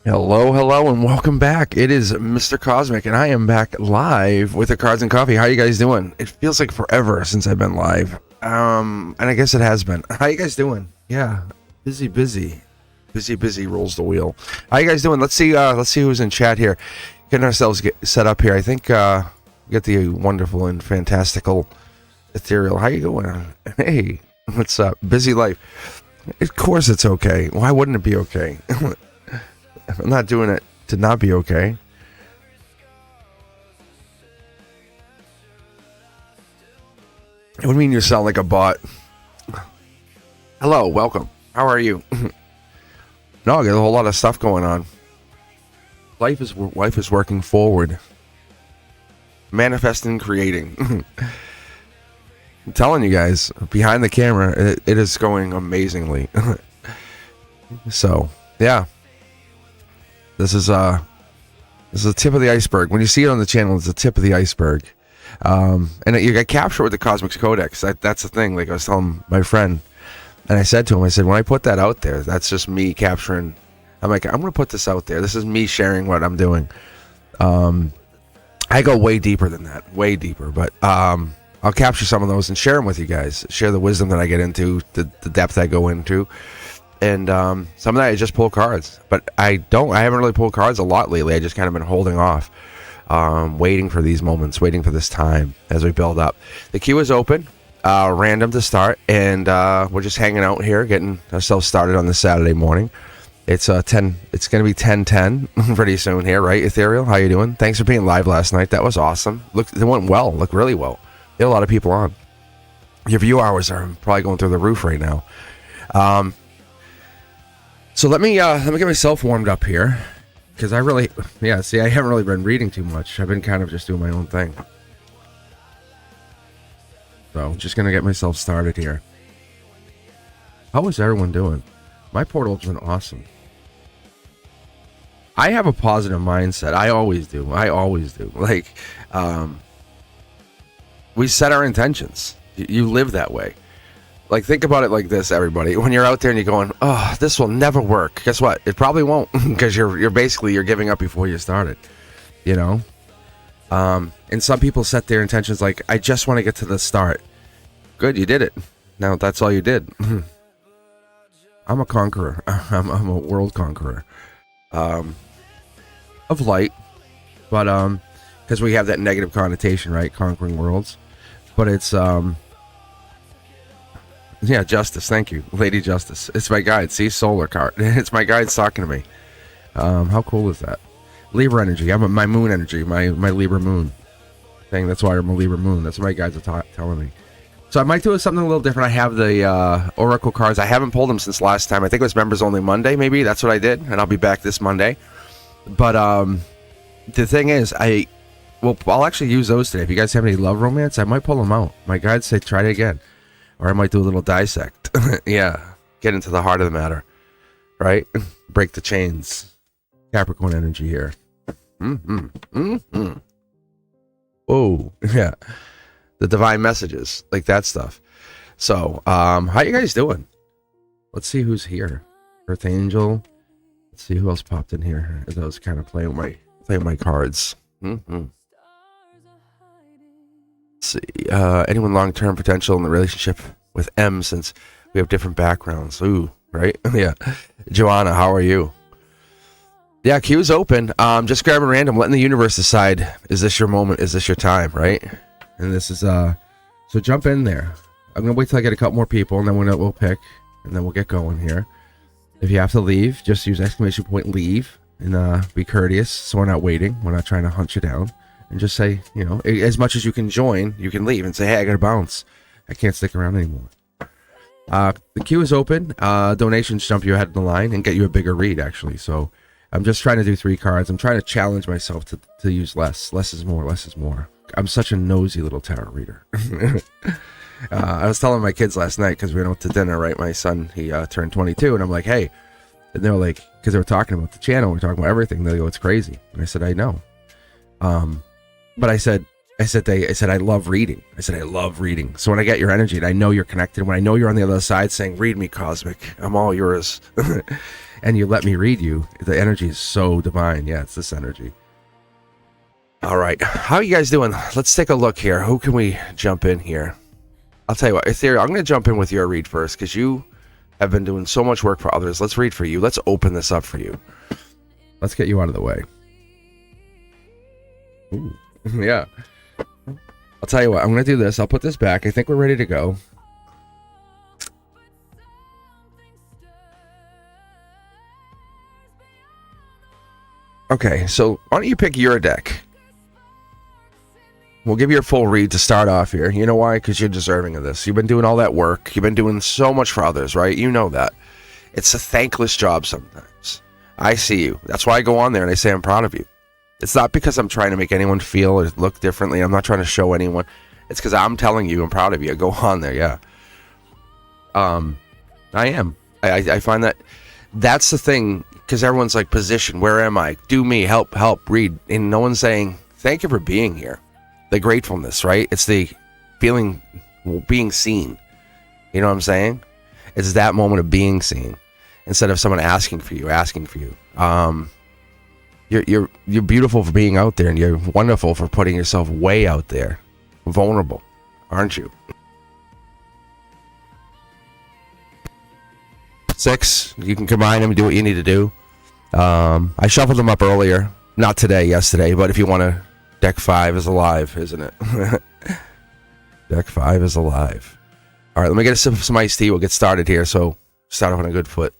Hello, hello, and welcome back. It is Mr. Cosmic, and I am back live with the Cards and Coffee. How you guys doing? It feels like forever since I've been live. And I guess it has been. How you guys doing? Yeah, busy rolls the wheel. How you guys doing? Let's see who's in chat here. Getting ourselves set up here. I think get the wonderful and fantastical ethereal. How you doing? Hey, what's up? Busy life. Of course it's okay. Why wouldn't it be okay? I'm not doing it to not be okay. What do you mean you sound like a bot? Hello, welcome. How are you? No, I got a whole lot of stuff going on. Life is working forward. Manifesting, creating. I'm telling you guys, behind the camera, it is going amazingly. So, yeah. This is the tip of the iceberg. When you see it on the channel, it's the tip of the iceberg. And you get captured with the Cosmic Codex. That's the thing. Like I was telling my friend, and I said to him, I said, when I put that out there, that's just me capturing. I'm like, I'm going to put this out there. This is me sharing what I'm doing. I go way deeper than that, way deeper. But I'll capture some of those and share them with you guys. Share the wisdom that I get into, the depth I go into. And some of that I just pull cards, but I haven't really pulled cards a lot lately. I just kind of been holding off, waiting for these moments, waiting for this time as we build up. The queue is open, random to start, and we're just hanging out here, getting ourselves started on this Saturday morning. It's 10. It's gonna be 10:10 pretty soon here, right? Ethereal, how you doing? Thanks for being live last night. That was awesome. It went well. Looked really well. There had a lot of people on. Your view hours are probably going through the roof right now. So let me get myself warmed up here, because I haven't really been reading too much. I've been kind of just doing my own thing. So just gonna get myself started here. How is everyone doing? My portal's been awesome. I have a positive mindset. I always do. Like, we set our intentions. You live that way. Like, think about it like this, everybody. When you're out there and you're going, oh, this will never work. Guess what? It probably won't, because you're giving up before you started, you know? And some people set their intentions like, I just want to get to the start. Good, you did it. Now that's all you did. I'm a conqueror. I'm a world conqueror. Of light. But, because we have that negative connotation, right? Conquering worlds. But it's, yeah, Justice, thank you. Lady Justice. It's my guide. See, solar card. It's my guides talking to me. How cool is that? Libra energy. I'm my moon energy. My Libra moon thing. That's why I'm a Libra moon. That's what my guides are telling me. So I might do something a little different. I have the Oracle cards. I haven't pulled them since last time. I think it was Members Only Monday, maybe. That's what I did. And I'll be back this Monday. But the thing is, I'll actually use those today. If you guys have any love romance, I might pull them out. My guides say try it again. Or I might do a little dissect. Yeah. Get into the heart of the matter. Right? Break the chains. Capricorn energy here. Whoa. Yeah. The divine messages. Like that stuff. So, how you guys doing? Let's see who's here. Earth Angel. Let's see who else popped in here. As I was kind of playing my cards. See, anyone long-term potential in the relationship with M, since we have different backgrounds. Ooh, right? Yeah. Joanna, how are you? Yeah, queue's open. Just grabbing random, letting the universe decide, is this your moment? Is this your time, right? And this is, so jump in there. I'm going to wait till I get a couple more people, and then we'll pick, and then we'll get going here. If you have to leave, just use exclamation point leave, and be courteous, so we're not waiting. We're not trying to hunt you down. And just say, you know, as much as you can join, you can leave and say, hey, I gotta bounce. I can't stick around anymore. The queue is open. Donations jump you ahead of the line and get you a bigger read, actually. So I'm just trying to do 3 cards. I'm trying to challenge myself to use less. Less is more. Less is more. I'm such a nosy little tarot reader. I was telling my kids last night, because we went out to dinner, right? My son, he turned 22, and I'm like, hey. And they were like, because they were talking about the channel, we're talking about everything. They go, it's crazy. And I said, I know. But I said I love reading. I love reading. So when I get your energy, and I know you're connected, when I know you're on the other side saying, read me, Cosmic, I'm all yours. and you let me read you, the energy is so divine. Yeah, it's this energy. All right, how are you guys doing? Let's take a look here. Who can we jump in here? I'll tell you what, Ethereal, I'm going to jump in with your read first because you have been doing so much work for others. Let's read for you. Let's open this up for you. Let's get you out of the way. Ooh, yeah. I'll tell you what, I'm going to do this. I'll put this back. I think we're ready to go. Okay, so why don't you pick your deck? We'll give you a full read to start off here. You know why? Because you're deserving of this. You've been doing all that work. You've been doing so much for others, right? You know that. It's a thankless job sometimes. I see you. That's why I go on there and I say I'm proud of you. It's not because I'm trying to make anyone feel or look differently. I'm not trying to show anyone. It's because I'm telling you I'm proud of you. I go on there, yeah. I am. I find that that's the thing, because everyone's like, position, where am I? Do me, help, read. And no one's saying, thank you for being here. The gratefulness, right? It's the feeling, being seen. You know what I'm saying? It's that moment of being seen instead of someone asking for you. You're beautiful for being out there, and you're wonderful for putting yourself way out there, vulnerable, aren't you? 6, you can combine them and do what you need to do. I shuffled them up earlier, not today, yesterday, but if you want to, deck 5 is alive, isn't it? Deck 5 is alive. All right, let me get some iced tea. We'll get started here, so start off on a good foot.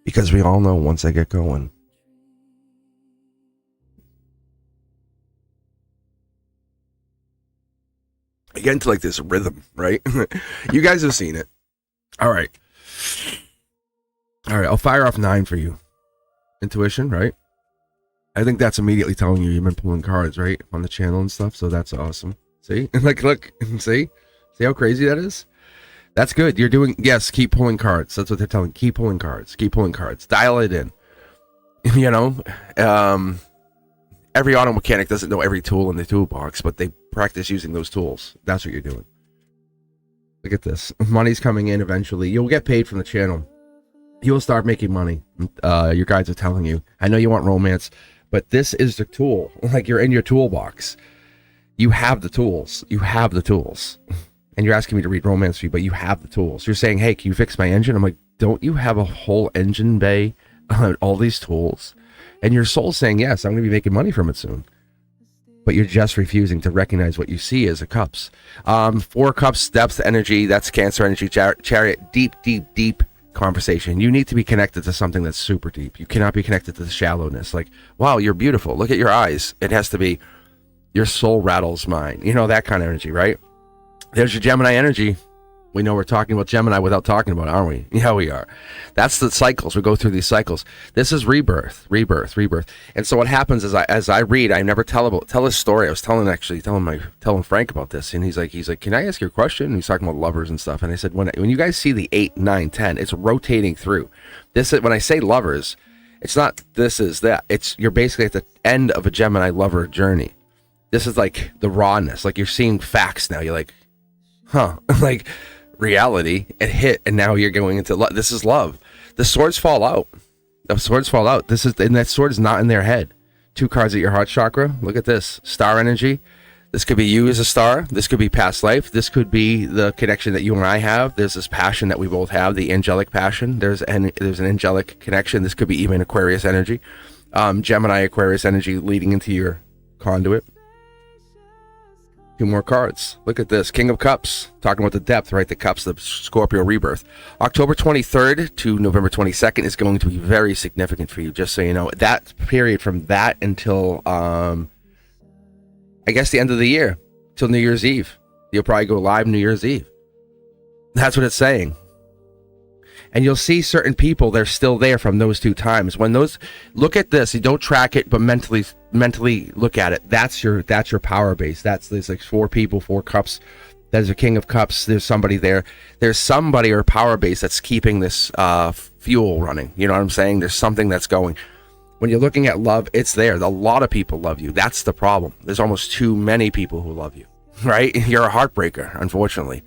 Because we all know once I get going, I get into like this rhythm, right? You guys have seen it. All right, I'll fire off 9 for you. Intuition, right? I think that's immediately telling you you've been pulling cards, right? On the channel and stuff, so that's awesome. See? Like, look, see how crazy that is? That's good. You're doing, yes, keep pulling cards. That's what they're telling. Keep pulling cards. Dial it in. You know, every auto mechanic doesn't know every tool in the toolbox, but they practice using those tools. That's what you're doing. Look at this. Money's coming in eventually. You'll get paid from the channel. You'll start making money. Your guides are telling you. I know you want romance, but this is the tool. Like, you're in your toolbox. You have the tools. And you're asking me to read romance for you, but you have the tools. You're saying, hey, can you fix my engine? I'm like, don't you have a whole engine bay on all these tools? And your soul's saying, yes, I'm going to be making money from it soon. But you're just refusing to recognize what you see as a cups. 4 cups, depth energy, that's Cancer energy, chariot, deep conversation. You need to be connected to something that's super deep. You cannot be connected to the shallowness. Like, wow, you're beautiful. Look at your eyes. It has to be your soul rattles mine. You know, that kind of energy, right? There's your Gemini energy. We know we're talking about Gemini without talking about it, aren't we? Yeah, we are. That's the cycles. We go through these cycles. This is rebirth. And so what happens is, as I read, I never tell a story. I was telling Frank about this, and he's like, can I ask you a question? And he's talking about lovers and stuff. And I said, when you guys see the 8, 9, 10, it's rotating through. This is, when I say lovers, it's not this is that. You're basically at the end of a Gemini lover journey. This is like the rawness. Like, you're seeing facts now. You're like, huh, like reality, it hit, and now you're going into love. This is love. The swords fall out. This is, and that sword is not in their head. 2 cards at your heart chakra. Look at this. Star energy. This could be you as a star. This could be past life. This could be the connection that you and I have. There's this passion that we both have, the angelic passion. There's an angelic connection. This could be even Aquarius energy. Gemini Aquarius energy leading into your conduit. 2 more cards. Look at this. King of Cups. Talking about the depth, right? The cups, the Scorpio rebirth. October 23rd to November 22nd is going to be very significant for you, just so you know. That period from that until, I guess, the end of the year, till New Year's Eve. You'll probably go live New Year's Eve. That's what it's saying. And you'll see certain people, they're still there from those 2 times. When those, look at this, you don't track it, but mentally look at it. That's your power base. There's like 4 people, 4 cups. There's a King of Cups. There's somebody there. There's somebody or power base that's keeping this fuel running. You know what I'm saying? There's something that's going. When you're looking at love, it's there. A lot of people love you. That's the problem. There's almost too many people who love you. right? You're a heartbreaker, unfortunately.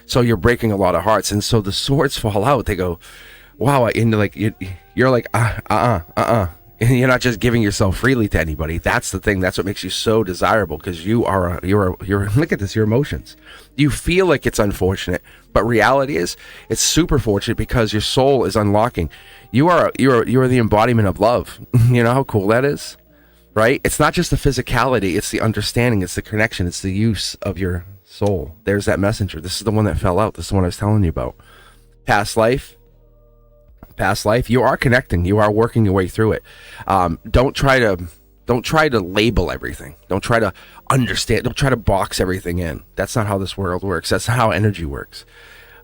So you're breaking a lot of hearts, and so the swords fall out. They go, wow, and like you're like and you're not just giving yourself freely to anybody. That's the thing. That's what makes you so desirable, because you're look at this, your emotions. You feel like it's unfortunate, but reality is it's super fortunate, because your soul is unlocking. You're the embodiment of love. You know how cool that is, right? It's not just the physicality, it's the understanding, it's the connection, it's the use of your soul. There's that messenger. This is the one that fell out. This is the one I was telling you about. Past life, you are connecting, you are working your way through it. Don't try to label everything. Don't try to understand, don't try to box everything in. That's not how this world works. That's not how energy works.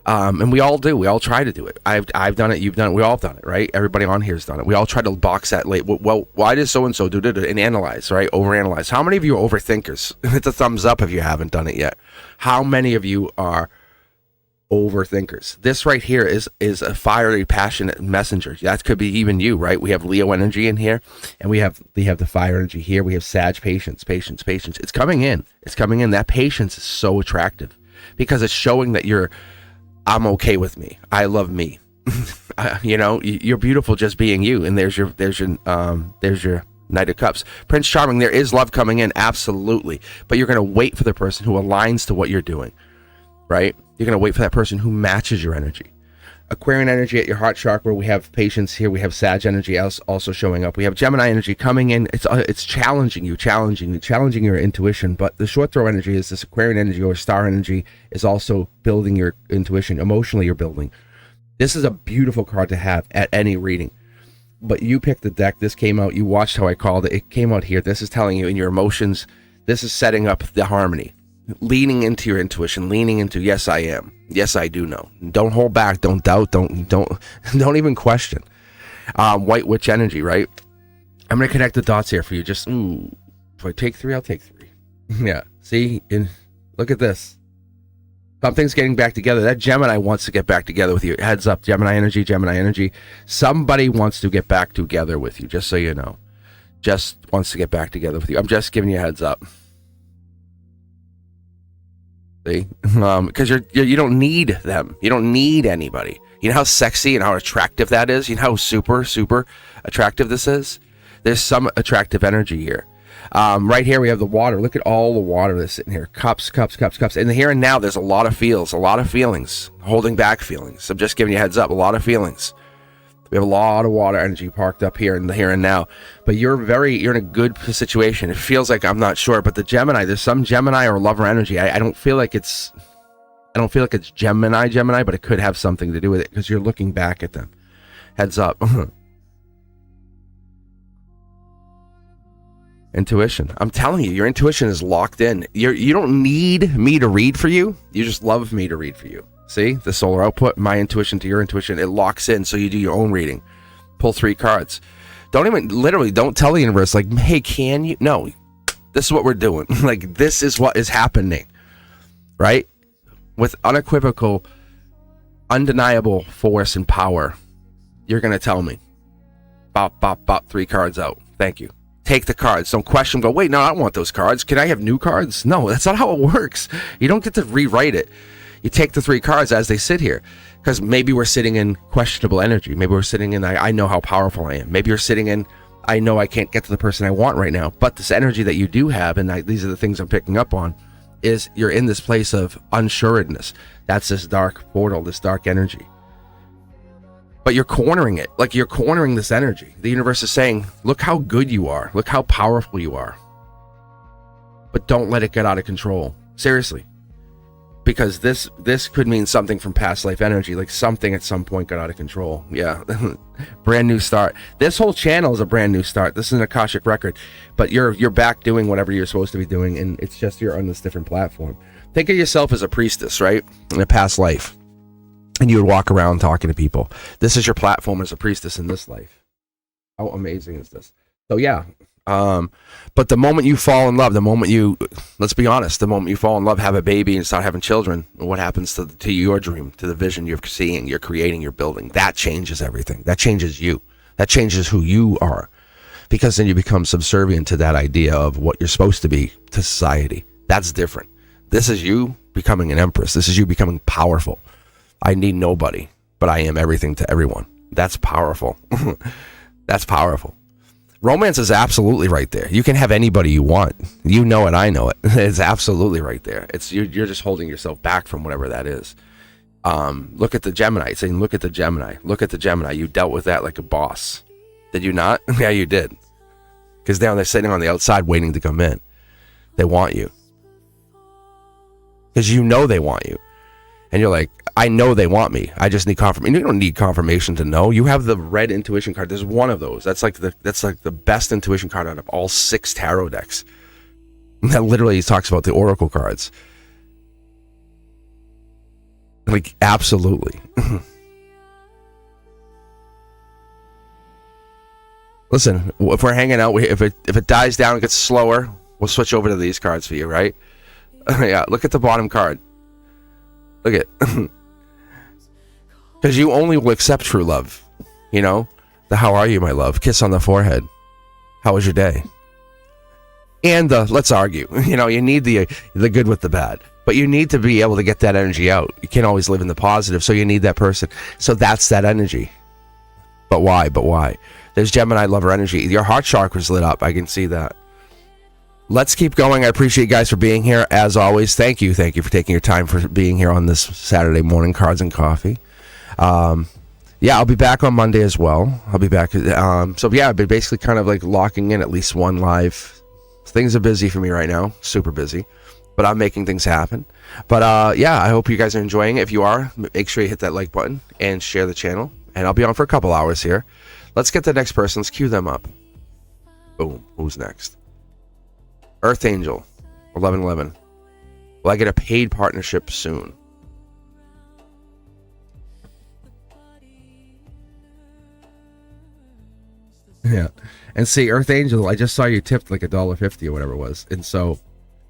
And we all try to do it. I've done it, you've done it, we all have done it, right? Everybody on here has done it. We all try to box that label. Well, why does so and so do it, and analyze, right? Overanalyze. How many of you are overthinkers? Hit the thumbs up if you haven't done it yet. How many of you are overthinkers? This right here is a fiery, passionate messenger. That could be even you, right? We have Leo energy in here, and we have the fire energy here. We have Sag, patience. It's coming in. That patience is so attractive, because it's showing that I'm okay with me. I love me. You're beautiful just being you. And there's your Knight of Cups. Prince Charming, there is love coming in, absolutely. But you're going to wait for the person who aligns to what you're doing, right? You're going to wait for that person who matches your energy. Aquarian energy at your heart chakra. We have patience here. We have Sag energy also showing up. We have Gemini energy coming in. It's challenging your intuition. But the short throw energy is this Aquarian energy, or star energy, is also building your intuition. Emotionally, you're building. This is a beautiful card to have at any reading. But you picked the deck. This came out. You watched how I called it. It came out here. This is telling you in your emotions. This is setting up the harmony. Leaning into your intuition, leaning into, yes, I am. Yes, I do know. Don't hold back. Don't doubt. Don't even question. White Witch energy, right? I'm going to connect the dots here for you. Just, if I take 3, I'll take 3. Yeah. See? Look at this. Something's getting back together. That Gemini wants to get back together with you. Heads up, Gemini energy. Somebody wants to get back together with you, just so you know. Just wants to get back together with you. I'm just giving you a heads up. See? Because you don't need them. You don't need anybody. You know how sexy and how attractive that is? You know how super, super attractive this is? There's some attractive energy here. Right here we have the water. Look at all the water that's sitting here. Cups. In the here and now, there's a lot of feelings, holding back feelings. I'm just giving you a heads up. A lot of feelings. We have a lot of water energy parked up here in the here and now. But you're in a good situation. It feels like, I'm not sure, but the Gemini, there's some Gemini or lover energy. I don't feel like it's Gemini, but it could have something to do with it, because you're looking back at them. Heads up. Intuition. I'm telling you, your intuition is locked in. You don't need me to read for you. You just love me to read for you. See, the solar output, my intuition to your intuition, it locks in, so you do your own reading. Pull 3 cards. Don't tell the universe, like, hey, can you? No, this is what we're doing. Like, this is what is happening, right? With unequivocal, undeniable force and power, you're going to tell me. Bop, 3 cards out. Thank you. Take the cards. Don't question. Go, wait, no, I don't want those cards. Can I have new cards? No, that's not how it works. You don't get to rewrite it. You take the 3 cards as they sit here, because maybe we're sitting in questionable energy. Maybe we're sitting in, I know how powerful I am. Maybe you're sitting in, I know I can't get to the person I want right now. But this energy that you do have, and these are the things I'm picking up on, is you're in this place of unsuredness. That's this dark portal, this dark energy. But you're cornering it. Like, you're cornering this energy. The universe is saying, look how good you are. Look how powerful you are. But don't let it get out of control. Seriously. Because this could mean something from past life energy, like something at some point got out of control. Yeah. Brand new start. This whole channel is a brand new start. This is an Akashic record, but you're back doing whatever you're supposed to be doing, and it's just you're on this different platform. Think of yourself as a priestess, right? In a past life. And you would walk around talking to people. This is your platform as a priestess in this life. How amazing is this? So yeah. But the moment you fall in love, let's be honest, the moment you fall in love, have a baby and start having children, what happens to your dream, to the vision you're seeing, you're creating, you're building? That changes everything. That changes you. That changes who you are. Because then you become subservient to that idea of what you're supposed to be to society. That's different. This is you becoming an empress. This is you becoming powerful. I need nobody, but I am everything to everyone. That's powerful. That's powerful. Romance is absolutely right there. You can have anybody you want. You know it, I know it. It's absolutely right there. It's you're just holding yourself back from whatever that is. Look at the Gemini. It's saying, look at the Gemini. Look at the Gemini. You dealt with that like a boss. Did you not? Yeah, you did. Because now they're sitting on the outside waiting to come in. They want you. Because you know they want you. And you're like, I know they want me. I just need confirmation. You don't need confirmation to know. You have the red intuition card. There's one of those. That's like the best intuition card out of all 6 tarot decks. That literally talks about the oracle cards. Like, absolutely. Listen, if we're hanging out, if it dies down and gets slower, we'll switch over to these cards for you, right? Yeah, look at the bottom card. Look at, because you only will accept true love, you know. The how are you, my love? Kiss on the forehead. How was your day? And the let's argue. You know, you need the good with the bad, but you need to be able to get that energy out. You can't always live in the positive, so you need that person. So that's that energy. But why? But why? There's Gemini lover energy. Your heart chakra's lit up. I can see that. Let's keep going. I appreciate you guys for being here. As always, thank you. Thank you for taking your time for being here on this Saturday morning, Cards and Coffee. Yeah, I'll be back on Monday as well. I'll be back. So, yeah, I've been basically kind of like locking in at least one live. Things are busy for me right now. Super busy. But I'm making things happen. But, yeah, I hope you guys are enjoying it. If you are, make sure you hit that like button and share the channel. And I'll be on for a couple hours here. Let's get the next person. Let's cue them up. Boom. Who's next? Earth Angel, 1111. Will I get a paid partnership soon? Yeah. And see, Earth Angel, I just saw you tipped like $1.50 or whatever it was. And so,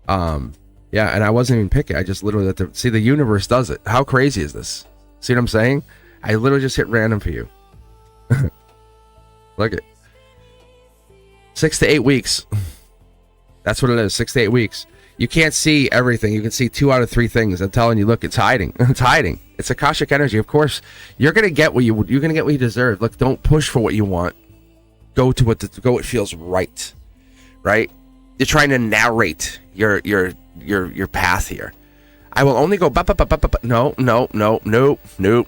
yeah, and I wasn't even picking. I just literally let see, the universe does it. How crazy is this? See what I'm saying? I literally just hit random for you. Look at 6 to 8 weeks. That's what it is, 6 to 8 weeks. You can't see everything. You can see 2 out of 3 things. I'm telling you, look, it's hiding. It's hiding. It's Akashic energy. Of course, you're gonna get what you're gonna get what you deserve. Look, don't push for what you want. Go to what feels right. Right? You're trying to narrate your path here. I will only go no.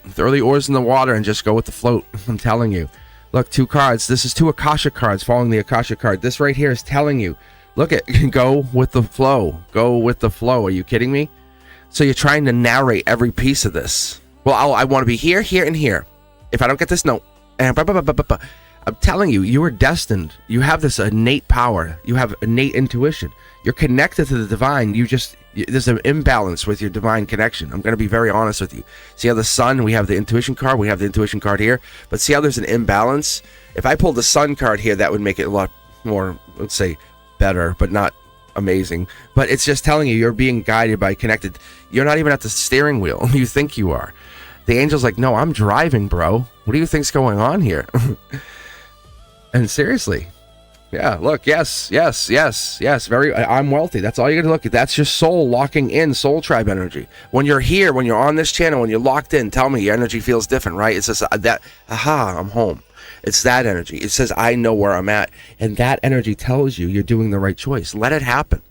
Throw the oars in the water and just go with the float. I'm telling you. Look, 2 cards. This is 2 Akashic cards following the Akashic card. This right here is telling you. Look at, go with the flow. Go with the flow. Are you kidding me? So you're trying to narrate every piece of this. Well, I want to be here, here, and here. If I don't get this, no. And I'm telling you, you are destined. You have this innate power. You have innate intuition. You're connected to the divine. There's an imbalance with your divine connection. I'm going to be very honest with you. See how the sun, we have the intuition card. We have the intuition card here. But see how there's an imbalance? If I pulled the sun card here, that would make it a lot more, let's say, better, but not amazing. But it's just telling you you're being guided by connected. You're not even at the steering wheel. You think you are. The angel's like, no, I'm driving, bro. What do you think's going on here? And seriously, yeah, look, yes. I'm wealthy. That's all you gotta look at. That's your soul locking in, soul tribe energy. When you're here, when you're on this channel, when you're locked in, tell me your energy feels different, right? It's just that, aha, I'm home. It's that energy. It says, I know where I'm at. And that energy tells you you're doing the right choice. Let it happen.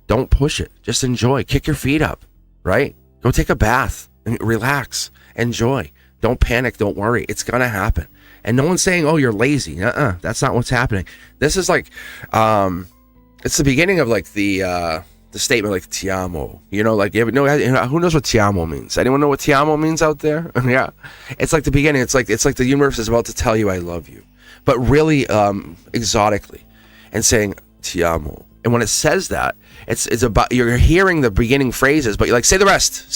Don't push it. Just enjoy. Kick your feet up, right? Go take a bath and relax. Enjoy. Don't panic. Don't worry. It's going to happen. And no one's saying, oh, you're lazy. That's not what's happening. This is like, it's the beginning of like the statement like ti amo. You know, like, who knows what ti amo means? Anyone know what ti amo means out there? Yeah. It's like the beginning. It's like the universe is about to tell you I love you. But really exotically and saying ti amo. And when it says that, it's about, you're hearing the beginning phrases, but you're like, say the rest.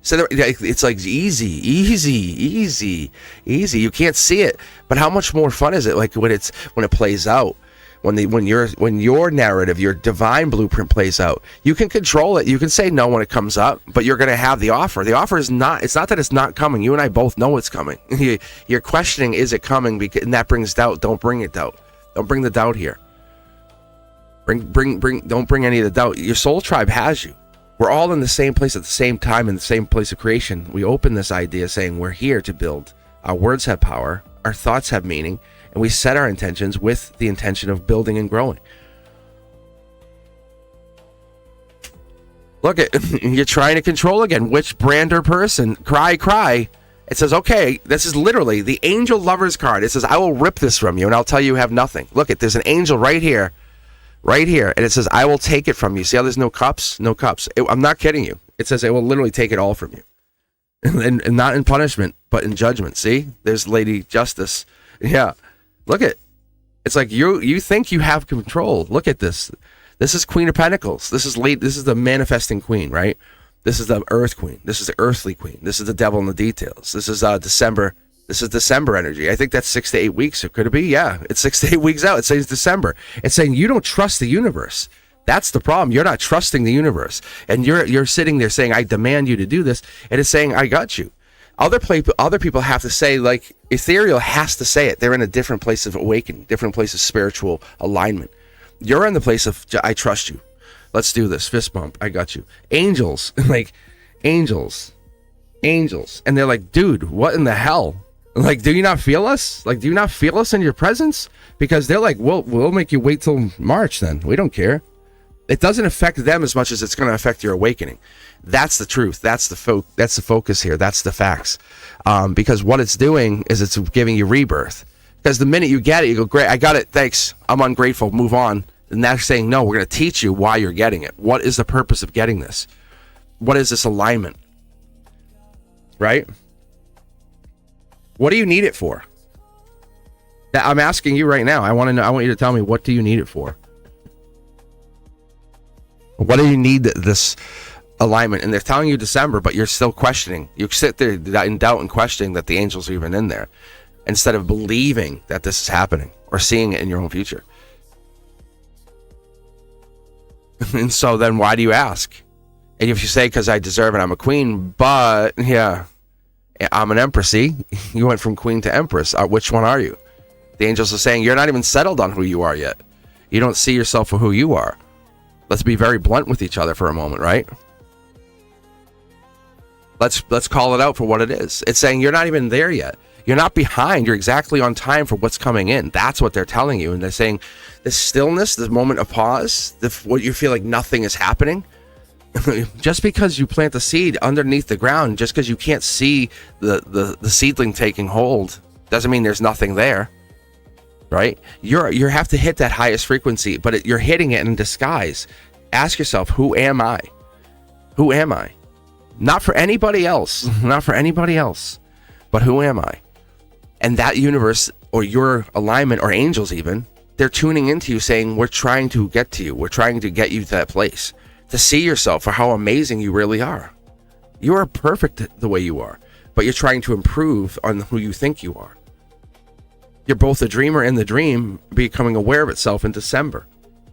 It's like easy. You can't see it, but how much more fun is it? Like when it plays out, when your narrative, your divine blueprint plays out, you can control it. You can say no when it comes up, but you're going to have the offer. The offer is not. It's not that it's not coming. You and I both know it's coming. You're questioning, is it coming? And that brings doubt. Don't bring it doubt. Don't bring the doubt here. Don't bring any of the doubt. Your soul tribe has you. We're all in the same place at the same time, in the same place of creation. We open this idea saying we're here to build. Our words have power, our thoughts have meaning, and we set our intentions with the intention of building and growing. Look, you're trying to control again. Which brand or person? Cry. It says, okay, this is literally the angel lover's card. It says, I will rip this from you and I'll tell you have nothing. Look, there's an angel right here. And it says, I will take it from you. See how there's no cups? No cups. I'm not kidding you. It says, it will literally take it all from you. And not in punishment, but in judgment. See, there's Lady Justice. Yeah. Look at, it's like you think you have control. Look at this. This is Queen of Pentacles. This is the manifesting queen, right? This is the earth queen. This is the earthly queen. This is the devil in the details. This is December. This is December energy. I think that's 6 to 8 weeks. Or could it be? Yeah, it's 6 to 8 weeks out. It says December. It's saying you don't trust the universe. That's the problem. You're not trusting the universe. And you're sitting there saying, I demand you to do this. And it's saying, I got you. Other people have to say, like, ethereal has to say it. They're in a different place of awakening, different place of spiritual alignment. You're in the place of, I trust you. Let's do this. Fist bump. I got you. Angels. Like, angels. And they're like, dude, what in the hell? Like, do you not feel us? Like, do you not feel us in your presence? Because they're like, we'll make you wait till March then. We don't care. It doesn't affect them as much as it's going to affect your awakening. That's the truth. That's the focus here. That's the facts. Because what it's doing is it's giving you rebirth. Because the minute you get it, you go, great, I got it, thanks, I'm ungrateful, move on. And they're saying, no, we're going to teach you why you're getting it. What is the purpose of getting this? What is this alignment? Right? What do you need it for? I'm asking you right now. I want you to tell me, what do you need it for? What do you need this alignment? And they're telling you December, but you're still questioning. You sit there in doubt and questioning that the angels are even in there, instead of believing that this is happening or seeing it in your own future. And so then why do you ask? And if you say, because I deserve it, I'm a queen, but yeah, I'm an empress. See, you went from queen to empress. Which one are you? The angels are saying, you're not even settled on who you are yet. You don't see yourself for who you are. Let's be very blunt with each other for a moment, right? Let's call it out for what it is. It's saying you're not even there yet. You're not behind. You're exactly on time for what's coming in. That's what they're telling you. And they're saying this stillness, this moment of pause, what you feel like nothing is happening. Just because you plant the seed underneath the ground, just because you can't see the seedling taking hold, doesn't mean there's nothing there, right? You have to hit that highest frequency, but you're hitting it in disguise. Ask yourself, who am I? Who am I? Not for anybody else. Not for anybody else. But who am I? And that universe, or your alignment, or angels even, they're tuning into you saying, we're trying to get to you. We're trying to get you to that place. To see yourself for how amazing you really are. You are perfect the way you are. But you're trying to improve on who you think you are. You're both a dreamer and the dream becoming aware of itself in December.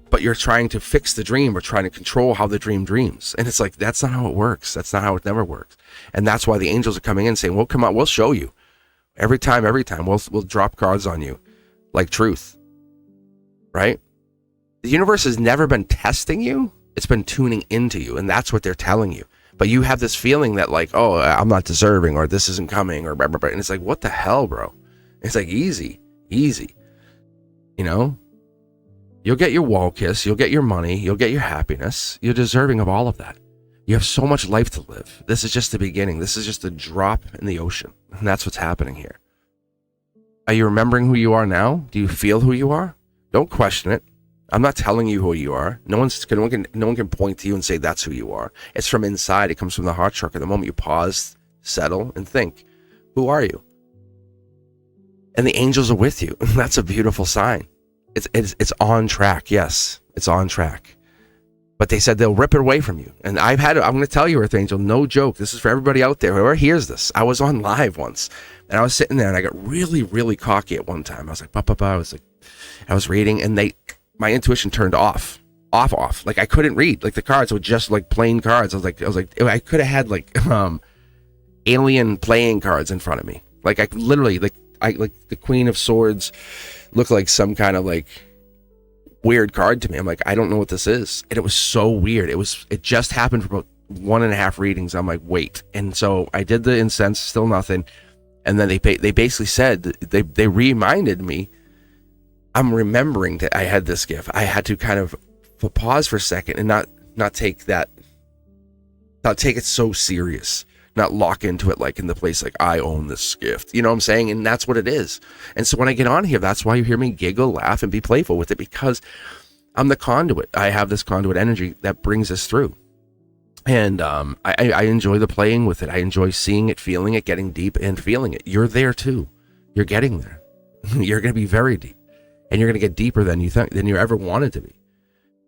But you're trying to fix the dream or trying to control how the dream dreams. And it's like, that's not how it works. That's not how it never works. And that's why the angels are coming in saying, well, come on, we'll show you. Every time, we'll drop cards on you. Like truth. Right? The universe has never been testing you. It's been tuning into you. And that's what they're telling you. But you have this feeling that like, oh, I'm not deserving, or this isn't coming, or blah, blah, blah. And it's like, what the hell, bro? It's like, easy. You know? You'll get your wall kiss, you'll get your money, you'll get your happiness. You're deserving of all of that. You have so much life to live. This is just the beginning. This is just a drop in the ocean. And that's what's happening here. Are you remembering who you are now? Do you feel who you are? Don't question it. I'm not telling you who you are. No one can point to you and say that's who you are. It's from inside. It comes from the heart chakra. The moment you pause, settle, and think, who are you? And the angels are with you. That's a beautiful sign. It's on track. Yes, it's on track. But they said they'll rip it away from you. And I'm going to tell you, Earth Angel, no joke. This is for everybody out there. Whoever hears this. I was on live once. And I was sitting there and I got really, really cocky at one time. I was like, I was reading and my intuition turned off. Like I couldn't read. Like the cards were just like plain cards. I was like, I could have had like alien playing cards in front of me. Like I literally, like the Queen of Swords looked like some kind of like weird card to me. I'm like, I don't know what this is. And it was so weird. It just happened for about 1.5 readings. I'm like, wait. And so I did the incense, still nothing. And then they basically said, they reminded me, I'm remembering that I had this gift. I had to kind of pause for a second and not take it so serious, not lock into it like in the place like I own this gift. You know what I'm saying? And that's what it is. And so when I get on here, that's why you hear me giggle, laugh, and be playful with it, because I'm the conduit. I have this conduit energy that brings us through. And I enjoy the playing with it. I enjoy seeing it, feeling it, getting deep and feeling it. You're there too. You're getting there. You're going to be very deep. And you're going to get deeper than you ever wanted to be.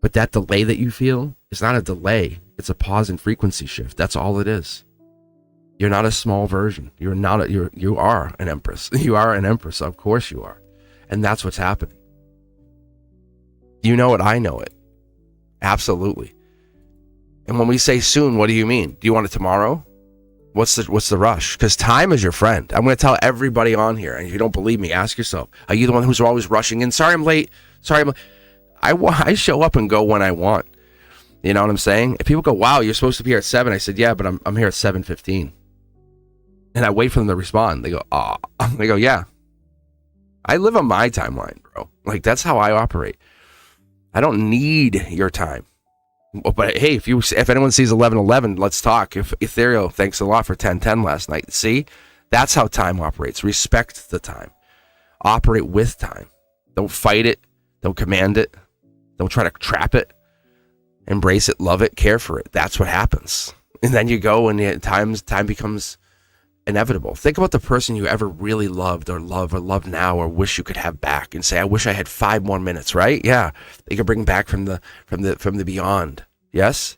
But that delay that you feel is not a delay. It's a pause and frequency shift. That's all it is. You're not a small version. You are an empress. You are an empress. Of course you are. And that's what's happening. You know it. I know it. Absolutely. And when we say soon, what do you mean? Do you want it tomorrow? What's the rush? Because time is your friend. I'm going to tell everybody on here, and if you don't believe me, ask yourself, are you the one who's always rushing in? Sorry, I'm late. I show up and go when I want. You know what I'm saying? If people go, wow, you're supposed to be here at 7. I said, yeah, but I'm here at 7:15. And I wait for them to respond. They go, ah. They go, yeah. I live on my timeline, bro. Like, that's how I operate. I don't need your time. But hey, if anyone sees 11:11, let's talk. If Ethereal, thanks a lot for 10:10 last night. See, that's how time operates. Respect the time. Operate with time. Don't fight it. Don't command it. Don't try to trap it. Embrace it, love it, care for it. That's what happens. And then you go, and time becomes inevitable. Think about the person you ever really loved or love now or wish you could have back, and say, I wish I had 5 more minutes, right? Yeah. They could bring back from the beyond. Yes?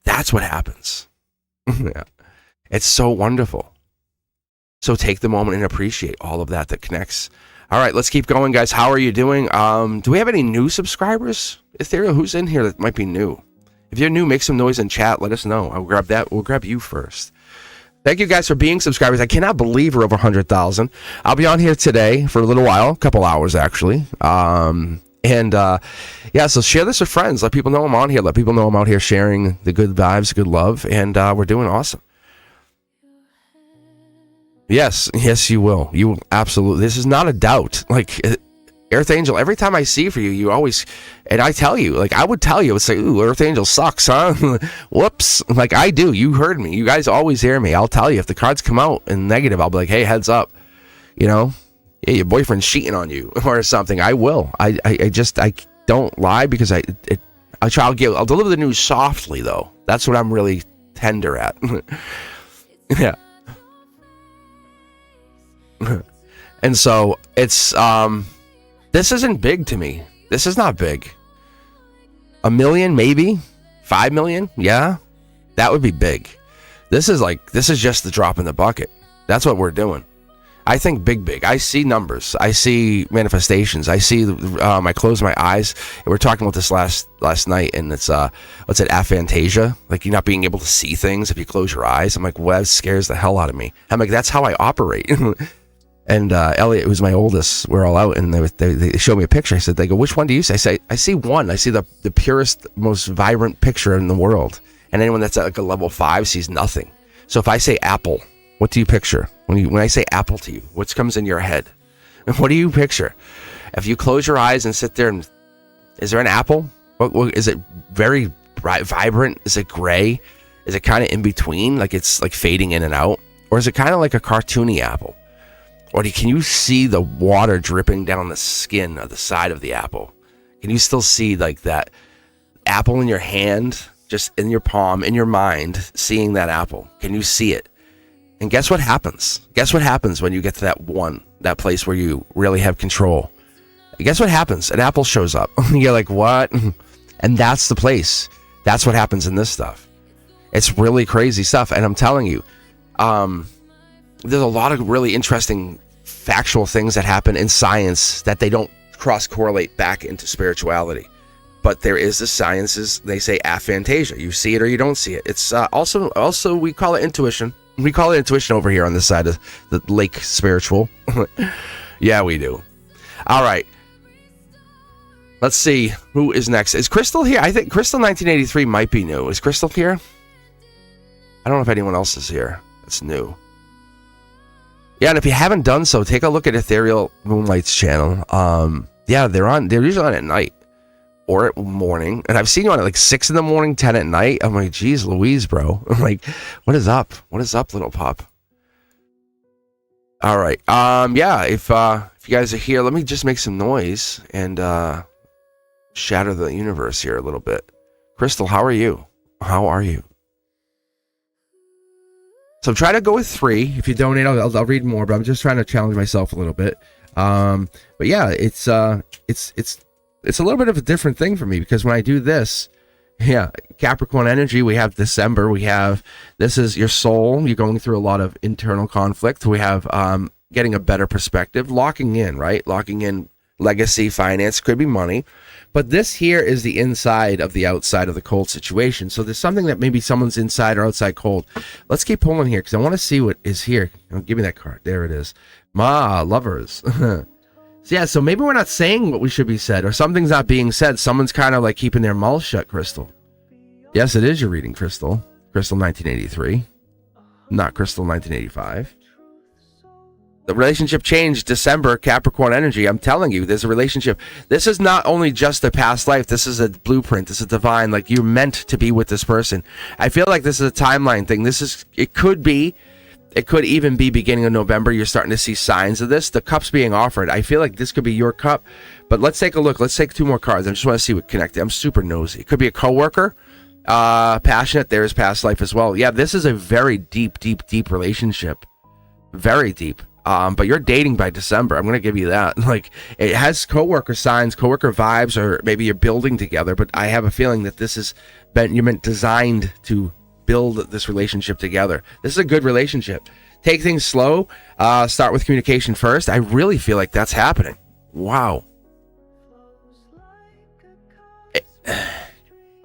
That's what happens. Yeah. It's so wonderful. So take the moment and appreciate all of that connects. All right, let's keep going, guys. How are you doing? Do we have any new subscribers? Ethereal, who's in here that might be new? If you're new, make some noise in chat. Let us know. I'll grab that. We'll grab you first. Thank you guys for being subscribers. I cannot believe we're over 100,000. I'll be on here today for a little while, a couple hours actually. Yeah, so share this with friends. Let people know I'm on here. Let people know I'm out here sharing the good vibes, good love, and we're doing awesome. Yes, you will. You will absolutely. This is not a doubt. Like, Earth Angel, every time I see for you, you always, and I tell you, like I would tell you, I would say, ooh, Earth Angel sucks, huh? Whoops. Like I do. You heard me. You guys always hear me. I'll tell you, if the cards come out in negative, I'll be like, hey, heads up. You know, yeah, your boyfriend's cheating on you or something. I will. I don't lie because I'll deliver the news softly though. That's what I'm really tender at. Yeah. And so it's this isn't big to me. This is not big. 1 million, maybe 5 million. Yeah, that would be big. This is just the drop in the bucket. That's what we're doing. I think big. I see numbers. I see manifestations. I see. I close my eyes. And we're talking about this last night, and it's what's it? Aphantasia. Like you're not being able to see things if you close your eyes. I'm like, well, that scares the hell out of me. I'm like, that's how I operate. And Elliot, who's my oldest, we're all out, and they showed me a picture. I said, they go, which one do you see? I say, I see one. I see the purest, most vibrant picture in the world. And anyone that's at like a level 5 sees nothing. So if I say apple, what do you picture? When I say apple to you, what comes in your head? What do you picture? If you close your eyes and sit there, and is there an apple? What is it? Very vibrant? Is it gray? Is it kind of in between, like it's like fading in and out? Or is it kind of like a cartoony apple? Or can you see the water dripping down the skin of the side of the apple? Can you still see like that apple in your hand, just in your palm, in your mind, seeing that apple? Can you see it? And guess what happens? Guess what happens when you get to that place where you really have control? Guess what happens? An apple shows up. You're like, what? And that's the place. That's what happens in this stuff. It's really crazy stuff. And I'm telling you, there's a lot of really interesting factual things that happen in science that they don't cross-correlate back into spirituality. But there is the sciences, they say aphantasia. You see it or you don't see it. It's also we call it intuition. We call it intuition over here on this side of the lake spiritual. Yeah, we do. All right. Let's see who is next. Is Crystal here? I think Crystal 1983 might be new. Is Crystal here? I don't know if anyone else is here. It's new. Yeah, and if you haven't done so, take a look at Ethereal Moonlight's channel. Yeah, they're usually on at night or at morning. And I've seen you on at like 6 in the morning, 10 at night. I'm like, geez, Louise, bro. I'm like, what is up? What is up, little pup? All right. Yeah, if you guys are here, let me just make some noise and shatter the universe here a little bit. Crystal, how are you? How are you? So try to go with 3. If you donate, I'll read more, but I'm just trying to challenge myself a little bit. But yeah, it's a little bit of a different thing for me because when I do this, yeah, Capricorn energy, we have December, this is your soul, you're going through a lot of internal conflict. We have getting a better perspective, locking in, right? Locking in legacy, finance, could be money. But this here is the inside of the outside of the cold situation. So there's something that maybe someone's inside or outside cold. Let's keep pulling here because I want to see what is here. Oh, give me that card. There it is. Lovers. So yeah, so maybe we're not saying what we should be said or something's not being said. Someone's kind of like keeping their mouth shut, Crystal. Yes, it is your reading, Crystal. Crystal 1983. Not Crystal 1985. The relationship changed December, Capricorn energy. I'm telling you, there's a relationship. This is not only just a past life. This is a blueprint. This is divine. Like you're meant to be with this person. I feel like this is a timeline thing. It could even be beginning of November. You're starting to see signs of this. The cup's being offered. I feel like this could be your cup. But let's take a look. Let's take 2 more cards. I just want to see what connected. I'm super nosy. It could be a coworker. Passionate. There's past life as well. Yeah, this is a very deep relationship. Very deep. But you're dating by December. I'm going to give you that. Like it has coworker signs, coworker vibes, or maybe you're building together. But I have a feeling that you're meant designed to build this relationship together. This is a good relationship. Take things slow. Start with communication first. I really feel like that's happening. Wow.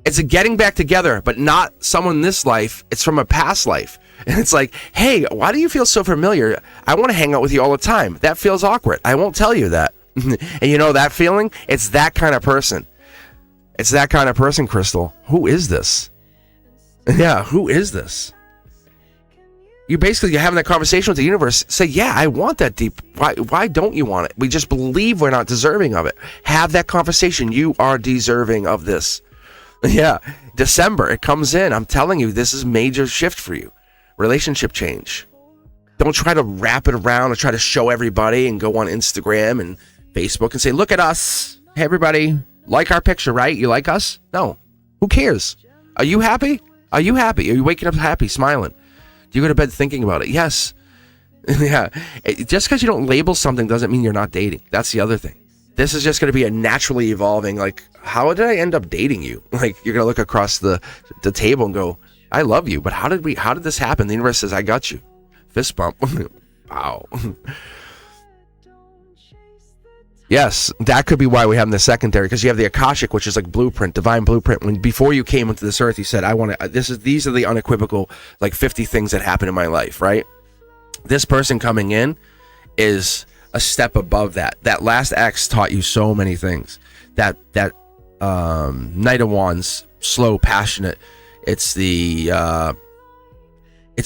It's a getting back together, but not someone in this life. It's from a past life. And it's like, hey, why do you feel so familiar? I want to hang out with you all the time. That feels awkward. I won't tell you that. And you know that feeling? It's that kind of person. It's that kind of person, Crystal. Who is this? Yeah, who is this? You're having that conversation with the universe. Say, yeah, I want that deep. Why don't you want it? We just believe we're not deserving of it. Have that conversation. You are deserving of this. Yeah, December, it comes in. I'm telling you, this is a major shift for you. Relationship change. Don't try to wrap it around or try to show everybody and go on Instagram and Facebook and say, look at us. Hey, everybody, like our picture, right? You like us? No. Who cares? Are you happy? Are you happy? Are you waking up happy, smiling? Do you go to bed thinking about it? Yes. Yeah. Just because you don't label something doesn't mean you're not dating. That's the other thing. This is just going to be a naturally evolving, like, how did I end up dating you? Like, you're going to look across the table and go, I love you, but how did this happen? The universe says, I got you. Fist bump. Wow. Yes, that could be why we have in the secondary, because you have the Akashic, which is like blueprint, divine blueprint. When before you came into this earth, you said, these are the unequivocal, like 50 things that happen in my life, right? This person coming in is a step above that. That last X taught you so many things. That Knight of Wands, slow, passionate. It's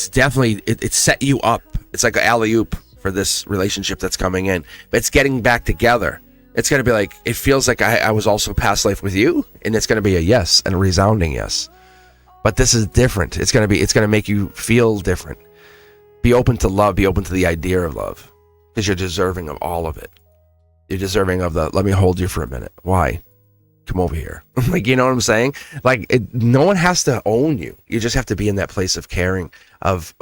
definitely it set you up. It's like an alley-oop for this relationship that's coming in. But it's getting back together. It's going to be like, it feels like I was also past life with you, and it's going to be a yes, and a resounding yes. But this is different. It's going to make you feel different. Be open to love. Be open to the idea of love, because you're deserving of all of it. You're deserving of let me hold you for a minute. Why? Come over here. Like, you know what I'm saying? Like, no one has to own you. You just have to be in that place of caring, of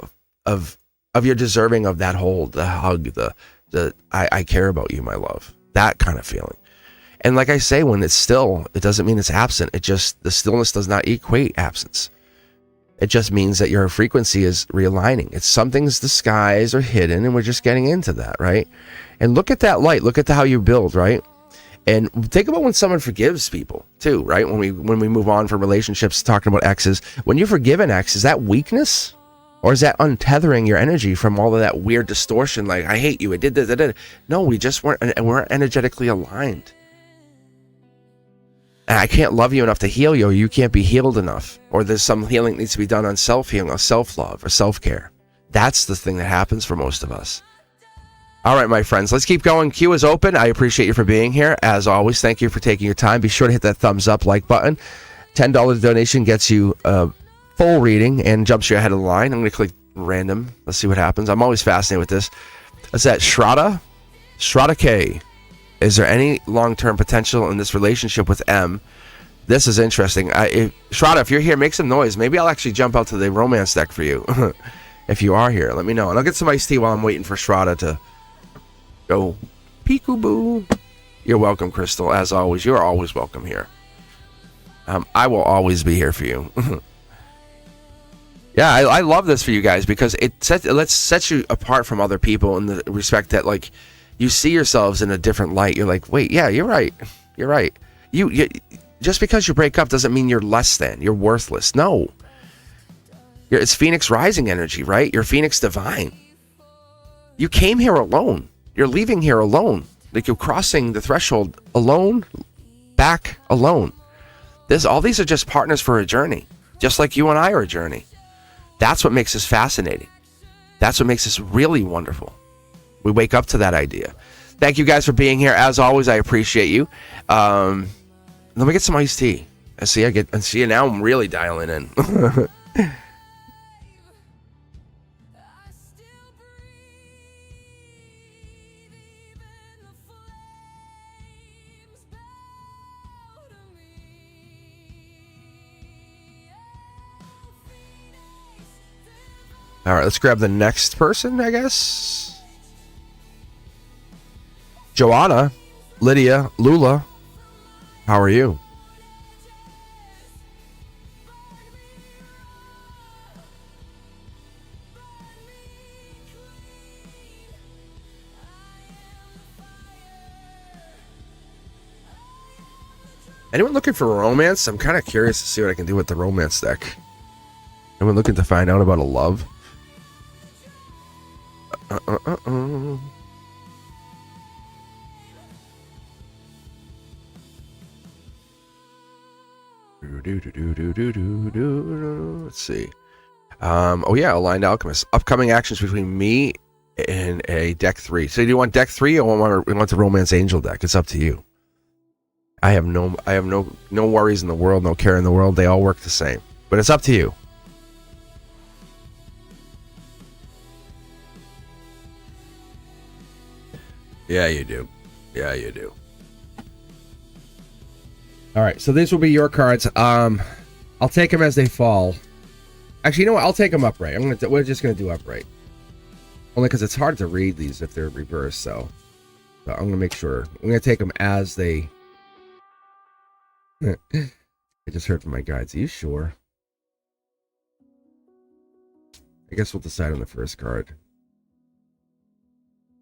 you're deserving of that hold, the hug, the I care about you, my love. That kind of feeling. And like I say, when it's still, it doesn't mean it's absent. The stillness does not equate absence. It just means that your frequency is realigning. It's something's disguised or hidden, and we're just getting into that, right? And look at that light. Look at how you build, right? And think about when someone forgives people too, right? When we move on from relationships, talking about exes, when you forgive an ex, is that weakness? Or is that untethering your energy from all of that weird distortion? Like, I hate you, I did this, I did. No, we just weren't energetically aligned. And I can't love you enough to heal you, or you can't be healed enough, or there's some healing that needs to be done on self-healing, or self-love, or self-care. That's the thing that happens for most of us. All right, my friends, let's keep going. Queue is open. I appreciate you for being here. As always, thank you for taking your time. Be sure to hit that thumbs up, like button. $10 donation gets you a full reading and jumps you ahead of the line. I'm going to click random. Let's see what happens. I'm always fascinated with this. Is that Shraddha? Shraddha K. Is there any long-term potential in this relationship with M? This is interesting. Shraddha, if you're here, make some noise. Maybe I'll actually jump out to the romance deck for you. If you are here, let me know. And I'll get some iced tea while I'm waiting for Shraddha to go peekaboo. You're welcome, Crystal. As always, you're always welcome here. I will always be here for you. Yeah, I love this for you guys because it sets you apart from other people in the respect that, like, you see yourselves in a different light. You're like, wait, yeah, you're right. You're right. You just because you break up doesn't mean you're less than. You're worthless. No. It's Phoenix Rising energy, right? You're Phoenix Divine. You came here alone. You're leaving here alone. Like, you're crossing the threshold alone, back alone. All these are just partners for a journey, just like you and I are a journey. That's what makes us fascinating. That's what makes us really wonderful. We wake up to that idea. Thank you guys for being here. As always, I appreciate you. Let me get some iced tea. See, now I'm really dialing in. All right, let's grab the next person, I guess. Joanna, Lydia, Lula, how are you? Anyone looking for romance? I'm kind of curious to see what I can do with the romance deck. Anyone looking to find out about a love? Let's see. Oh yeah, Aligned Alchemist. Upcoming actions between me and a deck 3. So do you want deck 3 or want the Romance Angel deck? It's up to you. I have no worries in the world, no care in the world. They all work the same. But it's up to you. Yeah, you do. Yeah, you do. All right, so these will be your cards. I'll take them as they fall. Actually, you know what? I'll take them upright. We're just gonna do upright. Only because it's hard to read these if they're reversed. So I'm gonna make sure. I'm gonna take them as they. I just heard from my guides. Are you sure? I guess we'll decide on the first card.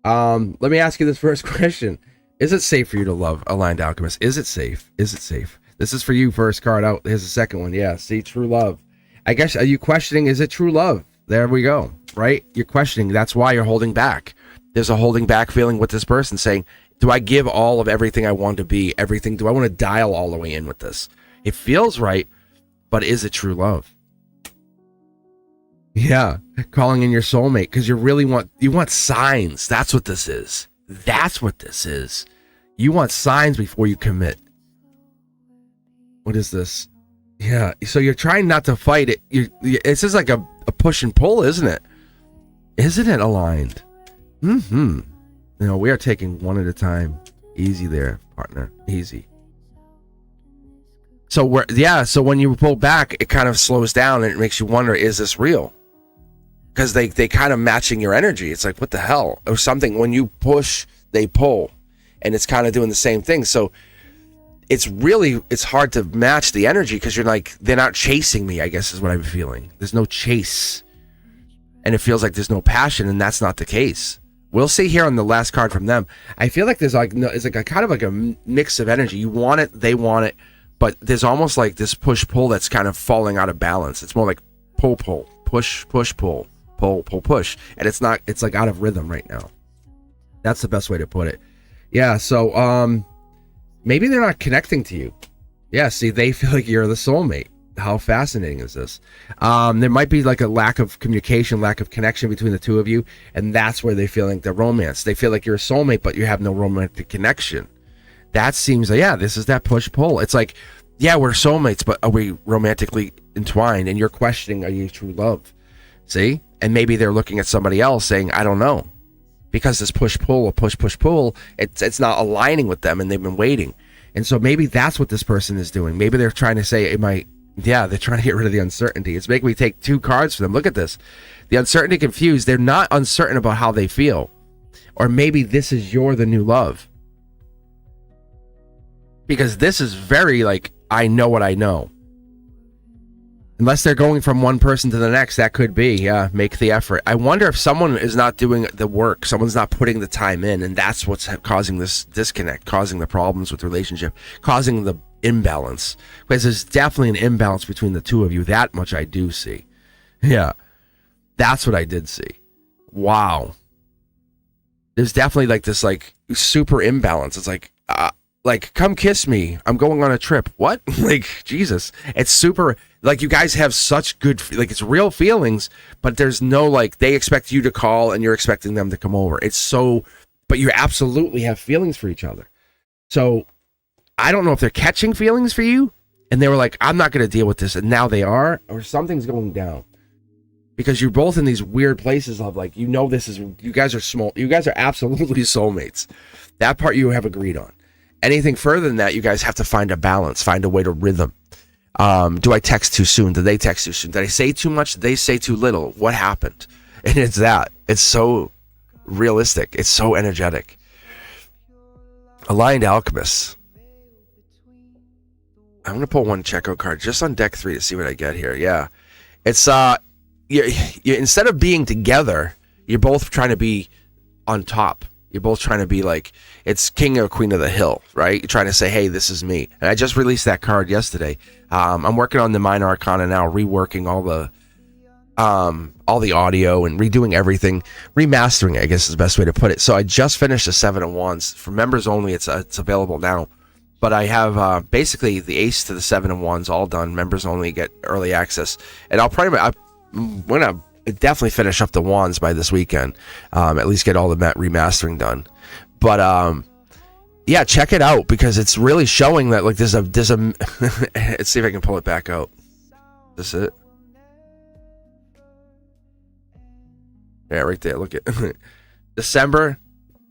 Let me ask you this first question. Is it safe for you to love Aligned Alchemist? Is it safe? Is it safe? This is for you, first card out. Here's the second one. Yeah, see, true love. I guess, are you questioning, is it true love? There we go, right? You're questioning. That's why you're holding back. There's a holding back feeling with this person saying, do I give all of everything I want to be? Everything? Do I want to dial all the way in with this? It feels right, but is it true love? Yeah, calling in your soulmate because you want signs. That's what this is. That's what this is. You want signs before you commit. What is this? Yeah, so you're trying not to fight it. It's just like a push and pull, isn't it? Isn't it aligned? Mm-hmm. You know, we are taking one at a time. Easy there, partner. Easy. So when you pull back, it kind of slows down and it makes you wonder, is this real? Because they kind of matching your energy. It's like, what the hell? Or something, when you push, they pull. And it's kind of doing the same thing. So it's hard to match the energy because you're like, they're not chasing me, I guess is what I'm feeling. There's no chase. And it feels like there's no passion, and that's not the case. We'll see here on the last card from them. I feel like it's like a kind of like a mix of energy. You want it, they want it, but there's almost like this push-pull that's kind of falling out of balance. It's more like pull-pull, push-push-pull. Pull, push, and it's like out of rhythm right now. That's the best way to put it. Yeah, so maybe they're not connecting to you. Yeah, see, they feel like you're the soulmate. How fascinating is this? There might be like a lack of communication, lack of connection between the two of you, and that's where they feel like the romance. They feel like you're a soulmate, but you have no romantic connection. That seems like, yeah, this is that push-pull. It's like, yeah, we're soulmates, but are we romantically entwined? And you're questioning, are you true love? See? And maybe they're looking at somebody else saying, I don't know. Because this push-pull or push-pull, it's not aligning with them, and they've been waiting. And so maybe that's what this person is doing. Maybe they're trying to say, they're trying to get rid of the uncertainty. It's making me take 2 cards for them. Look at this. The uncertainty, confused. They're not uncertain about how they feel. Or maybe this is the new love. Because this is very like, I know what I know. Unless they're going from one person to the next, that could be, yeah, make the effort. I wonder if someone is not doing the work, someone's not putting the time in, and that's what's causing this disconnect, causing the problems with the relationship, causing the imbalance. Because there's definitely an imbalance between the two of you. That much I do see. Yeah, that's what I did see. Wow. There's definitely like this like super imbalance. It's like, come kiss me. I'm going on a trip. What? Like, Jesus. It's super, like, you guys have such good, like, it's real feelings, but there's no, like, they expect you to call and you're expecting them to come over. It's so, but you absolutely have feelings for each other. So, I don't know if they're catching feelings for you, and they were like, I'm not going to deal with this, and now they are, or something's going down. Because you're both in these weird places of, like, this is, you guys are absolutely soulmates. That part you have agreed on. Anything further than that, you guys have to find a balance, find a way to rhythm. Do I text too soon? Did they text too soon? Did I say too much? Did they say too little? What happened? And it's that. It's so realistic. It's so energetic. Aligned Alchemists. I'm going to pull one checkout card just on deck 3 to see what I get here. Yeah. It's, you instead of being together, you're both trying to be on top. You're both trying to be like, it's king or queen of the hill, right? You're trying to say, hey, this is me. And I just released that card yesterday. I'm working on the minor arcana now, reworking all the audio and redoing everything, remastering it, I guess is the best way to put it. So I just finished the 7 of Wands. For members only, it's available now. But I have basically the Ace to the 7 of Wands all done. Members only get early access. And I'm going to definitely finish up the Wands by this weekend. At least get all the remastering done. But yeah, check it out because it's really showing that like there's a let's see if I can pull it back out. This is it. Yeah, right there. Look at December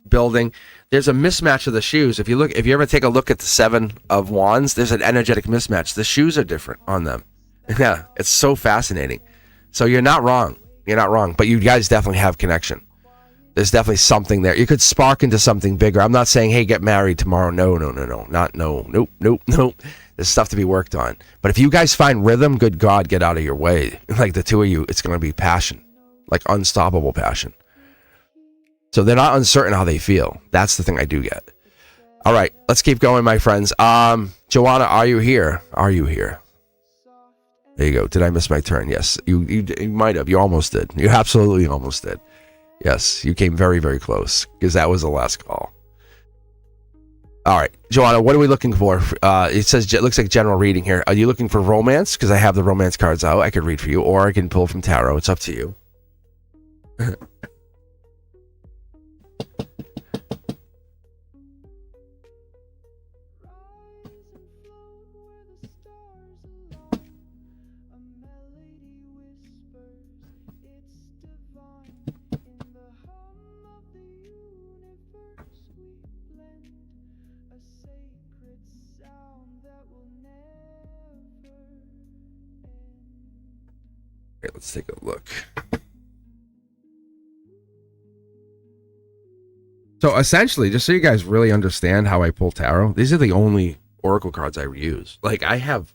building. There's a mismatch of the shoes. If you ever take a look at the 7 of Wands, there's an energetic mismatch. The shoes are different on them. Yeah, it's so fascinating. So you're not wrong. You're not wrong. But you guys definitely have connection. There's definitely something there. You could spark into something bigger. I'm not saying, hey, get married tomorrow. No. Nope. There's stuff to be worked on. But if you guys find rhythm, good God, get out of your way. Like the two of you, it's going to be passion. Like unstoppable passion. So they're not uncertain how they feel. That's the thing I do get. All right, let's keep going, my friends. Joanna, are you here? Are you here? There you go. Did I miss my turn? Yes, you might have. You almost did. You absolutely almost did. Yes, you came very, very close because that was the last call. All right, Joanna, what are we looking for? It says it looks like general reading here. Are you looking for romance? Because I have the romance cards out. I could read for you, or I can pull from tarot. It's up to you. Okay, let's take a look. So essentially, just so you guys really understand how I pull tarot, these are the only oracle cards I use. Like I have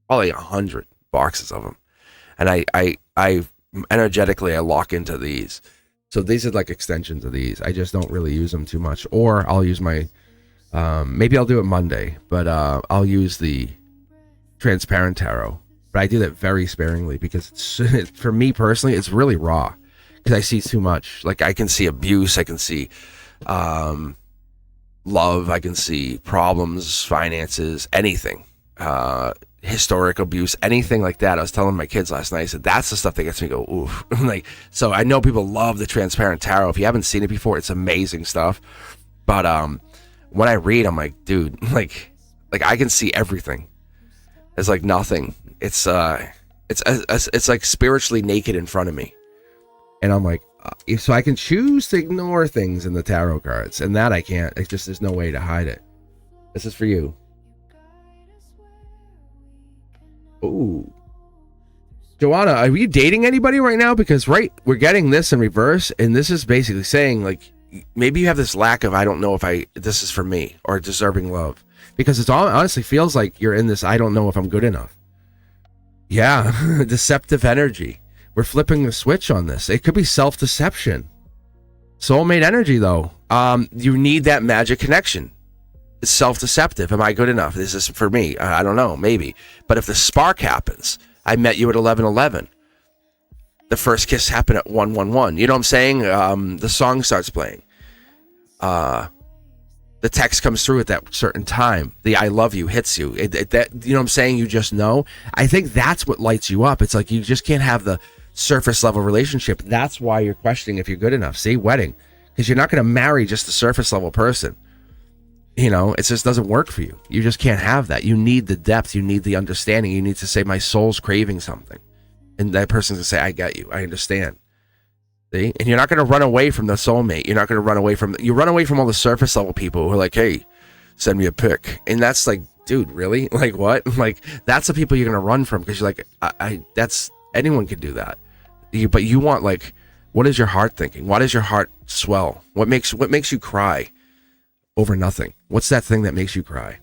probably 100 boxes of them, and I energetically I lock into these. So these are like extensions of these. I just don't really use them too much, or I'll use my maybe I'll do it Monday, but I'll use the transparent tarot. But I do that very sparingly because it's, for me personally, it's really raw because I see too much. Like I can see abuse, I can see love, I can see problems, finances, anything. historic abuse, anything like that. I was telling my kids last night, I said, that's the stuff that gets me go, oof. Like, so I know people love the transparent tarot. If you haven't seen it before, it's amazing stuff. But when I read, I'm like, dude, like I can see everything. It's like nothing. It's like spiritually naked in front of me. And I'm like, so I can choose to ignore things in the tarot cards, and that I can't. It's just, there's no way to hide it. This is for you. Ooh. Joanna, are you dating anybody right now? Because we're getting this in reverse, and this is basically saying, like, maybe you have this lack of, I don't know if this is for me, or deserving love. Because it honestly feels like you're in this, I don't know if I'm good enough. Yeah, deceptive energy. We're flipping the switch on this. It could be self-deception. Soulmate energy, though. You need that magic connection. It's self-deceptive. Am I good enough? This is for me. I don't know, maybe. But if the spark happens, I met you at 11:11. The first kiss happened at 1:11. You know what I'm saying? The song starts playing. The text comes through at that certain time. The I love you hits you. That, you know what I'm saying? You just know. I think that's what lights you up. It's like you just can't have the surface level relationship. That's why you're questioning if you're good enough. See, wedding. Because you're not going to marry just a surface level person. You know, it just doesn't work for you. You just can't have that. You need the depth. You need the understanding. You need to say, my soul's craving something. And that person's going to say, I get you. I understand. See? And you're not going to run away from the soulmate. You're not going to run away from... You run away from all the surface level people who are like, hey, send me a pic. And that's like, dude, really? Like, what? Like, that's the people you're going to run from, because you're like, that's... Anyone can do that. But you want, like, what is your heart thinking? Why does your heart swell? What makes you cry over nothing? What's that thing that makes you cry?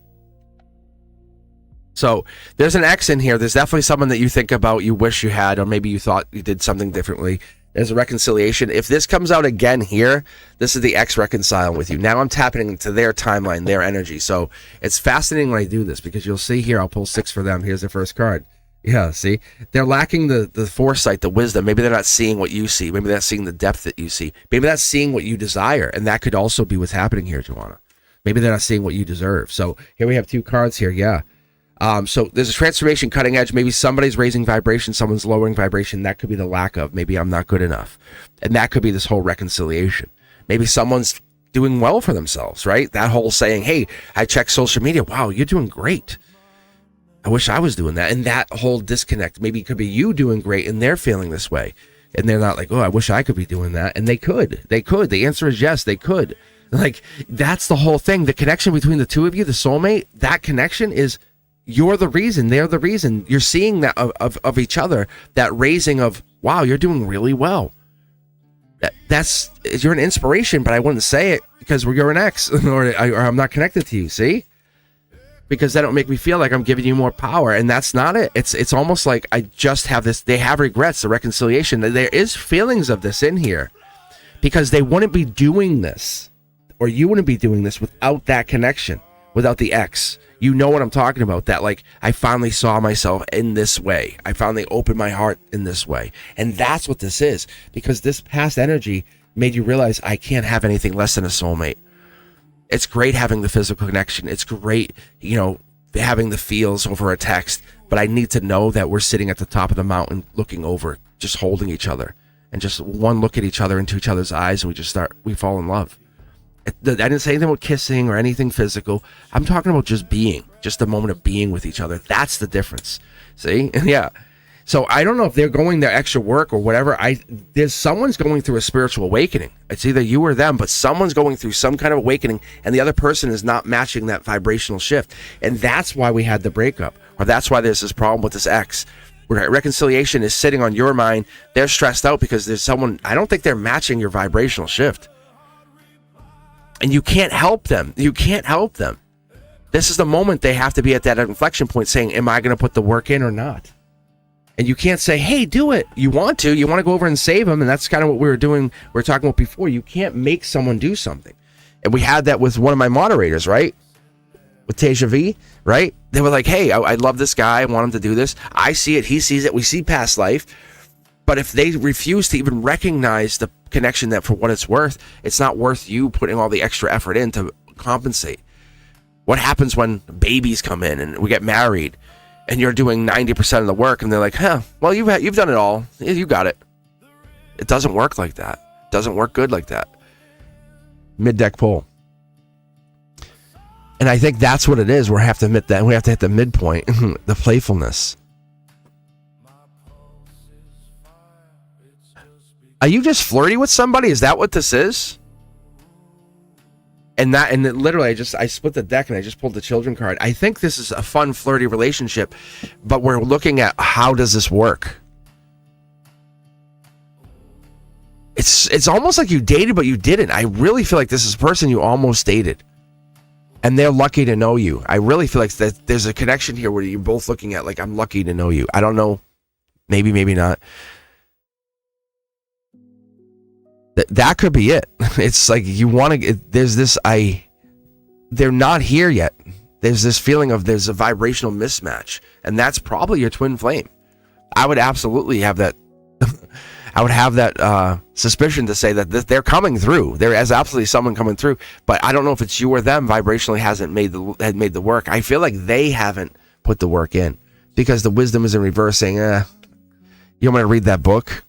So there's an X in here. There's definitely someone that you think about, you wish you had, or maybe you thought you did something differently. There's a reconciliation. If this comes out again here, this is the X reconciling with you. Now I'm tapping into their timeline, their energy. So it's fascinating when I do this, because you'll see here, I'll pull 6 for them. Here's the first card. Yeah, see? They're lacking the foresight, the wisdom. Maybe they're not seeing what you see. Maybe they're not seeing the depth that you see. Maybe they're not seeing what you desire. And that could also be what's happening here, Joanna. Maybe they're not seeing what you deserve. So here we have 2 cards here, yeah. So there's a transformation, cutting edge. Maybe somebody's raising vibration, someone's lowering vibration. That could be the lack of. Maybe I'm not good enough. And that could be this whole reconciliation. Maybe someone's doing well for themselves, right? That whole saying, hey, I check social media. Wow, you're doing great. I wish I was doing that. And that whole disconnect, maybe it could be you doing great and they're feeling this way. And they're not like, oh, I wish I could be doing that. And they could. The answer is yes, they could. Like, that's the whole thing. The connection between the two of you, the soulmate, that connection is, you're the reason, they're the reason. You're seeing that of each other, that raising of, wow, you're doing really well. That's, you're an inspiration, but I wouldn't say it because you're an ex or I'm not connected to you, see? Because that don't make me feel like I'm giving you more power, and that's not it. It's almost like I just have this, they have regrets, the reconciliation. There is feelings of this in here, because they wouldn't be doing this, or you wouldn't be doing this without that connection, without the ex. You know what I'm talking about, that like, I finally saw myself in this way. I finally opened my heart in this way. And that's what this is, because this past energy made you realize I can't have anything less than a soulmate. It's great having the physical connection. It's great, having the feels over a text, but I need to know that we're sitting at the top of the mountain looking over, just holding each other, and just one look at each other into each other's eyes, and we fall in love. I didn't say anything about kissing or anything physical. I'm talking about just being, just the moment of being with each other. That's the difference. See? Yeah. So I don't know if they're going their extra work or whatever. There's someone's going through a spiritual awakening. It's either you or them, but someone's going through some kind of awakening, and the other person is not matching that vibrational shift. And that's why we had the breakup, or that's why there's this problem with this ex. Reconciliation is sitting on your mind. They're stressed out because there's someone, I don't think they're matching your vibrational shift. And you can't help them. You can't help them. This is the moment they have to be at that inflection point saying, am I going to put the work in or not? And you can't say, hey, do it. You want to go over and save them. And that's kind of what we were doing. We were talking about before. You can't make someone do something. And we had that with one of my moderators, right? With Teja V, right? They were like, hey, I love this guy. I want him to do this. I see it. He sees it. We see past life. But if they refuse to even recognize the connection, that for what it's worth, it's not worth you putting all the extra effort in to compensate. What happens when babies come in and we get married and you're doing 90% of the work and they're like, well, you've done it all. You got it. It doesn't work like that. It doesn't work good like that. Mid-deck pull. And I think that's what it is. We have to admit that. We have to hit the midpoint, the playfulness. Are you just flirty with somebody? Is that what this is? And literally, I split the deck and I just pulled the children card. I think this is a fun, flirty relationship, but we're looking at how does this work? It's almost like you dated, but you didn't. I really feel like this is a person you almost dated, and they're lucky to know you. I really feel like there's a connection here where you're both looking at like, I'm lucky to know you. I don't know, maybe not. That could be it. It's like you want to. There's this. They're not here yet. There's this feeling of there's a vibrational mismatch, and that's probably your twin flame. I would absolutely have that. I would have that suspicion to say that they're coming through. There is absolutely someone coming through, but I don't know if it's you or them. Vibrationally hasn't made the work. I feel like they haven't put the work in because the wisdom is in reverse, saying, "You want me to read that book?"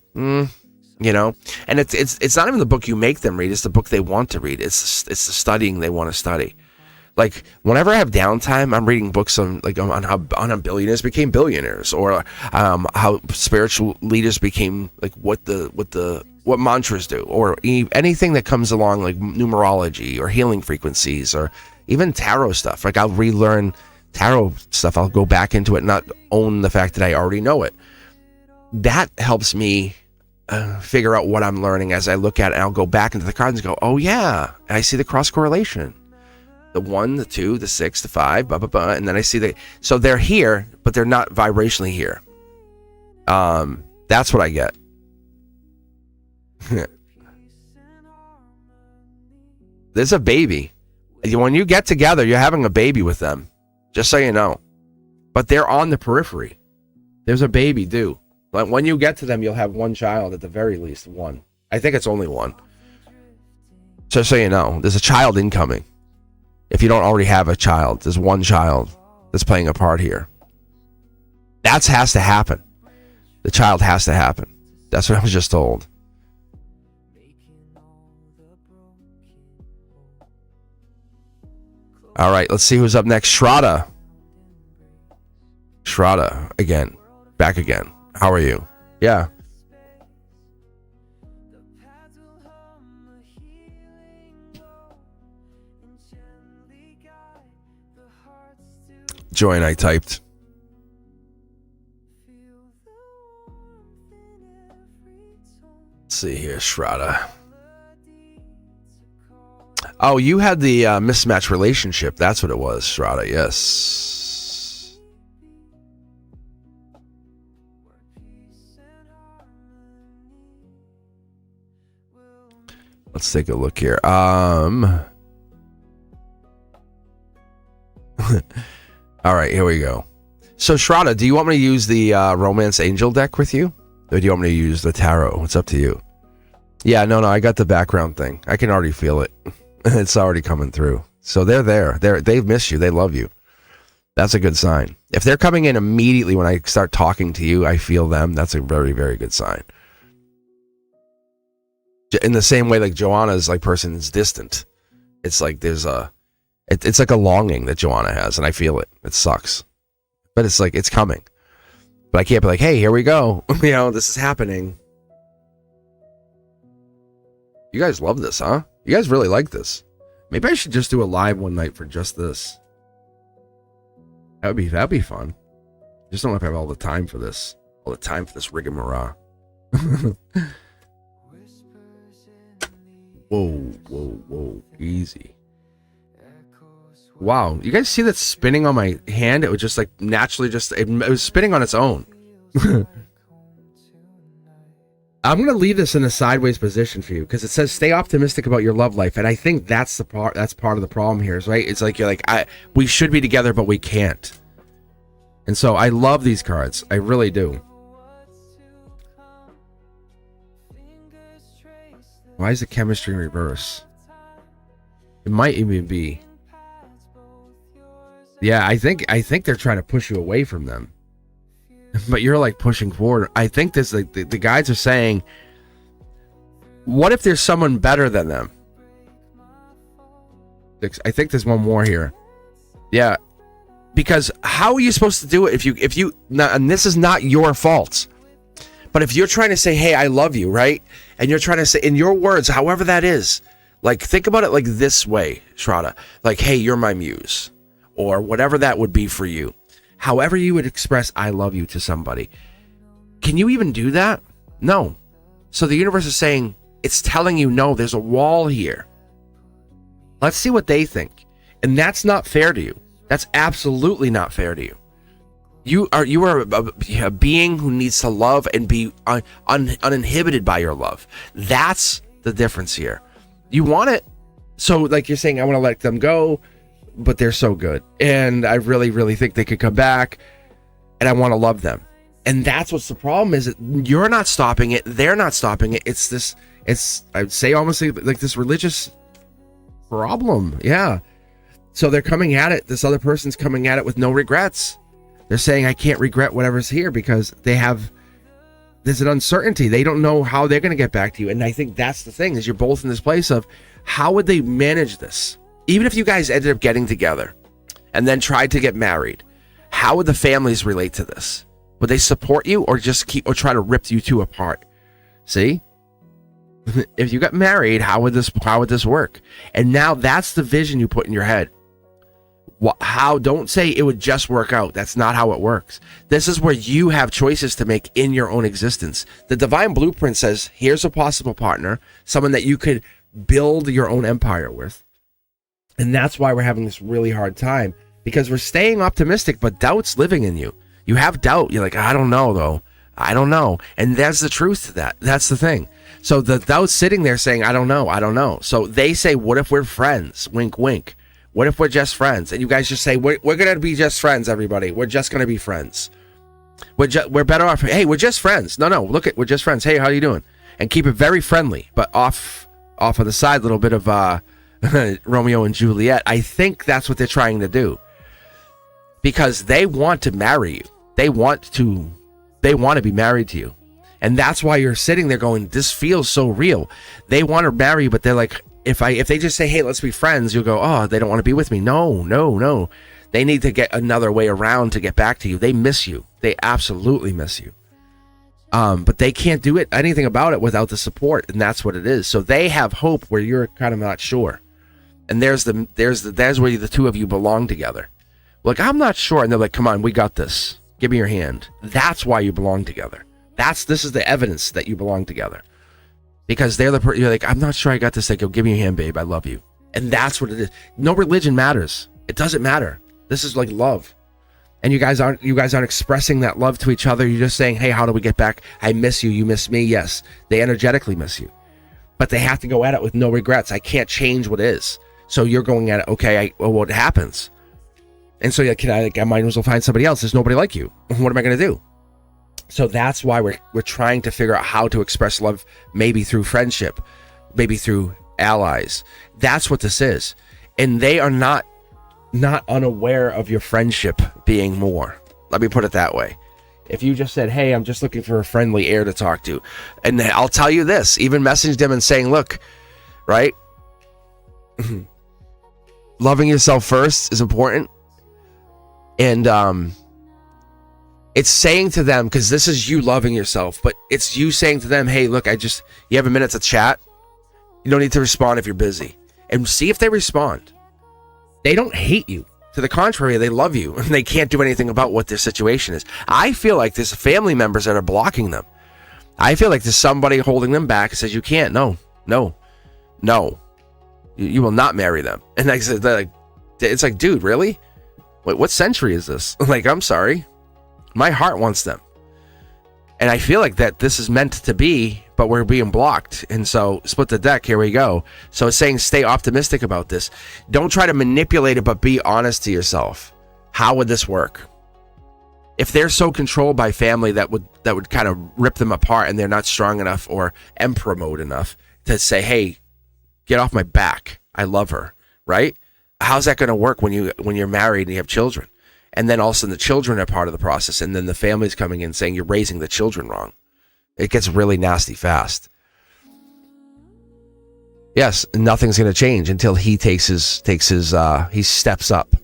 You know, and it's not even the book you make them read; it's the book they want to read. It's the studying they want to study. Like whenever I have downtime, I'm reading books on how billionaires became billionaires, or how spiritual leaders became like what mantras do, or anything that comes along like numerology or healing frequencies, or even tarot stuff. Like I'll relearn tarot stuff. I'll go back into it, and not own the fact that I already know it. That helps me figure out what I'm learning as I look at it, and I'll go back into the cards and go, oh yeah, I see the cross correlation. The 1, the 2, the 6, the 5, blah, blah, blah. And then I see so they're here, but they're not vibrationally here. That's what I get. There's a baby. When you get together, you're having a baby with them. Just so you know. But they're on the periphery. There's a baby due. But when you get to them, you'll have one child at the very least. One. I think it's only one. Just so you know, there's a child incoming. If you don't already have a child, there's one child that's playing a part here. That has to happen. The child has to happen. That's what I was just told. All right, let's see who's up next. Shraddha. Shraddha, again. Back again. How are you? Yeah. Join, I typed. Let's see here, Shraddha. Oh, you had the mismatched relationship. That's what it was, Shraddha. Yes. Let's take a look here. All right, here we go. So, Shraddha, do you want me to use the Romance Angel deck with you? Or do you want me to use the Tarot? It's up to you. Yeah, no, I got the background thing. I can already feel it. It's already coming through. So they're there. They've missed you. They love you. That's a good sign. If they're coming in immediately when I start talking to you, I feel them. That's a very, very good sign. In the same way, like Joanna's like person is distant. It's like there's it's like a longing that Joanna has, and I feel it. It sucks. But it's like, it's coming. But I can't be like, hey, here we go. You know, this is happening. You guys love this, huh? You guys really like this. Maybe I should just do a live one night for just this. That'd be fun. Just don't have all the time for this. All the time for this rigmarole. Whoa. Easy. Wow, you guys see that spinning on my hand? It was just like naturally it was spinning on its own. I'm going to leave this in a sideways position for you because it says stay optimistic about your love life, and I think that's part of the problem here, is right? It's like you're like we should be together but we can't. And so I love these cards. I really do. Why is the chemistry in reverse? It might even be Yeah, I think they're trying to push you away from them, but you're like pushing forward. I think this like the guides are saying, what if there's someone better than them? I think there's one more here. Yeah, because how are you supposed to do it if you and this is not your fault, but if you're trying to say, hey, I love you, right? And you're trying to say in your words, however that is, like think about it like this way, Shraddha, like, hey, you're my muse, or whatever that would be for you. However you would express I love you to somebody. Can you even do that? No. So the universe is saying, it's telling you, no, there's a wall here. Let's see what they think. And that's not fair to you. That's absolutely not fair to you. You are a being who needs to love and be uninhibited by your love. That's the difference here. You want it. So like you're saying, I want to let them go, but they're so good. And I really, really think they could come back. And I want to love them. And that's what's the problem is that you're not stopping it. They're not stopping it. It's I'd say almost like this religious problem. Yeah. So they're coming at it. This other person's coming at it with no regrets. They're saying, I can't regret whatever's here because there's an uncertainty. They don't know how they're going to get back to you. And I think that's the thing is you're both in this place of how would they manage this? Even if you guys ended up getting together and then tried to get married, how would the families relate to this? Would they support you or just try to rip you two apart? See? If you got married, how would this work? And now that's the vision you put in your head. Don't say it would just work out. That's not how it works. This is where you have choices to make in your own existence. The divine blueprint says, here's a possible partner, someone that you could build your own empire with. And that's why we're having this really hard time, because we're staying optimistic, but doubt's living in you. You have doubt. You're like, I don't know though. I don't know. And that's the truth to that. That's the thing. So the doubt's sitting there saying, I don't know. I don't know. So they say, what if we're friends? Wink, wink. What if we're just friends? And you guys just say, we're going to be just friends, everybody. We're just going to be friends. We're better off. Hey, we're just friends. No, we're just friends. Hey, how you doing? And keep it very friendly, but off of the side, a little bit of Romeo and Juliet. I think that's what they're trying to do. Because they want to marry you. They want to be married to you. And that's why you're sitting there going, this feels so real. They want to marry you, but they're like, if they just say, hey, let's be friends, you'll go, oh, they don't want to be with me. No. They need to get another way around to get back to you. They miss you. They absolutely miss you. But they can't do anything about it without the support, and that's what it is. So they have hope where you're kind of not sure. And there's where the two of you belong together. Like, I'm not sure. And they're like, come on, we got this. Give me your hand. That's why you belong together. This is the evidence that you belong together. Because you're like, I'm not sure I got this. They go, give me your hand, babe. I love you. And that's what it is. No religion matters. It doesn't matter. This is like love. And you guys aren't expressing that love to each other. You're just saying, hey, how do we get back? I miss you. You miss me. Yes. They energetically miss you. But they have to go at it with no regrets. I can't change what is. So you're going at it, okay, what happens? And so I might as well find somebody else. There's nobody like you. What am I going to do? So that's why we're trying to figure out how to express love, maybe through friendship, maybe through allies. That's what this is. And they are not unaware of your friendship being more. Let me put it that way. If you just said, hey, I'm just looking for a friendly ear to talk to. And I'll tell you this, even message them and saying, look, right? Loving yourself first is important. And it's saying to them, because this is you loving yourself, but it's you saying to them, hey, look, you have a minute to chat. You don't need to respond if you're busy. And see if they respond. They don't hate you. To the contrary, they love you. And they can't do anything about what their situation is. I feel like there's family members that are blocking them. I feel like there's somebody holding them back and says, you can't. No. You will not marry them. And it's like, dude, really? Wait, what century is this? Like, I'm sorry. My heart wants them. And I feel like that this is meant to be, but we're being blocked. And so split the deck. Here we go. So it's saying stay optimistic about this. Don't try to manipulate it, but be honest to yourself. How would this work? If they're so controlled by family that would kind of rip them apart and they're not strong enough or emperor mode enough to say, hey, get off my back. I love her. Right? how's that going to work when you're married and you have children? And then all of a sudden the children are part of the process, and then the family's coming in saying you're raising the children wrong. It gets really nasty fast. Yes, nothing's going to change until he he steps up,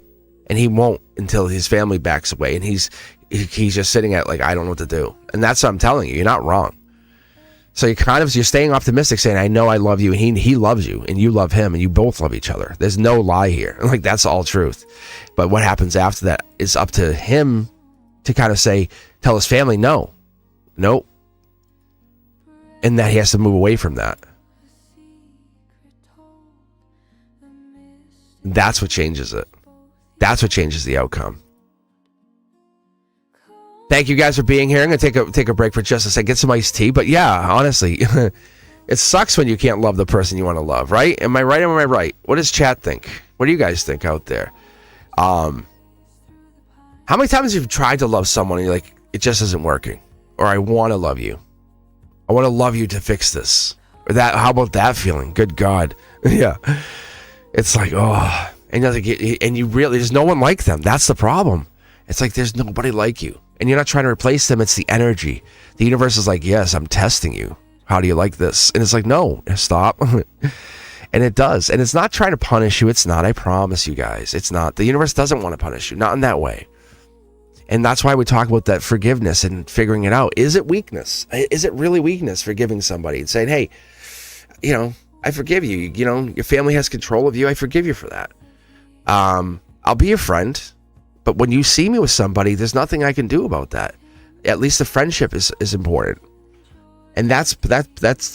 and he won't until his family backs away, and he's just sitting at like, I don't know what to do. And that's what I'm telling you. You're not wrong. So you're staying optimistic, saying, I know I love you, and he loves you, and you love him, and you both love each other. There's no lie here. Like, that's all truth. But what happens after that is up to him to kind of tell his family, no, and that he has to move away from that. That's what changes it. That's what changes the outcome. Thank you guys for being here. I'm going to take a break for just a second, get some iced tea. But yeah, honestly, it sucks when you can't love the person you want to love, right? Am I right or am I right? What does chat think? What do you guys think out there? How many times have you tried to love someone and you're like, it just isn't working? Or I want to love you. I want to love you to fix this. Or that. How about that feeling? Good God. Yeah. It's like, oh. And you really, there's no one like them. That's the problem. It's like there's nobody like you. And you're not trying to replace them. It's the energy. The universe is like, yes, I'm testing you. How do you like this? And it's like, no, stop. And it does. And it's not trying to punish you. It's not. I promise you guys. It's not. The universe doesn't want to punish you. Not in that way. And that's why we talk about that forgiveness and figuring it out. Is it weakness? Is it really weakness forgiving somebody and saying, hey, I forgive you. Your family has control of you. I forgive you for that. I'll be your friend. But when you see me with somebody, there's nothing I can do about that. At least the friendship is important. And that's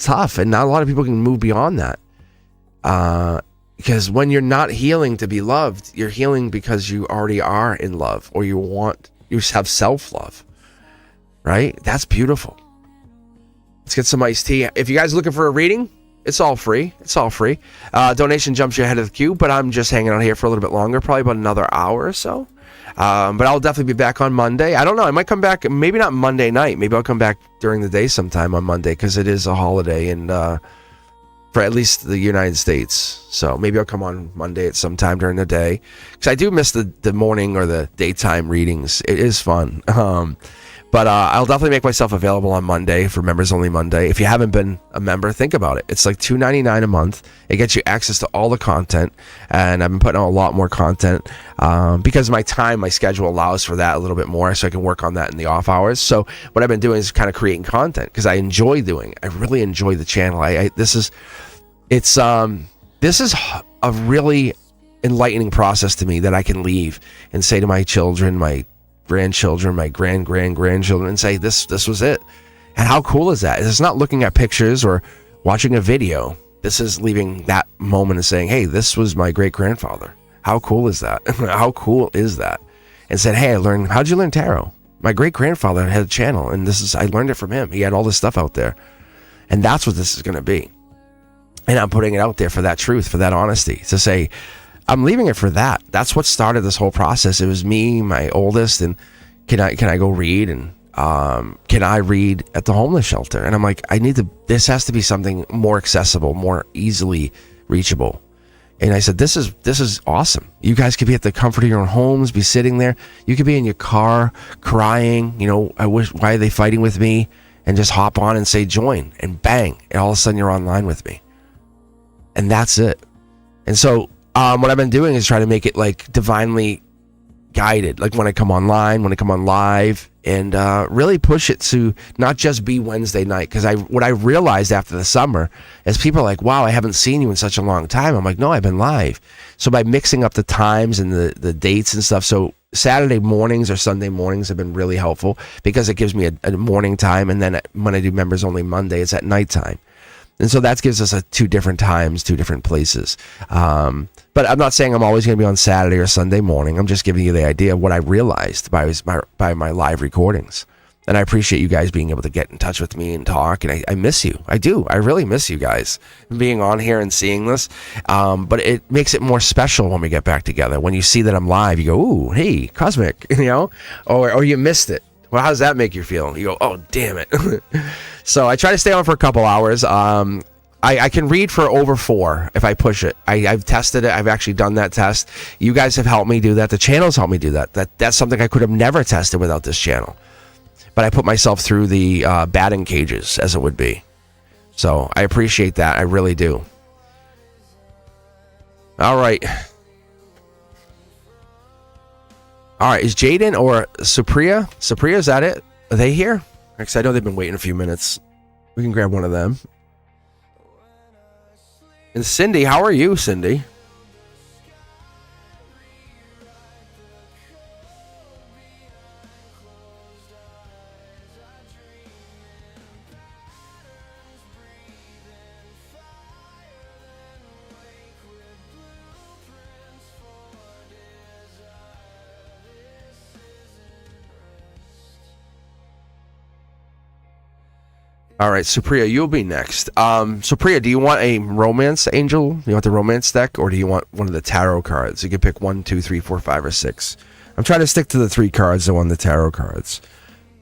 tough. And not a lot of people can move beyond that. Because when you're not healing to be loved, you're healing because you already are in love, or you have self-love. Right? That's beautiful. Let's get some iced tea. If you guys are looking for a reading, it's all free. Donation jumps you ahead of the queue, but I'm just hanging out here for a little bit longer, probably about another hour or so. But I'll definitely be back on Monday. I don't know. I might come back, maybe not Monday night. Maybe I'll come back during the day sometime on Monday, because it is a holiday and for at least the United States. So maybe I'll come on Monday at some time during the day, because I do miss the morning or the daytime readings. It is fun. But I'll definitely make myself available on Monday for Members Only Monday. If you haven't been a member, think about it. It's like $2.99 a month. It gets you access to all the content, and I've been putting out a lot more content because my schedule allows for that a little bit more, so I can work on that in the off hours. So what I've been doing is kind of creating content, because I enjoy doing it. I really enjoy the channel. This is a really enlightening process to me, that I can leave and say to my children, my grandchildren, my grandchildren, and say, this was it. And how cool is that? It's not looking at pictures or watching a video. This is leaving that moment and saying, hey, this was my great grandfather. How cool is that? How cool is that? And said, hey, how'd you learn tarot? My great grandfather had a channel, and I learned it from him. He had all this stuff out there. And that's what this is going to be. And I'm putting it out there for that truth, for that honesty, to say, I'm leaving it for that. That's what started this whole process. It was me, my oldest, and can I go read, and can I read at the homeless shelter? And I'm like, this has to be something more accessible, more easily reachable. And I said, this is awesome. You guys could be at the comfort of your own homes, be sitting there. You could be in your car crying, why are they fighting with me? And just hop on and say join, and bang, and all of a sudden you're online with me. And that's it. And so what I've been doing is try to make it like divinely guided, like when I come online, when I come on live, and really push it to not just be Wednesday night. Because what I realized after the summer is people are like, wow, I haven't seen you in such a long time. I'm like, no, I've been live. So by mixing up the times and the dates and stuff, so Saturday mornings or Sunday mornings have been really helpful, because it gives me a morning time, and then when I do Members Only Monday, it's at nighttime. And so that gives us two different times, two different places. But I'm not saying I'm always going to be on Saturday or Sunday morning. I'm just giving you the idea of what I realized by my live recordings. And I appreciate you guys being able to get in touch with me and talk. And I miss you. I do. I really miss you guys being on here and seeing this. But it makes it more special when we get back together. When you see that I'm live, you go, ooh, hey, Cosmic, or you missed it. Well, how does that make you feel? You go, oh, damn it. So I try to stay on for a couple hours. I can read for over 4 if I push it. I've tested it. I've actually done that test. You guys have helped me do that. The channels helped me do that. That's something I could have never tested without this channel. But I put myself through the batting cages, as it would be. So I appreciate that. I really do. All right. All right. Is Jaden or Supriya? Supriya, is that it? Are they here? Because I know they've been waiting a few minutes. We can grab one of them. And Cindy, how are you, Cindy? All right, Supriya, you'll be next. Supriya, do you want a romance angel? Do you want the romance deck, or do you want one of the tarot cards? You can pick 1, 2, 3, 4, 5, or 6. I'm trying to stick to the 3 cards that won the tarot cards.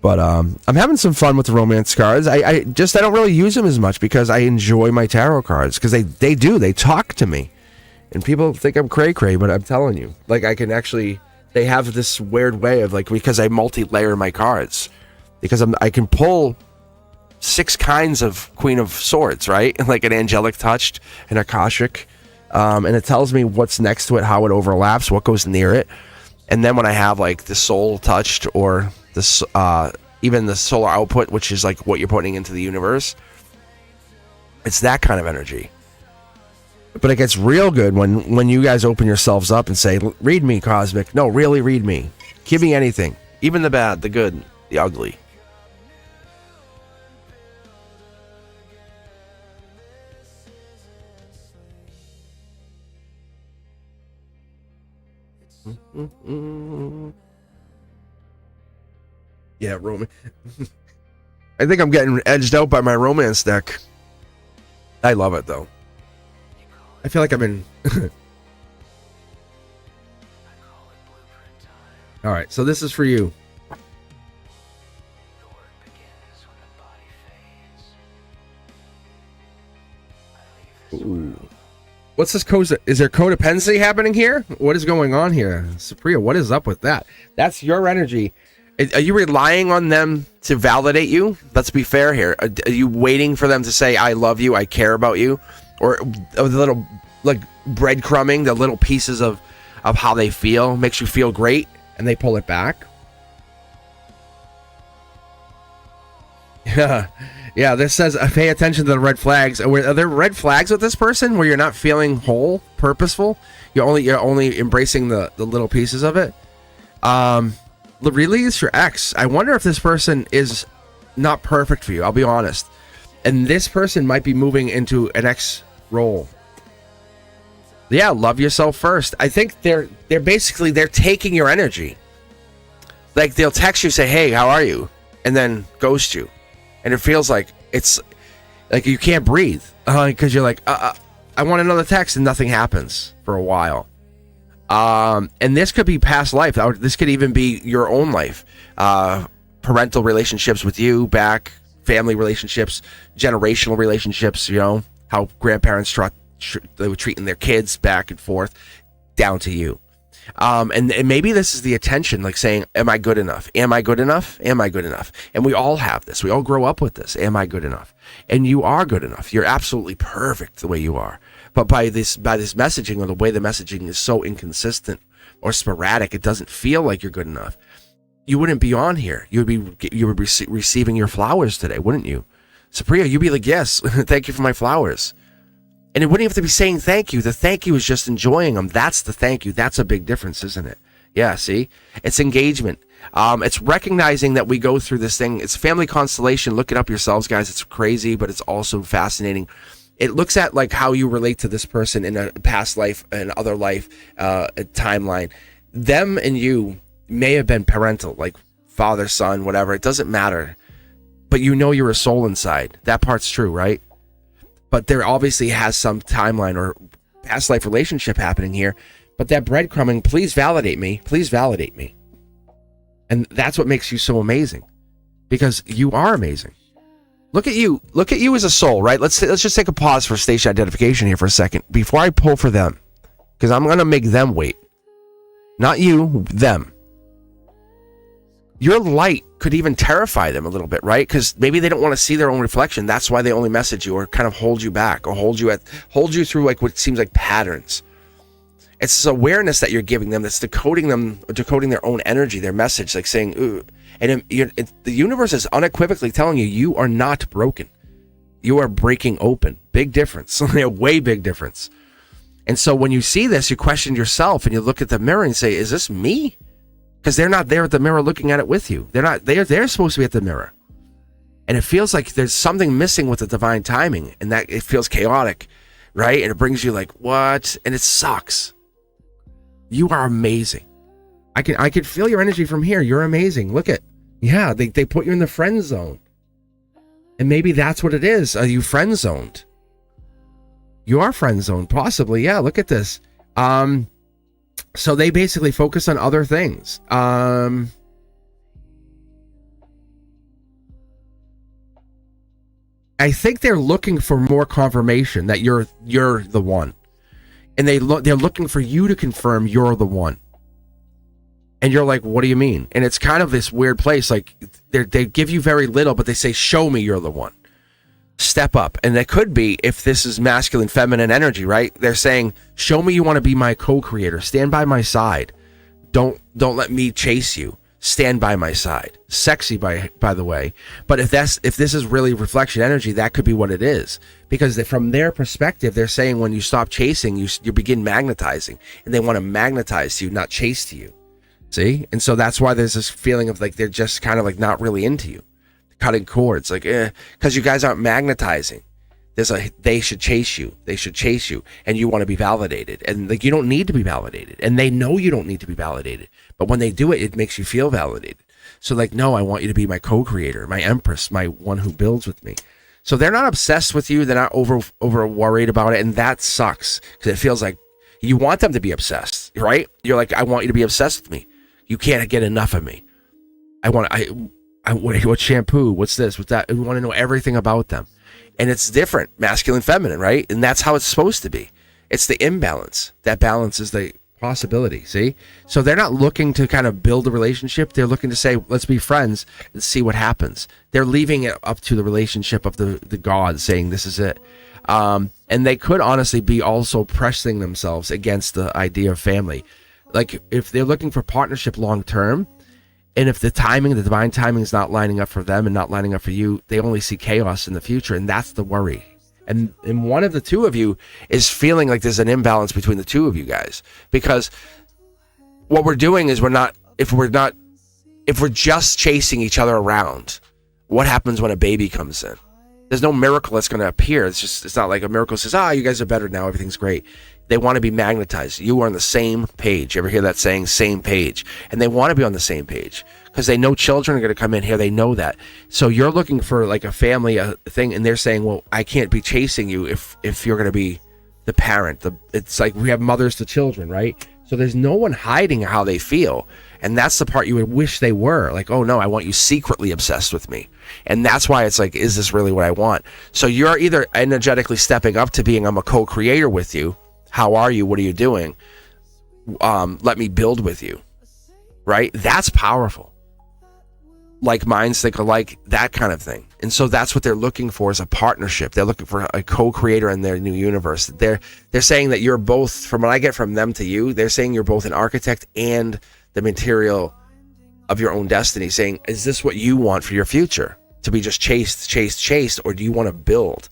But I'm having some fun with the romance cards. I don't really use them as much because I enjoy my tarot cards, because they talk to me. And people think I'm cray-cray, but I'm telling you, like, I can actually, they have this weird way of, like, because I multi-layer my cards. Because I can pull 6 kinds of Queen of Swords, right? Like an angelic touched, an Akashic, and it tells me what's next to it, how it overlaps, what goes near it. And then when I have like the soul touched, or this even the solar output, which is like what you're putting into the universe, it's that kind of energy. But it gets real good when you guys open yourselves up and say, read me, Cosmic. No, really read me. Give me anything, even the bad, the good, the ugly. Yeah, romance. I think I'm getting edged out by my romance deck. I love it though. I feel like I'm in. All right, so this is for you. Ooh. What's this code? Is there codependency happening here? What is going on here? Supriya, what is up with that? That's your energy. Are you relying on them to validate you? Let's be fair here. Are you waiting for them to say, I love you, I care about you? Or the little, like, breadcrumbing, the little pieces of how they feel makes you feel great, and they pull it back? Yeah. Yeah, this says pay attention to the red flags. Are there red flags with this person where you're not feeling whole, purposeful? You're only embracing the little pieces of it. Release your ex. I wonder if this person is not perfect for you. I'll be honest, and this person might be moving into an ex role. Yeah, love yourself first. I think they're basically taking your energy. Like they'll text you, say, "Hey, how are you?" and then ghost you. And it feels like it's like you can't breathe because you're like, I want another text, and nothing happens for a while. And this could be past life. This could even be your own life. Parental relationships with you back, family relationships, generational relationships, you know, how grandparents they were treating their kids back and forth down to you. And maybe this is the attention, like saying, am I good enough? Am I good enough? Am I good enough? And we all have this. We all grow up with this. Am I good enough? And you are good enough. You're absolutely perfect the way you are. But by this messaging, or the way the messaging is so inconsistent or sporadic, it doesn't feel like you're good enough. You wouldn't be on here. You would be receiving your flowers today, wouldn't you? Supriya, you'd be like, yes, thank you for my flowers. And it wouldn't have to be saying thank you. The thank you is just enjoying them. That's the thank you. That's a big difference, isn't it? Yeah, see? It's engagement. It's recognizing that we go through this thing. It's family constellation. Look it up yourselves, guys. It's crazy, but it's also fascinating. It looks at like how you relate to this person in a past life, an other life, a timeline. Them and you may have been parental, like father, son, whatever. It doesn't matter. But you know you're a soul inside. That part's true, right? But there obviously has some timeline or past life relationship happening here. But that breadcrumbing, please validate me. Please validate me. And that's what makes you so amazing. Because you are amazing. Look at you as a soul, right? Let's just take a pause for station identification here for a second before I pull for them, because I'm gonna make them wait, not you, them. Your light could even terrify them a little bit, right? Because maybe they don't want to see their own reflection. That's why they only message you or kind of hold you back or hold you through like what seems like patterns. It's this awareness that you're giving them that's decoding their own energy, their message, like saying, ooh. And the universe is unequivocally telling you are not broken. You are breaking open. Big difference. A way big difference. And so when you see this, you question yourself and you look at the mirror and say, is this me? Because they're not there at the mirror looking at it with you. They're supposed to be at the mirror. And it feels like there's something missing with the divine timing, and that it feels chaotic, right? And it brings you like, what? And it sucks. You are amazing. I can feel your energy from here. You're amazing. Look at, yeah, they put you in the friend zone. And maybe that's what it is. Are you friend zoned? You are friend zoned, possibly. Yeah, look at this. So they basically focus on other things. I think they're looking for more confirmation that you're the one. And they're looking for you to confirm you're the one. And you're like, what do you mean? And it's kind of this weird place. Like they give you very little, but they say, show me you're the one. Step up. And it could be, if this is masculine, feminine energy, right? They're saying, show me you want to be my co-creator. Stand by my side. Don't let me chase you. Stand by my side. Sexy, by the way. But if this is really reflection energy, that could be what it is. Because from their perspective, they're saying when you stop chasing, you begin magnetizing. And they want to magnetize you, not chase to you. See? And so that's why there's this feeling of like they're just kind of like not really into you. Cutting cords, like, because you guys aren't magnetizing. They should chase you. They should chase you. And you want to be validated. And like, you don't need to be validated. And they know you don't need to be validated. But when they do it, it makes you feel validated. So like, no, I want you to be my co-creator, my empress, my one who builds with me. So they're not obsessed with you. They're not over worried about it. And that sucks, because it feels like you want them to be obsessed, right? You're like, I want you to be obsessed with me. You can't get enough of me. What shampoo? What's this? What's that? We want to know everything about them. And it's different, masculine, feminine, right? And that's how it's supposed to be. It's the imbalance. That balance is the possibility, see? So they're not looking to kind of build a relationship. They're looking to say, let's be friends and see what happens. They're leaving it up to the relationship of the gods, saying this is it. And they could honestly be also pressing themselves against the idea of family. Like if they're looking for partnership long term, and if the divine timing is not lining up for them and not lining up for you, they only see chaos in the future, and that's the worry. And one of the two of you is feeling like there's an imbalance between the two of you guys, because what we're doing is if we're just chasing each other around, what happens when a baby comes in? There's no miracle that's going to appear. It's not like a miracle says, you guys are better now, everything's great. They want to be magnetized. You are on the same page. You ever hear that saying, same page? And they want to be on the same page because they know children are going to come in here. They know that. So you're looking for like a family thing, and they're saying, well, I can't be chasing you if you're going to be the parent. It's like we have mothers to children, right? So there's no one hiding how they feel. And that's the part you would wish they were. Like, oh no, I want you secretly obsessed with me. And that's why it's like, is this really what I want? So you're either energetically stepping up to being, I'm a co-creator with you. How are you? What are you doing? Let me build with you. Right? That's powerful. Like minds think alike, that kind of thing. And so that's what they're looking for, is a partnership. They're looking for a co-creator in their new universe. They're saying that you're both, from what I get from them to you, they're saying you're both an architect and the material of your own destiny, saying, is this what you want for your future? To be just chased, or do you want to build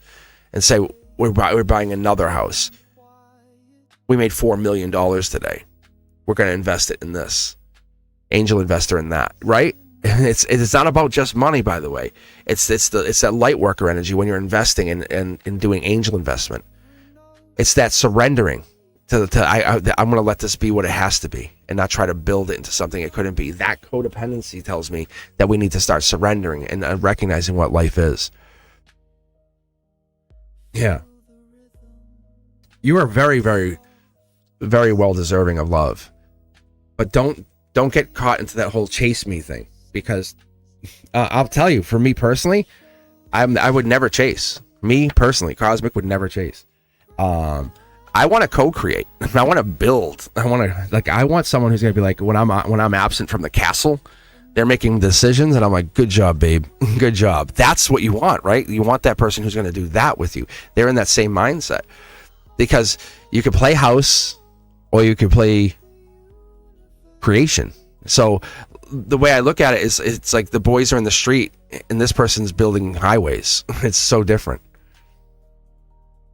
and say, we're buying another house. We made $4 million today. We're going to invest it in this. Angel investor in that, right? It's not about just money, by the way. It's that light worker energy when you're investing in doing angel investment. It's that surrendering I'm going to let this be what it has to be and not try to build it into something it couldn't be. That codependency tells me that we need to start surrendering and recognizing what life is. Yeah. You are very, very, very well deserving of love, but don't get caught into that whole chase me thing, because I'll tell you, for me personally, I would never chase. Me personally, Cosmic would never chase. I want to co-create. I want to build. I want someone who's going to be like, when I'm absent from the castle, they're making decisions, and I'm like, good job, babe. Good job. That's what you want, right? You want that person who's going to do that with you. They're in that same mindset. Because you could play house, or you could play creation. So the way I look at it is, it's like the boys are in the street, and this person's building highways. It's so different.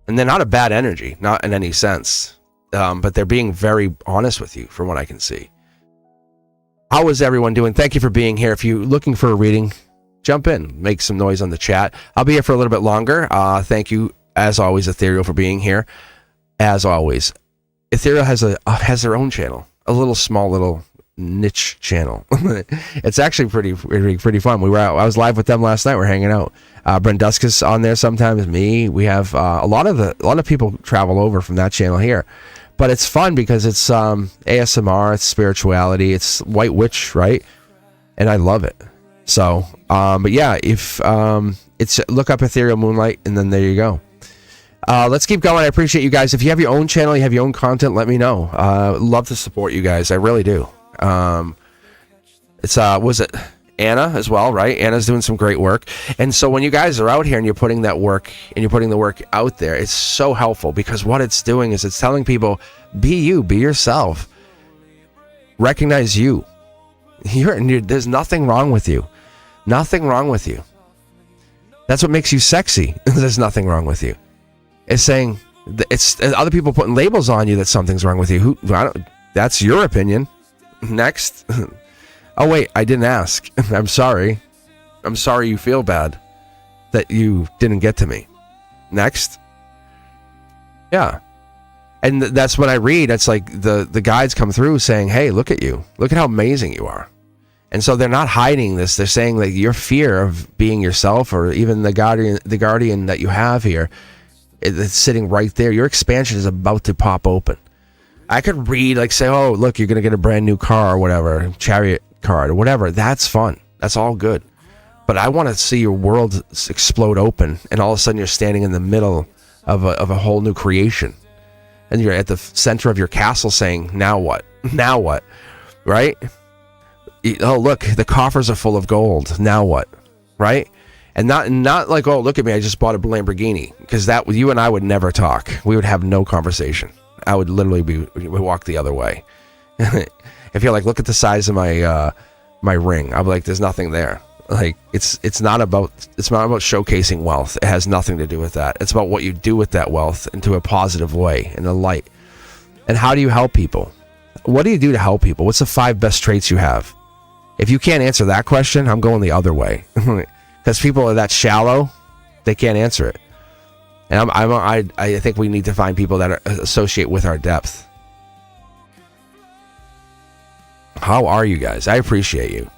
And they're not a bad energy, not in any sense. But they're being very honest with you, from what I can see. How is everyone doing? Thank you for being here. If you're looking for a reading, jump in, make some noise on the chat. I'll be here for a little bit longer. Thank you, as always, Ethereal, for being here. As always, Ethereal has their own channel, a little small niche channel. It's actually pretty fun. I was live with them last night. We're hanging out. Brenduskus on there sometimes. Me. We have a lot of people travel over from that channel here. But it's fun because it's ASMR, it's spirituality, it's White Witch, right? And I love it. So, but yeah, if it's look up Ethereal Moonlight, and then there you go. Let's keep going. I appreciate you guys. If you have your own channel, you have your own content, let me know. Love to support you guys. I really do. It's was it Anna as well, right? Anna's doing some great work. And so when you guys are out here and you're putting that work, and you're putting the work out there, it's so helpful, because what it's doing is it's telling people, be you, be yourself. Recognize you. There's nothing wrong with you. Nothing wrong with you. That's what makes you sexy. There's nothing wrong with you. It's saying, it's other people putting labels on you that something's wrong with you. That's your opinion. Next. Oh, wait, I didn't ask. I'm sorry. I'm sorry you feel bad that you didn't get to me. Next. Yeah. And that's what I read. It's like the guides come through saying, hey, look at you. Look at how amazing you are. And so they're not hiding this. They're saying that your fear of being yourself, or even the guardian that you have here, it's sitting right there. Your expansion is about to pop open. I could read, like, say, oh, look, you're going to get a brand new car or whatever, chariot card or whatever. That's fun. That's all good. But I want to see your world explode open, and all of a sudden you're standing in the middle of a whole new creation. And you're at the center of your castle saying, now what? Now what? Right? Oh, look, the coffers are full of gold. Now what? Right? And not like, oh, look at me, I just bought a Lamborghini. Because you and I would never talk. We would have no conversation. I would literally walk the other way. If you're like, look at the size of my ring, I'm like, there's nothing there. Like, it's not about showcasing wealth. It has nothing to do with that. It's about what you do with that wealth into a positive way, in a light. And how do you help people? What do you do to help people? What's the 5 best traits you have? If you can't answer that question, I'm going the other way. Because people are that shallow, they can't answer it. And I think we need to find people that associate with our depth. How are you guys? I appreciate you.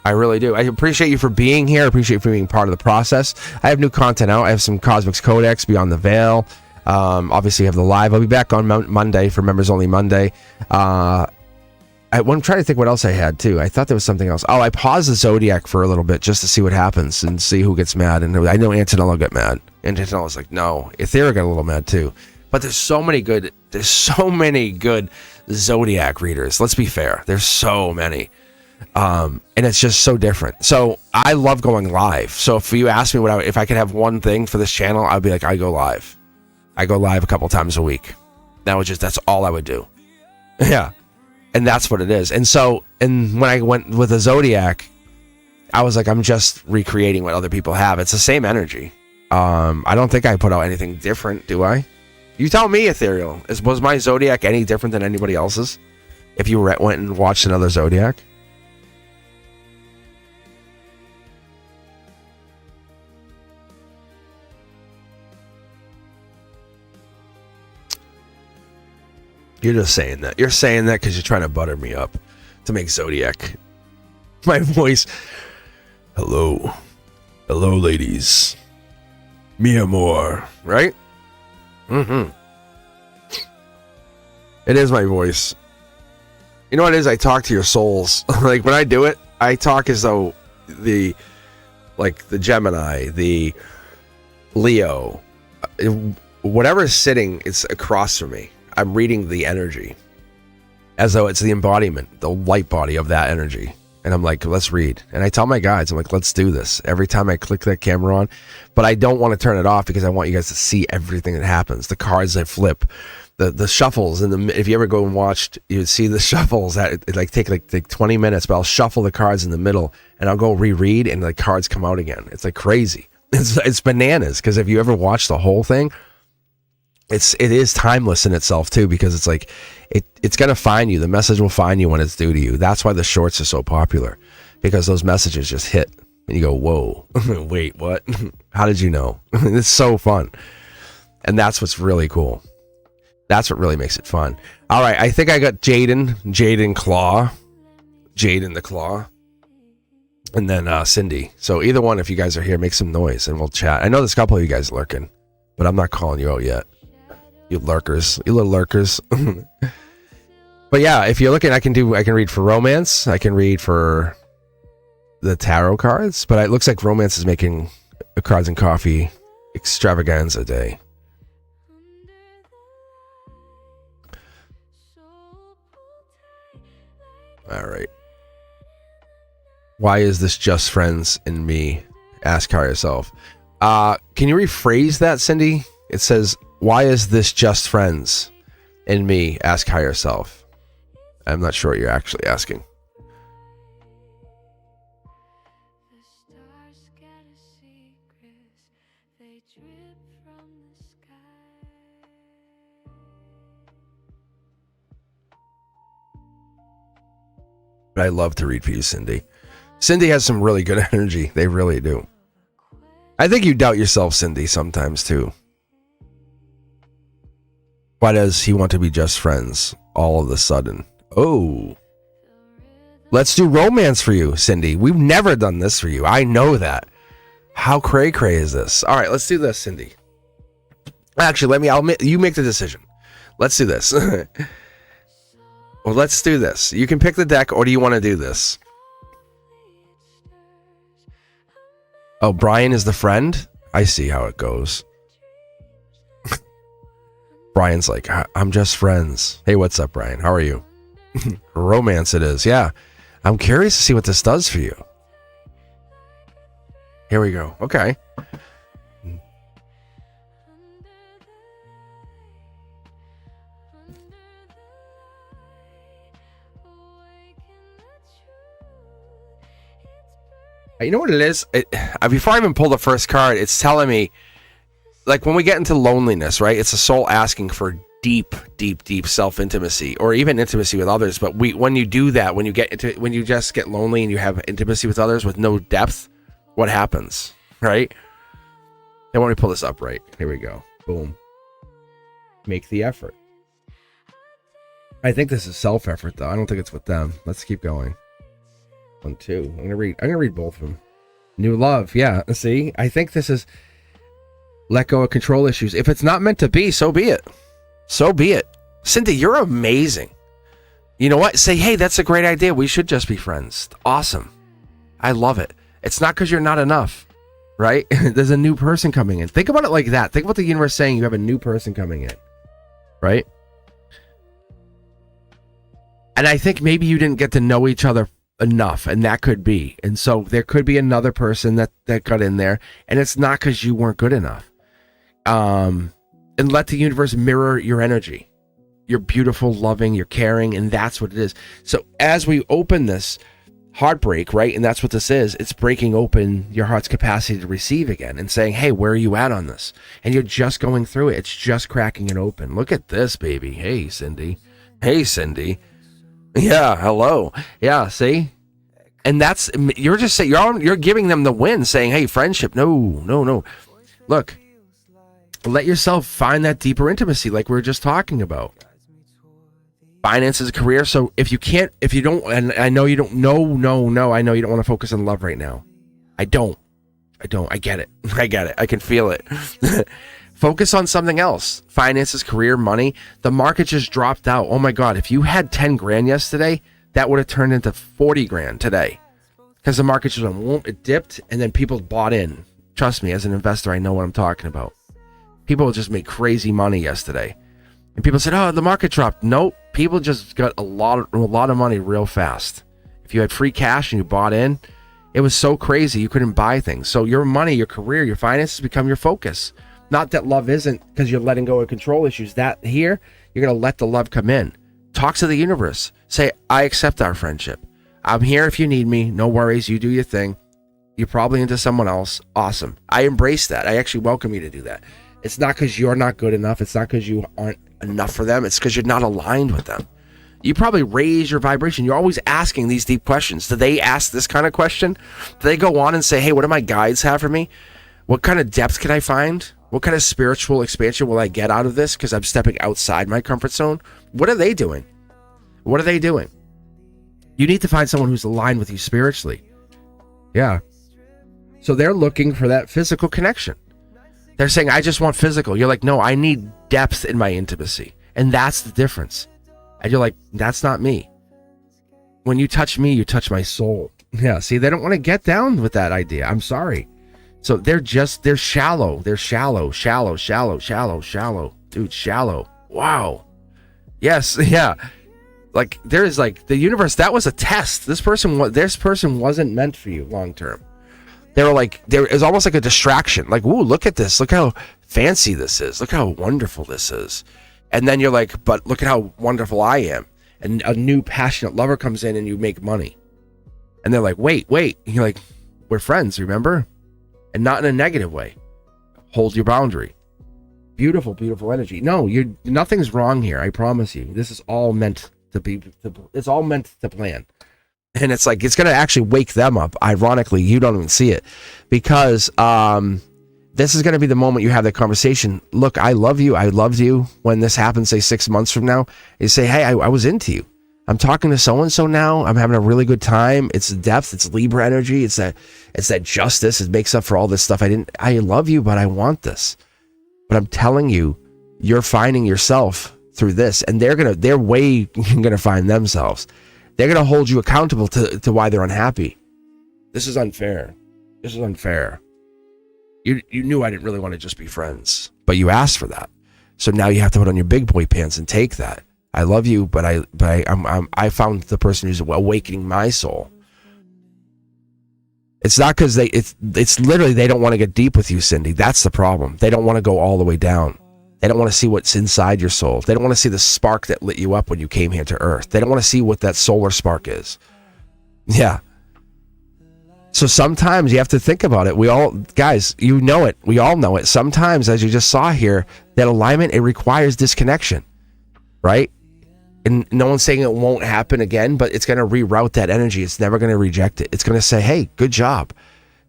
I really do. I appreciate you for being here. I appreciate you for being part of the process. I have new content out. I have some Cosmic's Codex, Beyond the Veil. Obviously, I have the live. I'll be back on Monday for Members Only Monday. I'm trying to think what else I had, too. I thought there was something else. Oh, I paused the Zodiac for a little bit just to see what happes and see who gets mad. And I know Antonello will get mad. Antonella's like, no. Ethereal got a little mad, too. But there's so many good Zodiac readers. Let's be fair. There's so many. And it's just so different. So I love going live. So if you ask me if I could have one thing for this channel, I'd be like, I go live. I go live a couple times a week. That's all I would do. Yeah. And that's what it is. And so, when I went with the Zodiac, I was like, I'm just recreating what other people have. It's the same energy. I don't think I put out anything different, do I? You tell me, Ethereal. Was my Zodiac any different than anybody else's? If you went and watched another Zodiac? You're just saying that. You're saying that because you're trying to butter me up to make Zodiac. My voice. Hello. Hello, ladies. Mi amor. Right? Mm-hmm. It is my voice. You know what it is? I talk to your souls. Like, when I do it, I talk as though like the Gemini, the Leo, whatever is sitting, it's across from me. I'm reading the energy as though it's the embodiment, the light body of that energy. And I'm like, let's read. And I tell my guides, I'm like, let's do this. Every time I click that camera on, but I don't want to turn it off because I want you guys to see everything that happens. The cards I flip, the shuffles, and if you ever go and watched, you would see the shuffles that it like take like 20 minutes, but I'll shuffle the cards in the middle and I'll go reread and the cards come out again. It's like crazy. It's bananas, because if you ever watch the whole thing, it is timeless in itself too, because it's like it's gonna find you. The message will find you when it's due to you. That's why the shorts are so popular, because those messages just hit and you go, whoa, wait, what? How did you know? It's so fun. And that's what's really cool. That's what really makes it fun. All right, I think I got Jaden Claw, Jaden the Claw, and then Cindy. So either one, if you guys are here, make some noise and we'll chat. I know there's a couple of you guys lurking, but I'm not calling you out yet. You lurkers, you little lurkers. But yeah, if you're looking, I can read for romance. I can read for the tarot cards, but it looks like romance is making a Cards and Coffee extravaganza day. All right. Why is this just friends and me? Ask her yourself. Can you rephrase that, Cindy? It says, why is this just friends and me? Ask higher self. I'm not sure what you're actually asking. I love to read for you, Cindy. Cindy has some really good energy. They really do. I think you doubt yourself, Cindy, sometimes too. Why does he want to be just friends all of a sudden? Oh. Let's do romance for you, Cindy. We've never done this for you. I know that. How cray-cray is this? All right, let's do this, Cindy. Actually, you make the decision. Let's do this. Well, let's do this. You can pick the deck, or do you want to do this? Oh, Brian is the friend? I see how it goes. Brian's like, I'm just friends. Hey, what's up, Brian? How are you? Romance it is, yeah. I'm curious to see what this does for you. Here we go. Okay. You know what it is? Before I even pull the first card, it's telling me, like, when we get into loneliness, right? It's a soul asking for deep, deep, deep self-intimacy, or even intimacy with others. But when you do that, when you just get lonely and you have intimacy with others with no depth, what happens, right? And when we pull this up, right? Here we go. Boom. Make the effort. I think this is self-effort, though. I don't think it's with them. Let's keep going. 1, 2. I'm gonna read both of them. New love, yeah. See, I think this is let go of control issues. If it's not meant to be, so be it. So be it. Cindy, you're amazing. You know what? Say, hey, that's a great idea. We should just be friends. Awesome. I love it. It's not because you're not enough, right? There's a new person coming in. Think about it like that. Think about the universe saying you have a new person coming in, right? And I think maybe you didn't get to know each other enough, and that could be. And so there could be another person that got in there, and it's not because you weren't good enough. And let the universe mirror your energy. You're beautiful, loving, you're caring, and that's what it is. So as we open this heartbreak, right, and that's what this is, it's breaking open your heart's capacity to receive again and saying, hey, where are you at on this? And you're just going through it. It's just cracking it open. Look at this, baby. Hey, Cindy. Hey, Cindy. Yeah, hello. Yeah, see? And that's, you're just saying, you're giving them the win, saying, hey, friendship, no. Look, let yourself find that deeper intimacy like we were just talking about. Finances, career. So if you don't, and I know you don't, no, I know you don't want to focus on love right now. I don't. I get it. I can feel it. Focus on something else. Finances, career, money. The market just dropped out. Oh my God. If you had 10 grand yesterday, that would have turned into 40 grand today. because the market just went, it dipped, and then people bought in. Trust me, as an investor, I know what I'm talking about. People just made crazy money yesterday, and people said, "Oh, the market dropped." Nope, people just got a lot of money real fast. If you had free cash and you bought in, it was so crazy you couldn't buy things. So your money, your career, your finances become your focus. Not that love isn't, because you're letting go of control issues. That here, you're gonna let the love come in. Talk to the universe. Say, "I accept our friendship. I'm here if you need me. No worries. You do your thing. You're probably into someone else. Awesome. I embrace that. I actually welcome you to do that. It's not because you're not good enough. It's not because you aren't enough for them. It's because you're not aligned with them. You probably raise your vibration. You're always asking these deep questions. Do they ask this kind of question? Do they go on and say, hey, what do my guides have for me? What kind of depth can I find? What kind of spiritual expansion will I get out of this because I'm stepping outside my comfort zone? What are they doing? What are they doing? You need to find someone who's aligned with you spiritually. Yeah. So they're looking for that physical connection. They're saying, I just want physical. You're like, no, I need depth in my intimacy. And that's the difference. And you're like, that's not me. When you touch me, you touch my soul. Yeah, see, they don't want to get down with that idea. I'm sorry. So they're shallow. They're shallow. Dude, shallow. Wow. Yes, yeah. Like, there's like, the universe, that was a test. This person wasn't meant for you long term. They were like, it was almost like a distraction. Like, ooh, look at this. Look how fancy this is. Look how wonderful this is. And then you're like, but look at how wonderful I am. And a new passionate lover comes in and you make money. And they're like, wait. And you're like, we're friends, remember? And not in a negative way. Hold your boundary. Beautiful, beautiful energy. No, nothing's wrong here. I promise you. This is all meant to be, it's all meant to plan. And it's like, it's going to actually wake them up. Ironically, you don't even see it. Because, this is going to be the moment you have that conversation. Look, I love you. I loved you. When this happens, say 6 months from now, you say, hey, I was into you. I'm talking to so-and-so now. I'm having a really good time. It's depth. It's Libra energy. It's that justice. It makes up for all this stuff. I love you, but I want this. But I'm telling you, you're finding yourself through this. And they're way going to find themselves. They're going to hold you accountable to why they're unhappy. This is unfair. This is unfair. You knew I didn't really want to just be friends, but you asked for that. So now you have to put on your big boy pants and take that. I love you, but I found the person who's awakening my soul. It's not because it's literally they don't want to get deep with you, Cindy. That's the problem. They don't want to go all the way down. They don't want to see what's inside your soul. They don't want to see the spark that lit you up when you came here to Earth. They don't want to see what that solar spark is. Yeah. So sometimes you have to think about it. We all, guys, you know it. We all know it. Sometimes, as you just saw here, that alignment, it requires disconnection, right? And no one's saying it won't happen again, but it's going to reroute that energy. It's never going to reject it. It's going to say, hey, good job.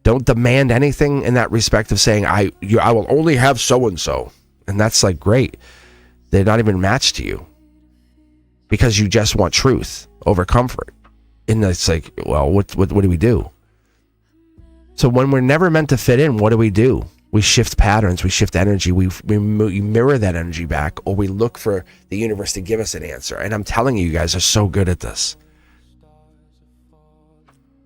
Don't demand anything in that respect of saying, I will only have so-and-so. And that's like, great. They're not even matched to you because you just want truth over comfort. And it's like, well, what do we do? So when we're never meant to fit in, what do? We shift patterns, we shift energy, we mirror that energy back, or we look for the universe to give us an answer. And I'm telling you, you guys are so good at this.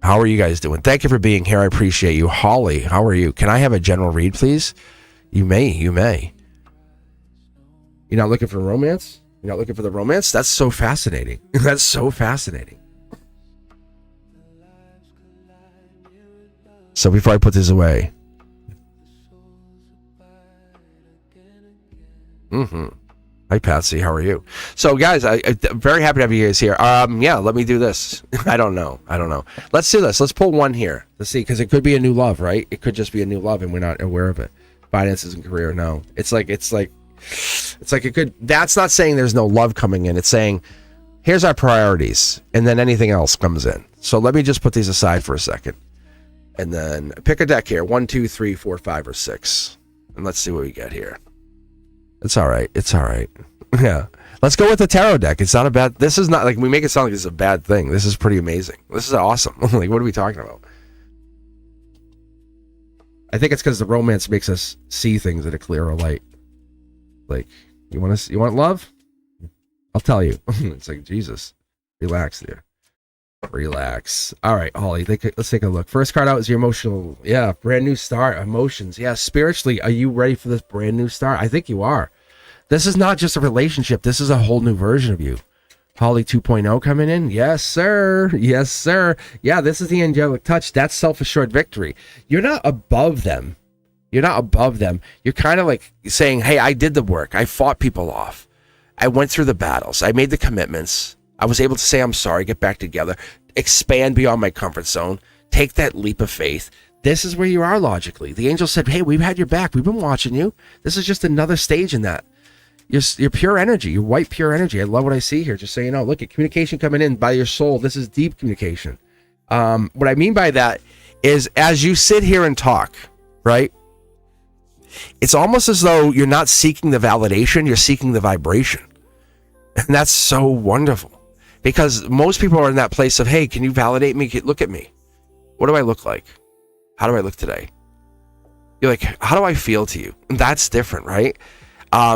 How are you guys doing? Thank you for being here. I appreciate you. Holly, how are you? Can I have a general read, please? You may. You're not looking for romance? You're not looking for the romance? That's so fascinating. That's so fascinating. So before I put this away. Hi, Patsy. How are you? So, guys, I'm very happy to have you guys here. Yeah, let me do this. I don't know. Let's do this. Let's pull one here. Let's see, because it could be a new love, right? It could just be a new love, and we're not aware of it. Finances and career, no. It's like it could. That's not saying there's no love coming in. It's saying, here's our priorities, and then anything else comes in. So let me just put these aside for a second. And then pick a deck here. 1, 2, 3, 4, 5, or 6. And let's see what we get here. It's all right. Yeah. Let's go with the tarot deck. It's not a bad... This is not... Like, we make it sound like this is a bad thing. This is pretty amazing. This is awesome. Like, what are we talking about? I think it's because the romance makes us see things in a clearer light. Like, you want love? I'll tell you. It's like, Jesus. Relax there. Relax. All right, Holly, let's take a look. First card out is your emotional. Yeah, brand new start. Emotions. Yeah, spiritually, are you ready for this brand new start? I think you are. This is not just a relationship. This is a whole new version of you. Holly 2.0 coming in. Yes, sir. Yes, sir. Yeah, this is the angelic touch. That's self-assured victory. You're not above them. You're not above them. You're kind of like saying, hey, I did the work. I fought people off. I went through the battles. I made the commitments. I was able to say, I'm sorry, get back together, expand beyond my comfort zone, take that leap of faith. This is where you are logically. The angel said, hey, we've had your back. We've been watching you. This is just another stage in that. Your pure energy, your white pure energy. I love what I see here. Just so you know, look at communication coming in by your soul. This is deep communication. What I mean by that is as you sit here and talk, right? It's almost as though you're not seeking the validation, you're seeking the vibration. And that's so wonderful. Because most people are in that place of, hey, can you validate me? Look at me. What do I look like? How do I look today? You're like, how do I feel to you? And that's different, right?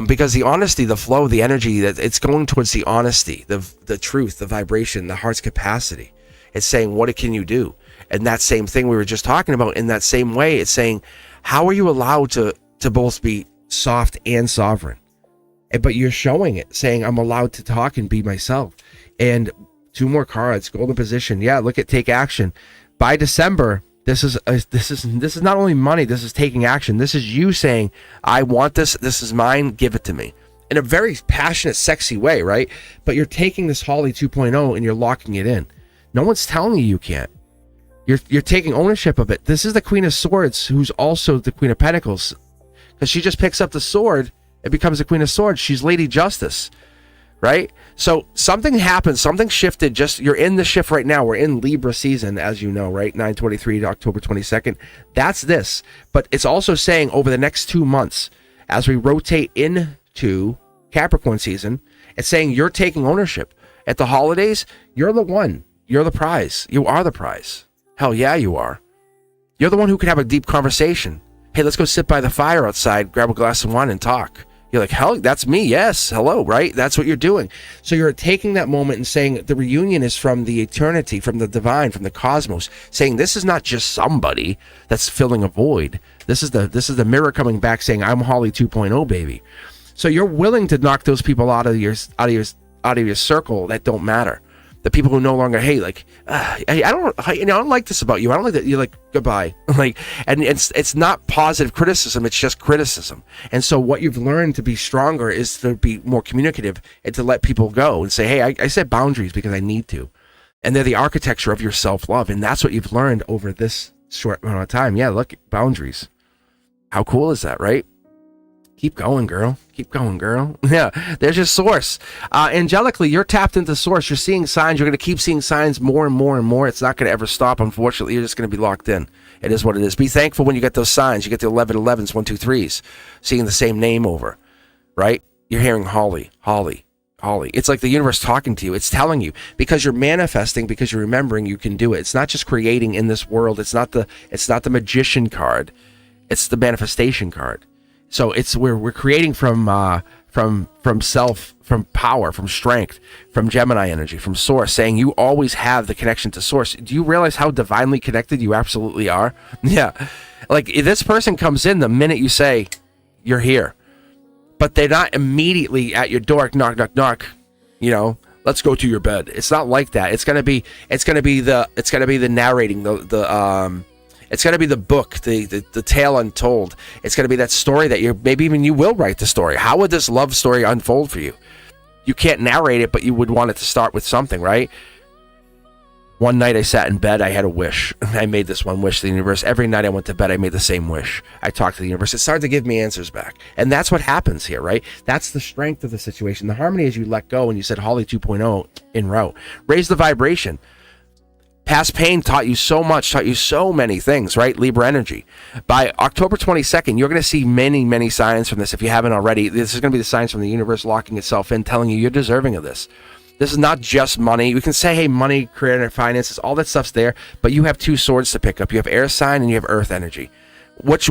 Because the honesty, the flow, the energy, that it's going towards the honesty, the truth, the vibration, the heart's capacity. It's saying, what can you do? And that same thing we were just talking about, in that same way, it's saying, how are you allowed to both be soft and sovereign? But you're showing it, saying, I'm allowed to talk and be myself. And 2 more cards, golden position. Yeah, look at take action. By December, this is not only money, this is taking action. This is you saying, I want this, this is mine, give it to me. In a very passionate, sexy way, right? But you're taking this Holly 2.0 and you're locking it in. No one's telling you can't. You're taking ownership of it. This is the Queen of Swords, who's also the Queen of Pentacles. Because she just picks up the sword, it becomes the Queen of Swords. She's Lady Justice. Right? So something happened, something shifted. You're in the shift right now. We're in Libra season, as you know, right? 9/23 to October 22nd. That's this. But it's also saying over the next 2 months, as we rotate into Capricorn season, it's saying you're taking ownership. At the holidays, you're the one. You're the prize. You are the prize. Hell yeah, you are. You're the one who can have a deep conversation. Hey, let's go sit by the fire outside, grab a glass of wine and talk. You're like, hell, that's me. Yes. Hello. Right. That's what you're doing. So you're taking that moment and saying the reunion is from the eternity, from the divine, from the cosmos, saying this is not just somebody that's filling a void. This is the mirror coming back saying, I'm Holly 2.0, baby. So you're willing to knock those people out of your circle that don't matter. The people who no longer, hey, like, I don't like this about you. I don't like that. You're like, goodbye. Like, and it's not positive criticism. It's just criticism. And so what you've learned to be stronger is to be more communicative and to let people go and say, hey, I set boundaries because I need to. And they're the architecture of your self-love. And that's what you've learned over this short amount of time. Yeah, look, boundaries. How cool is that, right? Keep going, girl. Keep going, girl. Yeah, there's your source. Angelically, you're tapped into source. You're seeing signs. You're going to keep seeing signs more and more and more. It's not going to ever stop, unfortunately. You're just going to be locked in. It is what it is. Be thankful when you get those signs. You get the 11-11s, 1, 2, 3s, seeing the same name over, right? You're hearing Holly, Holly, Holly. It's like the universe talking to you. It's telling you because you're manifesting, because you're remembering you can do it. It's not just creating in this world. It's not the magician card. It's the manifestation card. So it's we're creating from self, from power, from strength, from Gemini energy, from source, saying you always have the connection to source. Do you realize how divinely connected you absolutely are? Yeah. Like this person comes in the minute you say you're here, but they're not immediately at your door, knock, knock, knock, you know, let's go to your bed. It's not like that. It's going to be the narrating, it's going to be the book, the tale untold. It's going to be that story that maybe even you will write the story. How would this love story unfold for you? You can't narrate it, but you would want it to start with something, right? One night I sat in bed, I had a wish. I made this one wish to the universe. Every night I went to bed, I made the same wish. I talked to the universe. It started to give me answers back. And that's what happens here, right? That's the strength of the situation. The harmony is you let go and you said Holly 2.0 en route. Raise the vibration. Past pain taught you so much, taught you so many things, right? Libra energy. By October 22nd, you're going to see many, many signs from this. If you haven't already, this is going to be the signs from the universe locking itself in, telling you you're deserving of this. This is not just money. We can say, hey, money, career, and finances, all that stuff's there, but you have 2 swords to pick up. You have air sign and you have earth energy. Which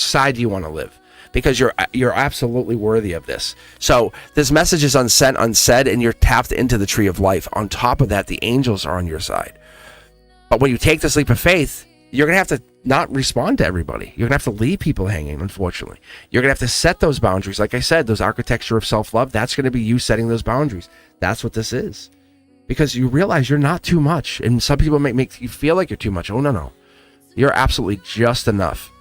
side do you want to live? because you're absolutely worthy of this. So this message is unsent, unsaid, and you're tapped into the tree of life. On top of that, the angels are on your side. But when you take this leap of faith, you're going to have to not respond to everybody. You're going to have to leave people hanging, unfortunately. You're going to have to set those boundaries. Like I said, those architecture of self-love, that's going to be you setting those boundaries. That's what this is. Because you realize you're not too much. And some people make you feel like you're too much. Oh, no. You're absolutely just enough.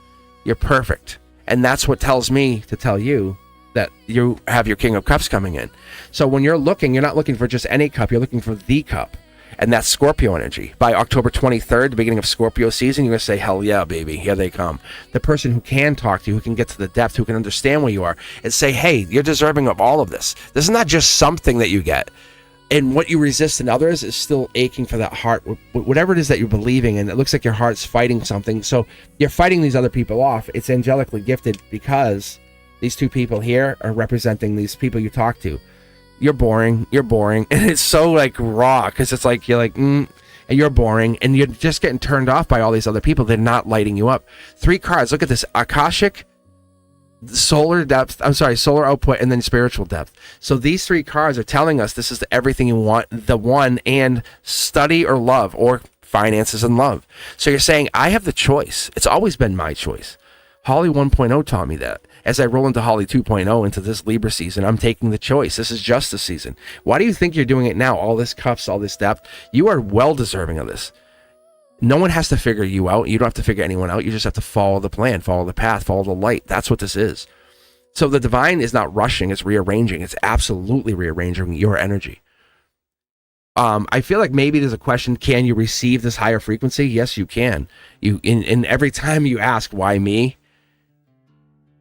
You're perfect. And that's what tells me to tell you that you have your King of Cups coming in. So when you're not looking for just any cup. You're looking for the cup. And that's Scorpio energy. By October 23rd, the beginning of Scorpio season, you're going to say, hell yeah, baby, here they come. The person who can talk to you, who can get to the depth, who can understand where you are, and say, hey, you're deserving of all of this. This is not just something that you get. And what you resist in others is still aching for that heart, whatever it is that you're believing, and it looks like your heart's fighting something. So you're fighting these other people off. It's angelically gifted because these two people here are representing these people you talk to. You're boring, and it's so like raw, because it's like you're like and you're boring, and you're just getting turned off by all these other people. They're not lighting you up. 3 cards. Look at this: Akashic, solar output, and then spiritual depth. So these 3 cards are telling us this is everything you want, the one, and study or love, or finances and love. So you're saying, I have the choice. It's always been my choice. Holly 1.0 taught me that. As I roll into Holly 2.0 into this Libra season, I'm taking the choice. This is justice season. Why do you think you're doing it now? All this cups, all this depth. You are well deserving of this. No one has to figure you out. You don't have to figure anyone out. You just have to follow the plan, follow the path, follow the light. That's what this is. So the divine is not rushing. It's rearranging. It's absolutely rearranging your energy. I feel like maybe there's a question, can you receive this higher frequency? Yes, you can. In every time you ask, why me?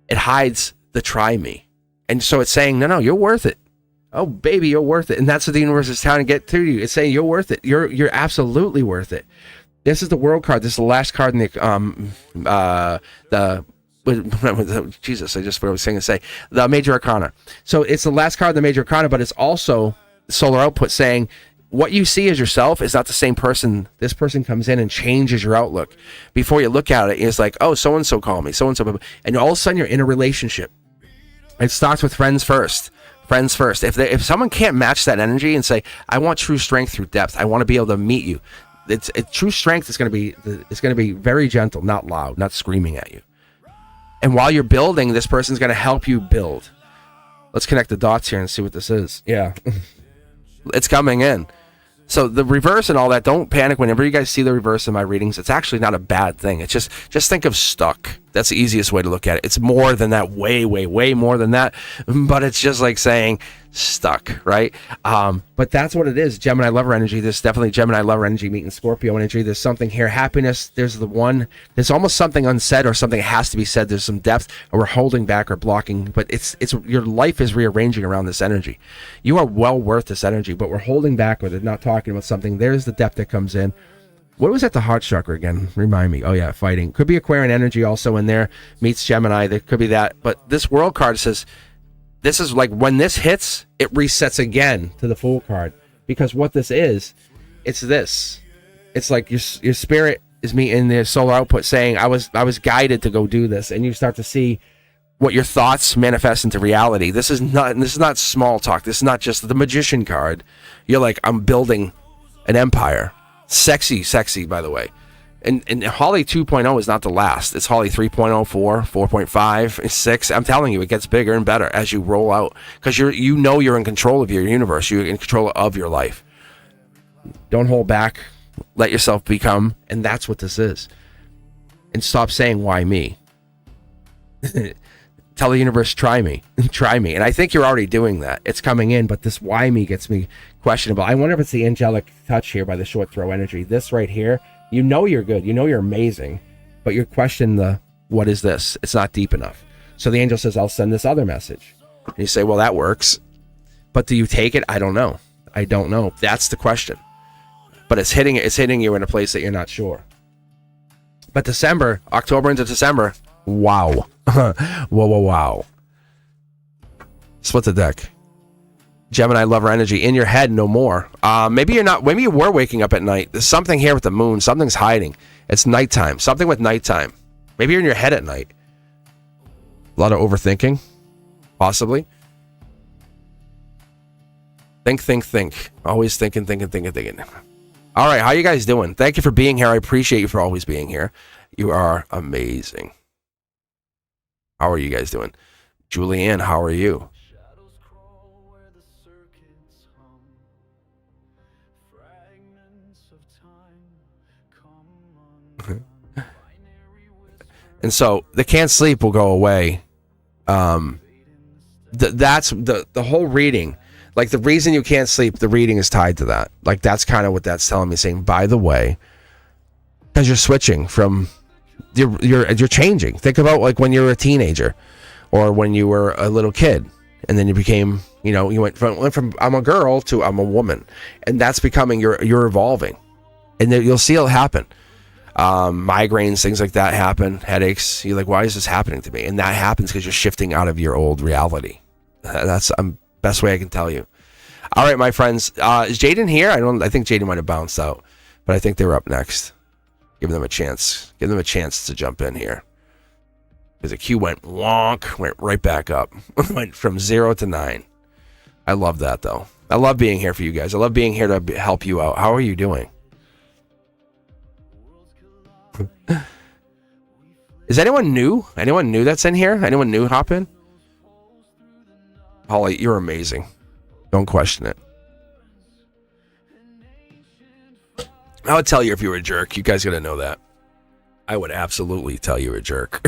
It hides the try me. And so it's saying, no, you're worth it. Oh, baby, you're worth it. And that's what the universe is trying to get to you. It's saying you're worth it. You're absolutely worth it. This is the World card. This is the last card in Jesus, I just forgot what I was saying to say. The Major Arcana. So it's the last card in the Major Arcana, but it's also solar output saying, what you see as yourself is not the same person. This person comes in and changes your outlook. Before you look at it, it's like, oh, so-and-so called me, so-and-so. And all of a sudden, you're in a relationship. It starts with friends first. Friends first. If someone can't match that energy and say, I want true strength through depth, I want to be able to meet you. True strength is going to be very gentle, not loud, not screaming at you. And while you're building, this person's going to help you build. Let's connect the dots here and see what this is. Yeah. It's coming in. So the reverse and all that, don't panic whenever you guys see the reverse in my readings. It's actually not a bad thing. It's just think of stuck. That's the easiest way to look at it. It's more than that, way, way, way more than that. But it's just like saying stuck, right? But that's what it is. Gemini lover energy. There's definitely Gemini lover energy meeting Scorpio energy. There's something here. Happiness. There's there's almost something unsaid or something has to be said. There's some depth, or we're holding back or blocking. But it's your life is rearranging around this energy. You are well worth this energy, but we're holding back with it, not talking about something. There's the depth that comes in. What was at the heart chakra again? Remind me. Oh yeah, fighting. Could be Aquarian energy also in there. Meets Gemini. There could be that. But this World card says, this is like when this hits, it resets again to the Fool card. Because what this is, it's this. It's like your spirit is meeting the solar output saying, I was guided to go do this. And you start to see what your thoughts manifest into reality. This is not small talk. This is not just the Magician card. You're like, I'm building an empire. Sexy, by the way. And Holly 2.0 is not the last. It's Holly 3.0, 4, 4.5, 6. I'm telling you, it gets bigger and better as you roll out. Because you're in control of your universe. You're in control of your life. Don't hold back. Let yourself become. And that's what this is. And stop saying, why me? Tell the universe, try me. Try me. And I think you're already doing that. It's coming in, but this why me gets me questionable. I wonder if it's the angelic touch here by the short throw energy. This right here, you know you're good. You know you're amazing. But you're questioning the, what is this? It's not deep enough. So the angel says, I'll send this other message. And you say, well, that works. But do you take it? I don't know. That's the question. But it's hitting you in a place that you're not sure. But December, October into December, wow. Wow. Split the deck. Gemini lover energy in your head, no more. Maybe you were waking up at night. There's something here with the moon. Something's hiding. It's nighttime. Something with nighttime. Maybe you're in your head at night. A lot of overthinking, possibly. Think. Always thinking. All right, how you guys doing? Thank you for being here. I appreciate you for always being here. You are amazing. How are you guys doing? Julianne, how are you? And so the can't sleep will go away. That's the whole reading. Like the reason you can't sleep, the reading is tied to that. Like that's kind of what that's telling me, saying, by the way, because you're switching from, you're changing. Think about like when you were a teenager, or when you were a little kid, and then you became, you went from I'm a girl to I'm a woman, and that's becoming you're evolving, and then you'll see it happen. Migraines, things like that happen, headaches. You're like, why is this happening to me? And that happens because you're shifting out of your old reality. That's best way I can tell you. All right, my friends. Is Jaden here? I think Jaden might have bounced out, but I think they were up next. Give them a chance. Give them a chance to jump in here. Because the queue went right back up. Went from 0 to 9. I love that, though. I love being here for you guys. I love being here to help you out. How are you doing? Is anyone new? Anyone new that's in here? Anyone new hop in? Holly, you're amazing. Don't question it. I would tell you if you were a jerk. You guys gotta know that. I would absolutely tell you a jerk.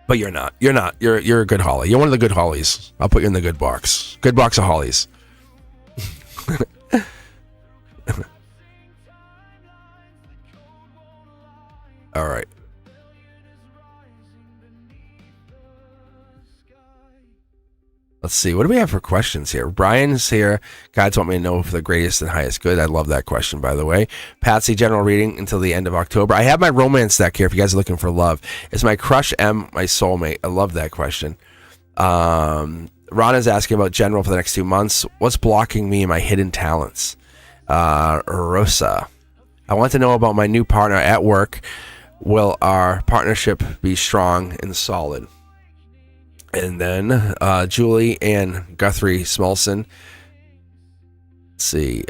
But you're not. You're not. You're a good Holly. You're one of the good Hollies. I'll put you in the good box. Good box of Hollies. All right. Let's see. What do we have for questions here? Brian's here. Guides want me to know for the greatest and highest good. I love that question, by the way. Patsy, general reading until the end of October. I have my romance deck here if you guys are looking for love. Is my crush M my soulmate? I love that question. Rana's asking about general for the next 2 months. What's blocking me and my hidden talents? Rosa. I want to know about my new partner at work. Will our partnership be strong and solid? And then Julie and Guthrie Smolson. Let's see.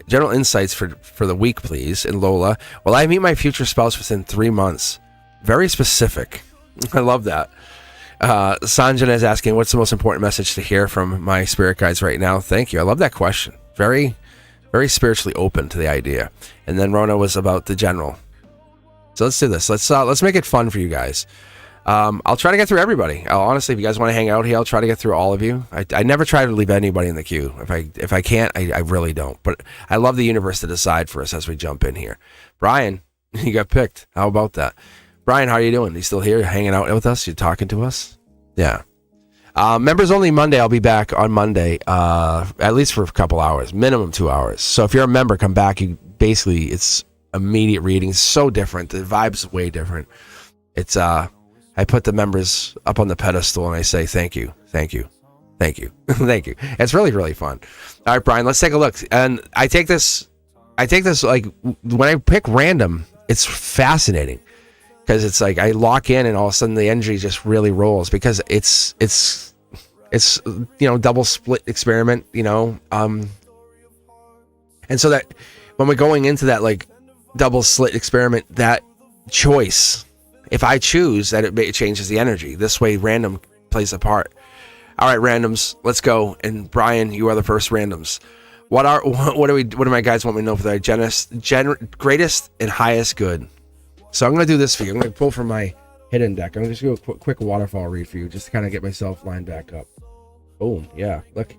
General insights for the week, please. And Lola. Will I meet my future spouse within 3 months? Very specific. I love that. Sanjana is asking, what's the most important message to hear from my spirit guides right now? Thank you. I love that question. Very, very spiritually open to the idea. And then Rona was about the general. So let's do this. Let's make it fun for you guys. I'll try to get through everybody. Honestly, if you guys want to hang out here, I'll try to get through all of you. I never try to leave anybody in the queue. If I can't, I really don't. But I love the universe to decide for us as we jump in here. Brian, you got picked. How about that? Brian, how are you doing? You still here? You're hanging out with us? You talking to us? Yeah. Members only Monday. I'll be back on Monday, at least for a couple hours, minimum 2 hours. So if you're a member, come back. It's immediate readings. So different. The vibe's way different. It's I put the members up on the pedestal and I say thank you. Thank you. It's really, really fun. All right, Brian, let's take a look. And I take this like when I pick random, it's fascinating because it's like I lock in and all of a sudden the energy just really rolls because it's double split experiment, and so that when we're going into that like double slit experiment, that choice, if I choose that, it changes the energy. This way, random plays a part. All right, randoms, let's go. And Brian, you are the first randoms. What do my guys want me to know for their greatest and highest good? So I'm going to do this for you. I'm going to pull from my hidden deck. I'm going to just do a quick waterfall read for you, just to kind of get myself lined back up. Boom. Yeah. Look.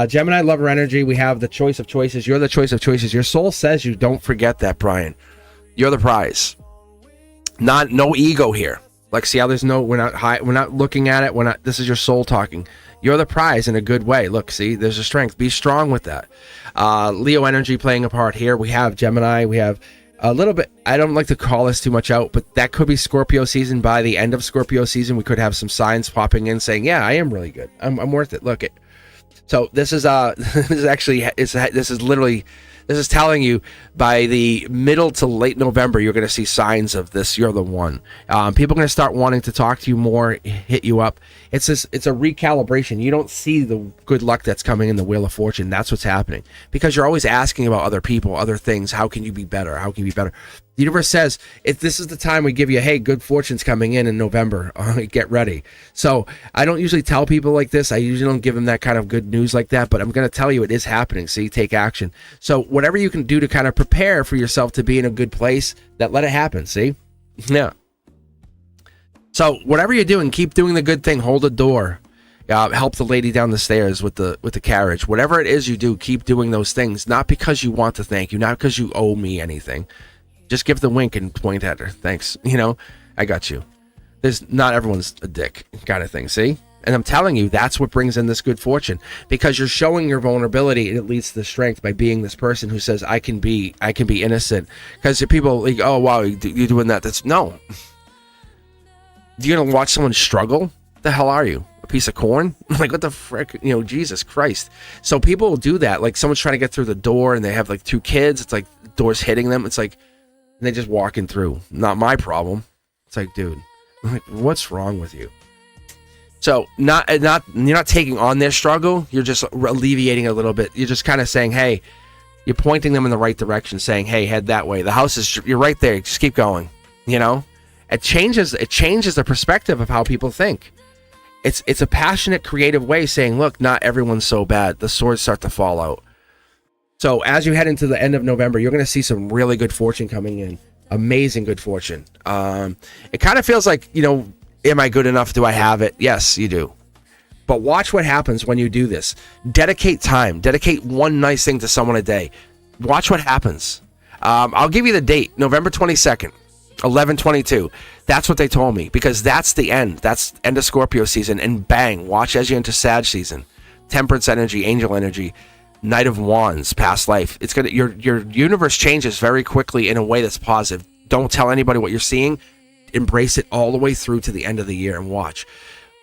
Gemini, lover energy. We have the choice of choices. You're the choice of choices. Your soul says you don't forget that, Brian. You're the prize. No ego here. Like, see how there's we're not looking at it. This is your soul talking. You're the prize in a good way. Look, see, there's a strength. Be strong with that. Leo energy playing a part here. We have Gemini. We have a little bit, I don't like to call this too much out, but that could be Scorpio season. By the end of Scorpio season, we could have some signs popping in saying, yeah, I am really good. I'm worth it. Look it. So this is literally This is telling you by the middle to late November, you're going to see signs of this. You're the one. People are going to start wanting to talk to you more, hit you up. It's a recalibration. You don't see the good luck that's coming in the Wheel of Fortune. That's what's happening because you're always asking about other people, other things. How can you be better? How can you be better? The universe says, if this is the time we give you, hey, good fortune's coming in November. Get ready. So I don't usually tell people like this. I usually don't give them that kind of good news like that, but I'm going to tell you it is happening. So you take action. So whatever you can do to kind of prepare for yourself to be in a good place, that let it happen. See? Yeah. So whatever you're doing, keep doing the good thing. Hold the door. Help the lady down the stairs with the carriage. Whatever it is you do, keep doing those things. Not because you want to thank you, not because you owe me anything. Just give the wink and point at her. Thanks. I got you. Not everyone's a dick kind of thing. See? And I'm telling you, that's what brings in this good fortune because you're showing your vulnerability and it leads to strength by being this person who says, I can be innocent. Because people like, oh, wow, you're doing that. That's no. You're going to watch someone struggle? The hell are you? A piece of corn? Like, what the frick? Jesus Christ. So people will do that. Like someone's trying to get through the door and they have like 2 kids. It's like the door's hitting them. It's like, and they just walking through. Not my problem. It's like, dude, like, what's wrong with you? So you're not taking on their struggle. You're just alleviating a little bit. You're just kind of saying, hey, you're pointing them in the right direction, saying, hey, head that way. The house is, you're right there. Just keep going. It changes the perspective of how people think. It's a passionate, creative way saying, look, not everyone's so bad. The swords start to fall out. So as you head into the end of November, you're going to see some really good fortune coming in. Amazing good fortune. It kind of feels like, am I good enough? Do I have it? Yes, you do. But watch what happens when you do this. Dedicate time. Dedicate one nice thing to someone a day. Watch what happens. I'll give you the date, November 22nd, 11:22. That's what they told me because that's the end. That's end of Scorpio season. And bang, watch as you enter Sag season. Temperance energy, angel energy. Knight of Wands, past life. It's gonna your universe changes very quickly in a way that's positive. Don't tell anybody what you're seeing. Embrace it all the way through to the end of the year and watch.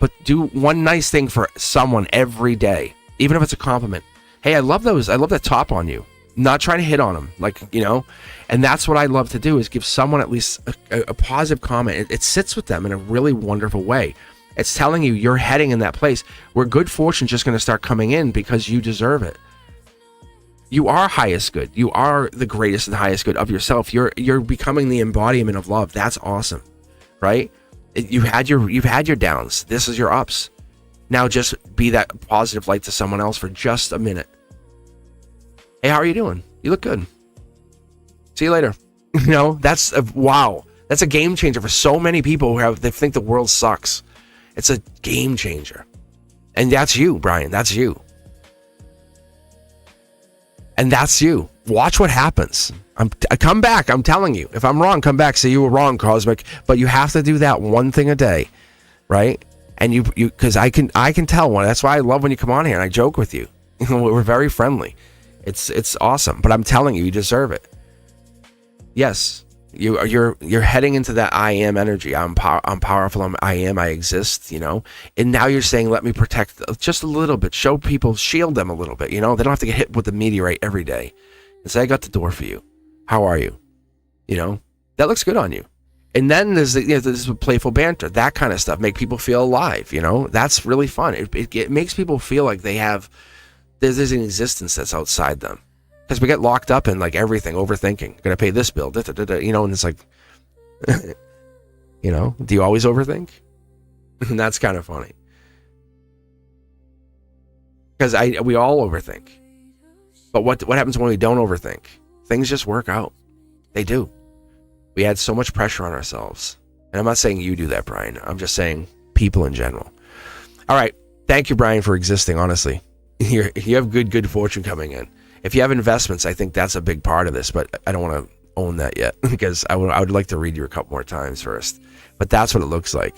But do one nice thing for someone every day, even if it's a compliment. Hey, I love those. I love that top on you. Not trying to hit on them, and that's what I love to do is give someone at least a positive comment. It sits with them in a really wonderful way. It's telling you you're heading in that place where good fortune's just going to start coming in because you deserve it. You are highest good. You are the greatest and highest good of yourself. You're becoming the embodiment of love. That's awesome, right? You've had your downs. This is your ups. Now just be that positive light to someone else for just a minute. Hey, how are you doing? You look good. See you later. That's wow. That's a game changer for so many people they think the world sucks. It's a game changer, and that's you, Brian. That's you. And that's you. Watch what happens. I come back. I'm telling you. If I'm wrong, come back. Say you were wrong, Cosmic. But you have to do that one thing a day, right? And you because I can tell one. That's why I love when you come on here and I joke with you. We're very friendly. It's awesome. But I'm telling you, you deserve it. Yes, you're heading into that I am energy. I'm powerful. I exist. And now you're saying, let me protect just a little bit. Show people, shield them a little bit. They don't have to get hit with the meteorite every day. And say, I got the door for you. How are you? That looks good on you. And then there's this playful banter, that kind of stuff. Make people feel alive. That's really fun. It makes people feel like there's an existence that's outside them. Because we get locked up in like everything, overthinking. Gonna pay this bill, and it's like, do you always overthink? And that's kind of funny. Because we all overthink. But what happens when we don't overthink? Things just work out. They do. We add so much pressure on ourselves. And I'm not saying you do that, Brian. I'm just saying people in general. All right. Thank you, Brian, for existing, honestly. You have good fortune coming in. If you have investments, I think that's a big part of this, but I don't want to own that yet because I would like to read you a couple more times first. But that's what it looks like.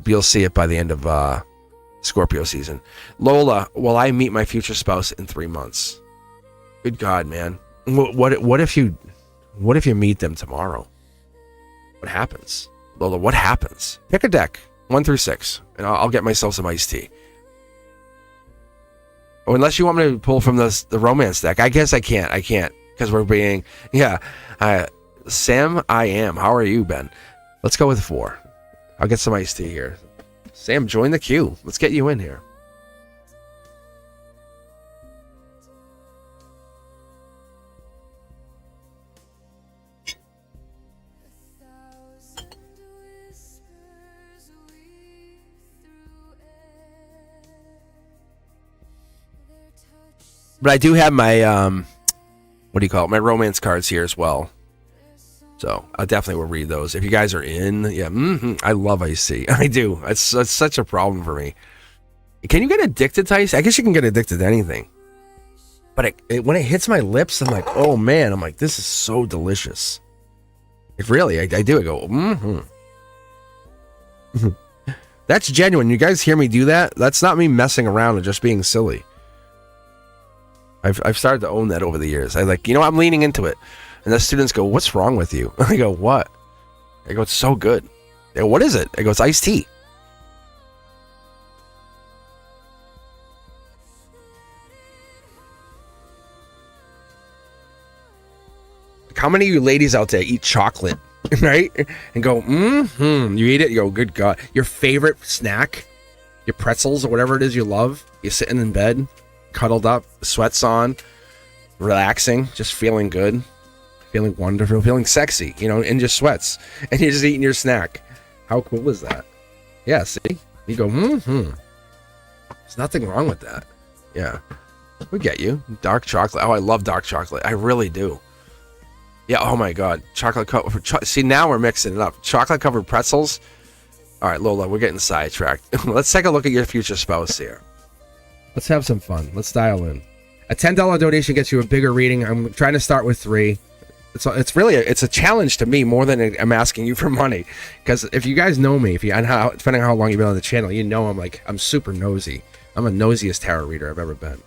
You'll see it by the end of Scorpio season. Lola, will I meet my future spouse in 3 months? Good God, man. What if you meet them tomorrow? What happens? Lola, what happens? Pick a deck, 1 through 6, and I'll get myself some iced tea. Or unless you want me to pull from the romance deck. I guess I can't. I can't. Because we're being... Yeah. Sam, I am. How are you, Ben? Let's go with 4. I'll get some iced tea here. Sam, join the queue. Let's get you in here. But I do have my, what do you call it? My romance cards here as well. So I definitely will read those. If you guys are in, yeah, I love iced tea. I do. It's such a problem for me. Can you get addicted to ice? I guess you can get addicted to anything. But when it hits my lips, I'm like, oh man, I'm like, this is so delicious. It really, I do. I go, That's genuine. You guys hear me do that? That's not me messing around and just being silly. I've started to own that over the years. I like, I'm leaning into it. And the students go, what's wrong with you? I go, what? I go, it's so good. They go, what is it? I go, it's iced tea. How many of you ladies out there eat chocolate, right? And go, you eat it, you go, good God. Your favorite snack, your pretzels or whatever it is you love, you're sitting in bed, cuddled up, sweats on, relaxing, just feeling good, feeling wonderful, feeling sexy, in your sweats, and you're just eating your snack. How cool is that? Yeah, see? You go, There's nothing wrong with that. Yeah. We get you. Dark chocolate. Oh, I love dark chocolate. I really do. Yeah, oh my God. Chocolate covered. See, now we're mixing it up. Chocolate covered pretzels. All right, Lola, we're getting sidetracked. Let's take a look at your future spouse here. Let's have some fun. Let's dial in. A $10 donation gets you a bigger reading. I'm trying to start with 3. It's really a challenge to me more than I'm asking you for money. Because if you guys know me, depending on how long you've been on the channel, I'm super nosy. I'm the nosiest tarot reader I've ever been.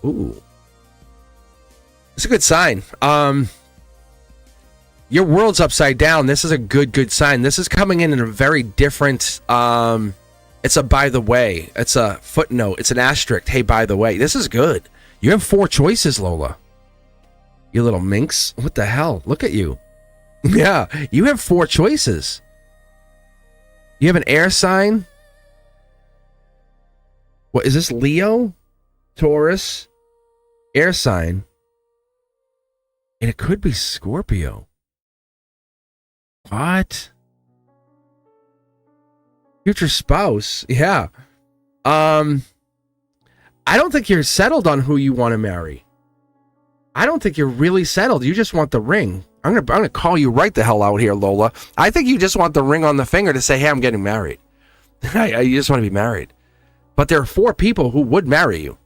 Ooh, it's a good sign. Your world's upside down. This is a good sign. This is coming in a very different. It's a by the way. It's a footnote. It's an asterisk. Hey, by the way, this is good. You have 4 choices, Lola. You little minx. What the hell? Look at you. Yeah, you have 4 choices. You have an air sign. What is this? Leo, Taurus, air sign, and it could be Scorpio. What? Future spouse? Yeah. I don't think you're settled on who you want to marry. I don't think you're really settled. You just want the ring. I'm gonna call you right the hell out here, Lola. I think you just want the ring on the finger to say, hey, I'm getting married. You just want to be married. But there are 4 people who would marry you.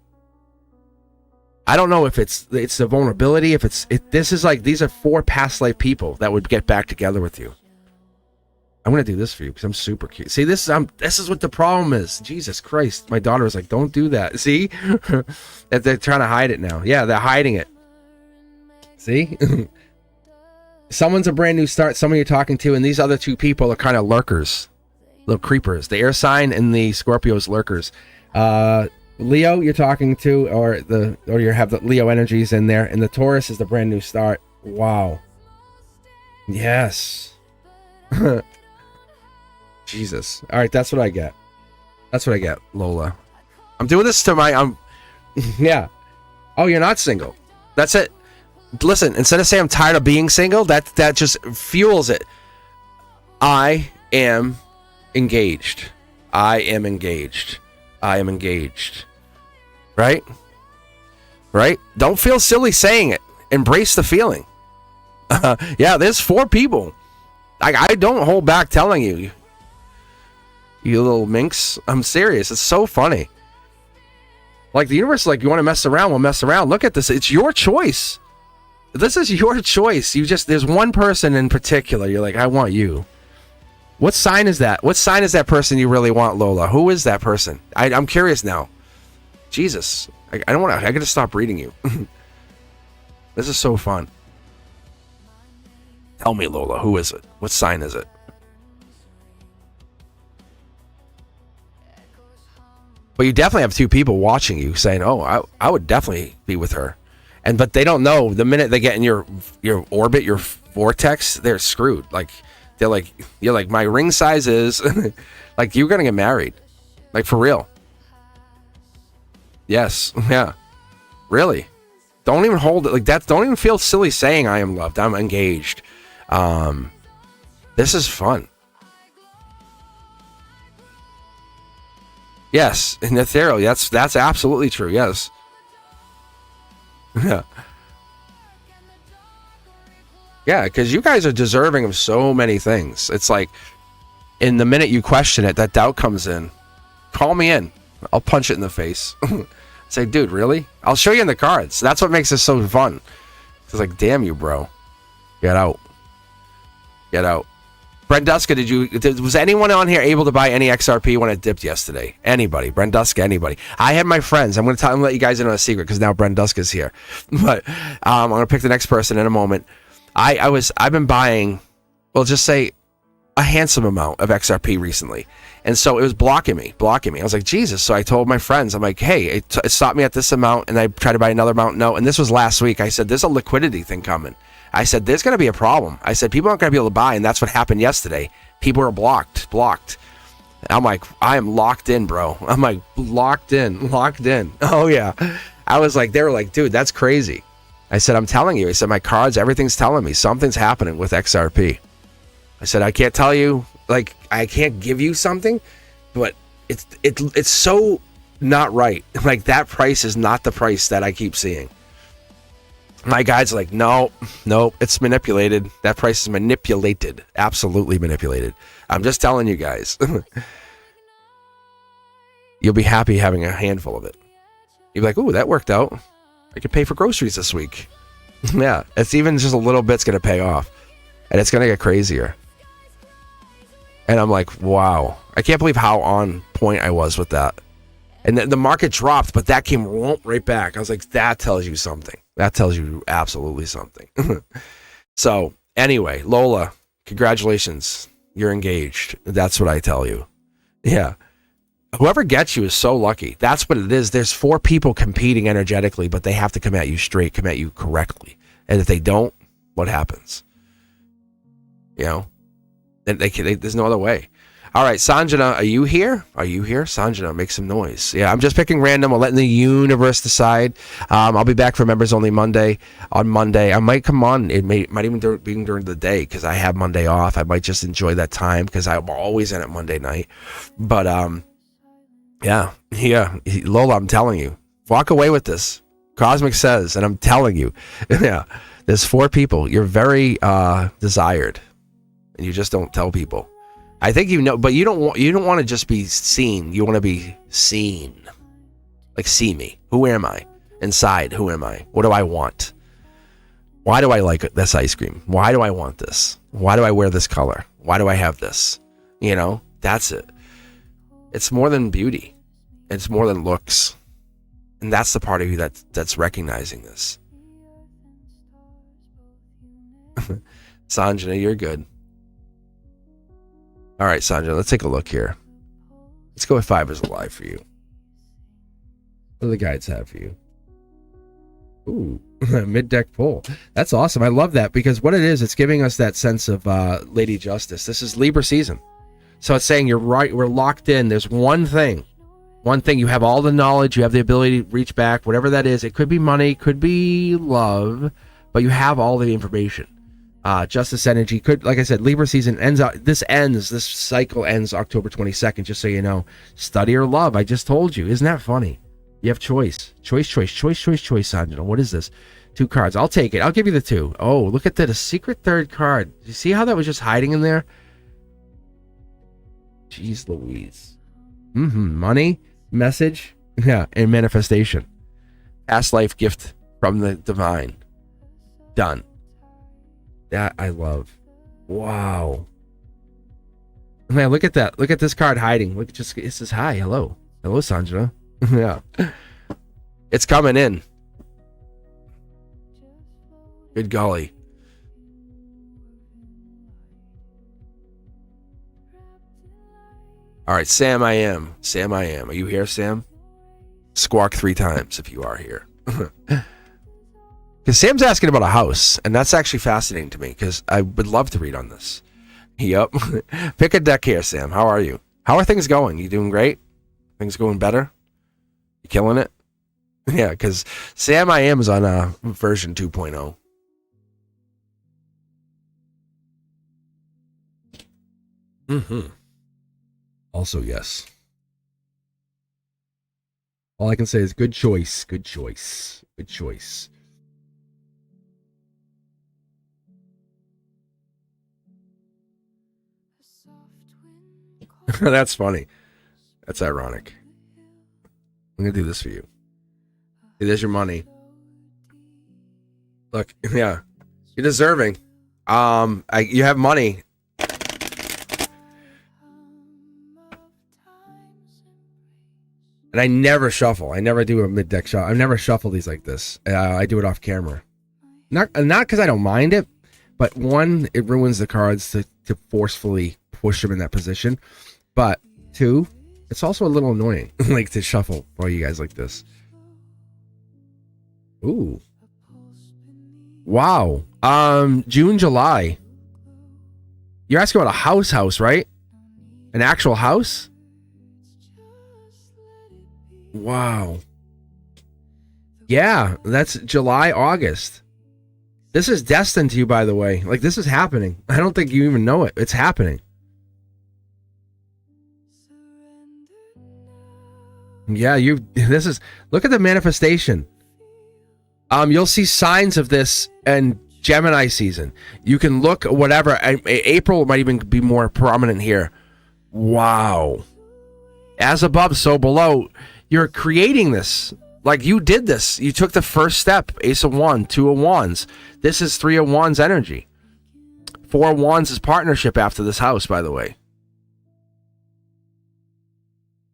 I don't know if it's the vulnerability. These are 4 past life people that would get back together with you. I'm gonna do this for you because I'm super cute. See, this is what the problem is. Jesus Christ, my daughter was like, "Don't do that." See, they're trying to hide it now. Yeah, they're hiding it. See, someone's a brand new start. Someone you're talking to, and these other 2 people are kind of lurkers, little creepers. The air sign and the Scorpio's lurkers. Leo, you're talking to, or you have the Leo energies in there, and the Taurus is the brand new start. Wow. Yes. Jesus. All right, that's what I get. That's what I get, Lola. I'm doing this to yeah. Oh, you're not single. That's it. Listen, instead of saying I'm tired of being single, that just fuels it. I am engaged. I am engaged. I am engaged. Right? Right? Don't feel silly saying it. Embrace the feeling. Yeah, there's 4 people. I don't hold back telling you. You little minx. I'm serious. It's so funny. Like, the universe is like, you want to mess around? We'll mess around. Look at this. It's your choice. This is your choice. There's one person in particular. You're like, I want you. What sign is that? What sign is that person you really want, Lola? Who is that person? I'm curious now. Jesus. I don't want to. I got to stop reading you. This is so fun. Tell me, Lola. Who is it? What sign is it? But you definitely have two people watching you saying, "Oh, I would definitely be with her," but they don't know the minute they get in your orbit, your vortex, they're screwed. Like you're like my ring size is like you're gonna get married, like for real. Yes, yeah, really. Don't even hold it like that. Don't even feel silly saying I am loved. I'm engaged. This is fun. Yes, in ethereal. That's absolutely true. Yes. Yeah. Yeah, because you guys are deserving of so many things. It's like, in the minute you question it, that doubt comes in. Call me in. I'll punch it in the face. Say, dude, really? I'll show you in the cards. That's what makes this so fun. It's like, damn you, bro. Get out. Get out. Brenduska, was anyone on here able to buy any XRP when it dipped yesterday? Anybody? Brenduska, anybody? I had my friends. I'm going to let you guys in on a secret because now Brenduska's here. But I'm going to pick the next person in a moment. I've been buying, well, just say a handsome amount of XRP recently. And so it was blocking me. I was like, Jesus. So I told my friends, I'm like, hey, it stopped me at this amount. And I tried to buy another amount. No. And this was last week. I said, there's a liquidity thing coming. I said, there's going to be a problem. I said, people aren't going to be able to buy. And that's what happened yesterday. People were blocked. I'm like, I am locked in, bro. I'm like, locked in. Oh, yeah. I was like, they were like, dude, that's crazy. I said, I'm telling you. I said, my cards, everything's telling me something's happening with XRP. I said, I can't tell you, like, I can't give you something, but it's so not right. Like, that price is not the price that I keep seeing. My guys are like, no, it's manipulated. That price is manipulated. Absolutely manipulated. I'm just telling you guys. You'll be happy having a handful of it. You'll be like, ooh, that worked out. I could pay for groceries this week. Yeah, it's even just a little bit's going to pay off. And it's going to get crazier. And I'm like, wow. I can't believe how on point I was with that. And the market dropped, but that came right back. I was like, that tells you something. That tells you absolutely something. So, anyway, Lola, congratulations. You're engaged. That's what I tell you. Yeah. Whoever gets you is so lucky. That's what it is. There's 4 people competing energetically, but they have to come at you straight, come at you correctly. And if they don't, what happens? You know? There's no other way. All right, Sanjana, are you here? Sanjana, make some noise. Yeah, I'm just picking random. I'm letting the universe decide. I'll be back for members only Monday. On Monday, I might come on. It might even be during the day because I have Monday off. I might just enjoy that time because I'm always in it Monday night. But yeah. Lola, I'm telling you, walk away with this. Cosmic says, and I'm telling you, yeah, there's 4 people. You're very desired, and you just don't tell people. I think you know, but you don't want to just be seen. You want to be seen. Like, see me. Who am I? Inside, who am I? What do I want? Why do I like this ice cream? Why do I want this? Why do I wear this color? Why do I have this? You know, that's it. It's more than beauty. It's more than looks. And that's the part of you that's recognizing this. Sanjana, you're good. All right, Sanjana, let's take a look here. Let's go with 5 is alive for you. What do the guides have for you? Ooh, mid-deck pull. That's awesome. I love that because what it is, it's giving us that sense of Lady Justice. This is Libra season. So it's saying you're right, we're locked in. There's one thing. You have all the knowledge, you have the ability to reach back, whatever that is. It could be money, could be love, but you have all the information. Justice energy could, like I said, Libra season ends out. This cycle ends October 22nd, just so you know. Study or love, I just told you. Isn't that funny? You have choice, Sanjana. What is this? 2 cards. I'll take it. I'll give you the 2. Oh, look at that. A secret 3rd card. You see how that was just hiding in there? Jeez Louise. Money, message, yeah, and manifestation. Past life gift from the divine. Done. That I love. Wow. Man, look at that. Look at this card hiding. Look, it says hi. Hello, Sanjana. Yeah. It's coming in. Good golly. All right, Sam, I am. Sam, I am. Are you here, Sam? Squawk 3 times if you are here. Because Sam's asking about a house, and that's actually fascinating to me because I would love to read on this. Yep. Pick a deck here, Sam. How are you? How are things going? You doing great? Things going better? You killing it? Yeah, because Sam I Am is on version 2.0. Also, yes. All I can say is good choice, good choice, good choice. That's funny. That's ironic. I'm gonna do this for you. Hey, there's your money. Look, yeah, you're deserving. You have money. And I never shuffle. I never do a mid-deck shuffle. I never shuffle these like this. I do it off camera. Not because I don't mind it, but one, it ruins the cards to forcefully push them in that position. But two, it's also a little annoying, like to shuffle for you guys like this. Ooh. Wow. June, July. You're asking about a house, right? An actual house? Wow. Yeah, that's July, August. This is destined to you, by the way. Like, this is happening. I don't think you even know it. It's happening. Yeah, this is, look at the manifestation. You'll see signs of this in Gemini season. You can look whatever. April might even be more prominent here. Wow. As above, so below. You're creating this. Like, you did this. You took the first step. Ace of Wands, 2 of Wands. This is 3 of Wands energy. 4 of Wands is partnership after this house, by the way.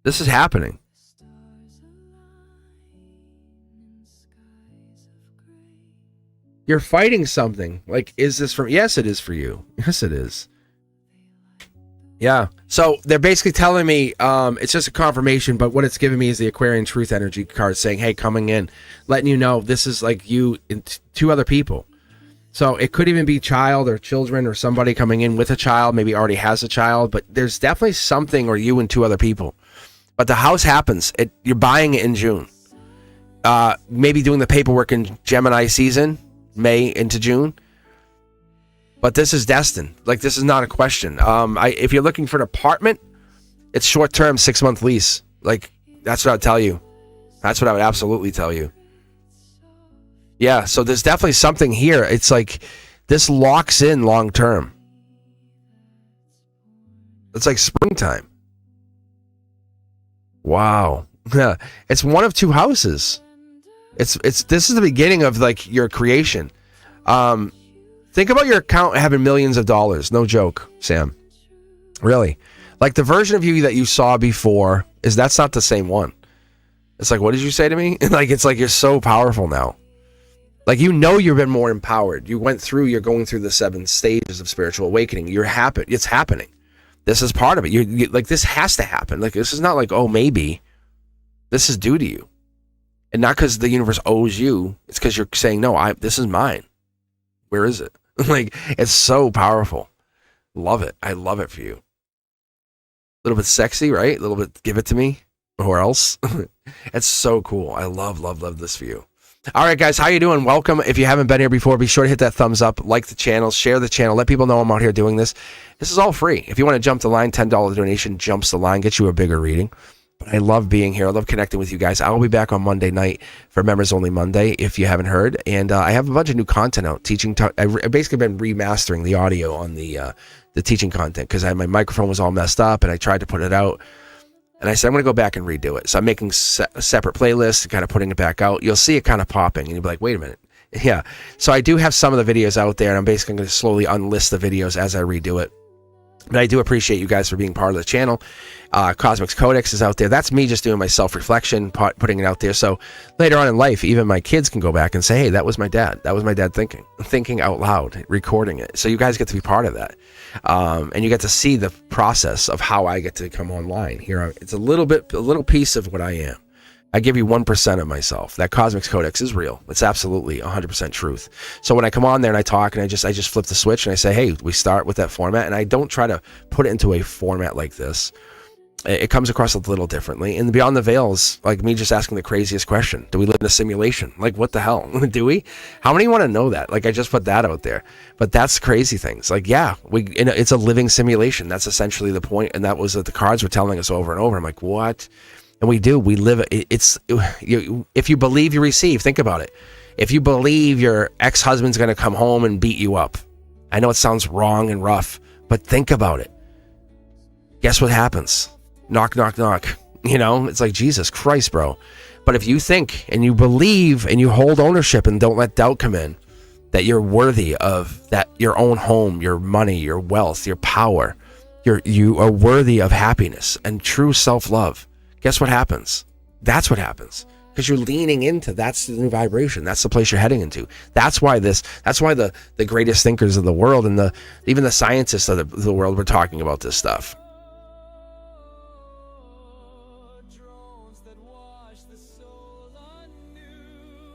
This is happening. You're fighting something. Like, is this from... Yes, it is for you. Yes, it is. Yeah. So they're basically telling me it's just a confirmation, but what it's giving me is the Aquarian Truth energy card saying, hey, coming in, letting you know this is like you and 2 other people. So it could even be child or children or somebody coming in with a child, maybe already has a child, but there's definitely something, or you and 2 other people. But the house happens. You're buying it in June. Maybe doing the paperwork in Gemini season, May into June. But this is destined. Like, this is not a question. If you're looking for an apartment, it's short-term, 6-month lease. Like, that's what I would tell you. That's what I would absolutely tell you. Yeah, so there's definitely something here. It's like, this locks in long-term. It's like springtime. Wow. Yeah, it's one of 2 houses. This is the beginning of, like, your creation. Think about your account having millions of dollars. No joke, Sam. Really. Like, the version of you that you saw before, that's not the same one. It's like, what did you say to me? Like, it's like you're so powerful now. Like, you've been more empowered. You're going through the 7 stages of spiritual awakening. It's happening. This is part of it. You like, this has to happen. Like, this is not like, oh, maybe. This is due to you. And not because the universe owes you. It's because you're saying, no, this is mine. Where is it? Like, it's so powerful. Love it. I love it for you. A little bit sexy, right? A little bit, give it to me, or else. It's so cool. I love this for you. All right, guys, how you doing? Welcome. If you haven't been here before, be sure to hit that thumbs up, like the channel, share the channel, let people know I'm out here doing this. This is all free. If you want to jump the line, $10 donation jumps the line, gets you a bigger reading. But I love being here. I love connecting with you guys. I'll be back on Monday night for Members Only Monday, if you haven't heard. And I have a bunch of new content out. I've basically been remastering the audio on the teaching content because my microphone was all messed up, and I tried to put it out. And I said, I'm going to go back and redo it. So I'm making a separate playlist and kind of putting it back out. You'll see it kind of popping, and you'll be like, wait a minute. Yeah. So I do have some of the videos out there, and I'm basically going to slowly unlist the videos as I redo it. But I do appreciate you guys for being part of the channel. Cosmic Codex is out there. That's me just doing my self-reflection, putting it out there. So later on in life, even my kids can go back and say, hey, that was my dad. That was my dad thinking out loud, recording it. So you guys get to be part of that. And you get to see the process of how I get to come online here. It's a little piece of what I am. I give you 1% of myself. That Cosmic Codex is real. It's absolutely 100% truth. So when I come on there and I talk and I just flip the switch and I say, hey, we start with that format, and I don't try to put it into a format like this. It comes across a little differently. And beyond the veils, like me just asking the craziest question: do we live in a simulation? Like, what the hell? Do we? How many want to know that? Like, I just put that out there. But that's crazy things. Like, yeah, it's a living simulation. That's essentially the point. And that was what the cards were telling us over and over. I'm like, what? And we live, if you believe, you receive. Think about it. If you believe your ex-husband's going to come home and beat you up, I know it sounds wrong and rough, but think about it. Guess what happens? Knock, knock, knock. You know, it's like, Jesus Christ, bro. But if you think and you believe and you hold ownership and don't let doubt come in, that you're worthy of that, your own home, your money, your wealth, your power, you are worthy of happiness and true self-love. Guess what happens? That's what happens. Because you're leaning into, that's the new vibration. That's the place you're heading into. That's why the greatest thinkers of the world and even the scientists of the world were talking about this stuff.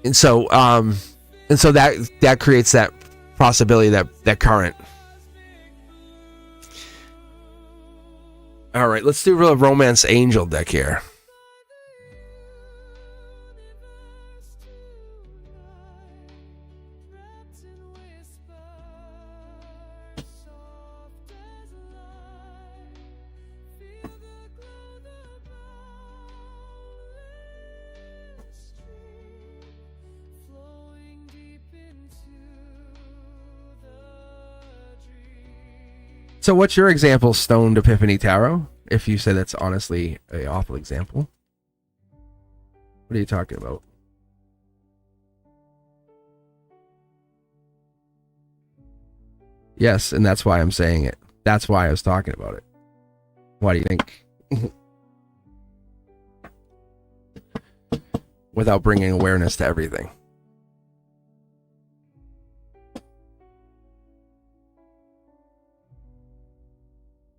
And so that creates that possibility, that current. All right, let's do a romance angel deck here. So what's your example, Stoned Epiphany Tarot? If you say that's honestly an awful example. What are you talking about? Yes, and that's why I'm saying it. That's why I was talking about it. Why do you think? Without bringing awareness to everything.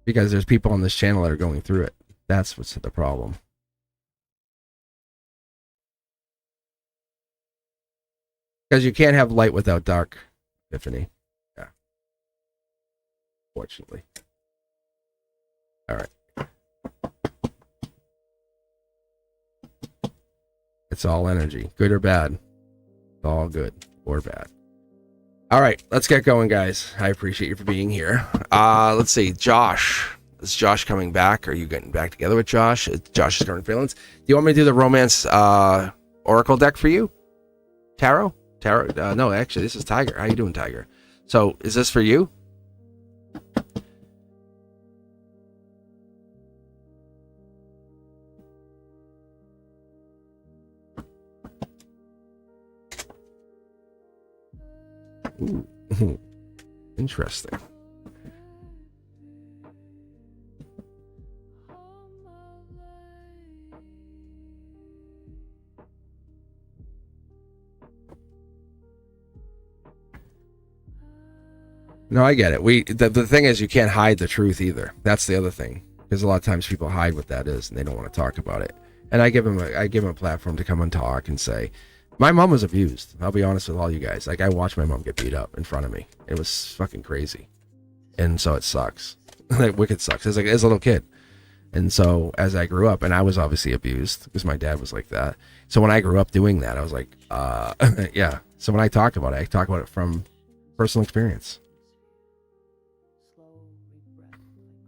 Because there's people on this channel that are going through it. That's what's the problem. Because you can't have light without dark, Epiphany. Yeah. Fortunately. All right. It's all energy. Good or bad. It's all good or bad. All right, let's get going, guys. I appreciate you for being here. Let's see, Josh. Is Josh coming back? Are you getting back together with Josh? Josh is current feelings. Do you want me to do the romance oracle deck for you? Tarot? No, actually, this is Tiger. How you doing, Tiger? So, is this for you? Ooh. Interesting. No, I get it. The thing is, you can't hide the truth either. That's the other thing. Because a lot of times people hide what that is and they don't want to talk about it. And I give them a platform to come and talk and say, my mom was abused. I'll be honest with all you guys. Like, I watched my mom get beat up in front of me. It was fucking crazy. And so it sucks. Like, wicked sucks. As a little kid. And so as I grew up, and I was obviously abused because my dad was like that. So when I grew up doing that, I was like, yeah. So when I talk about it, I talk about it from personal experience.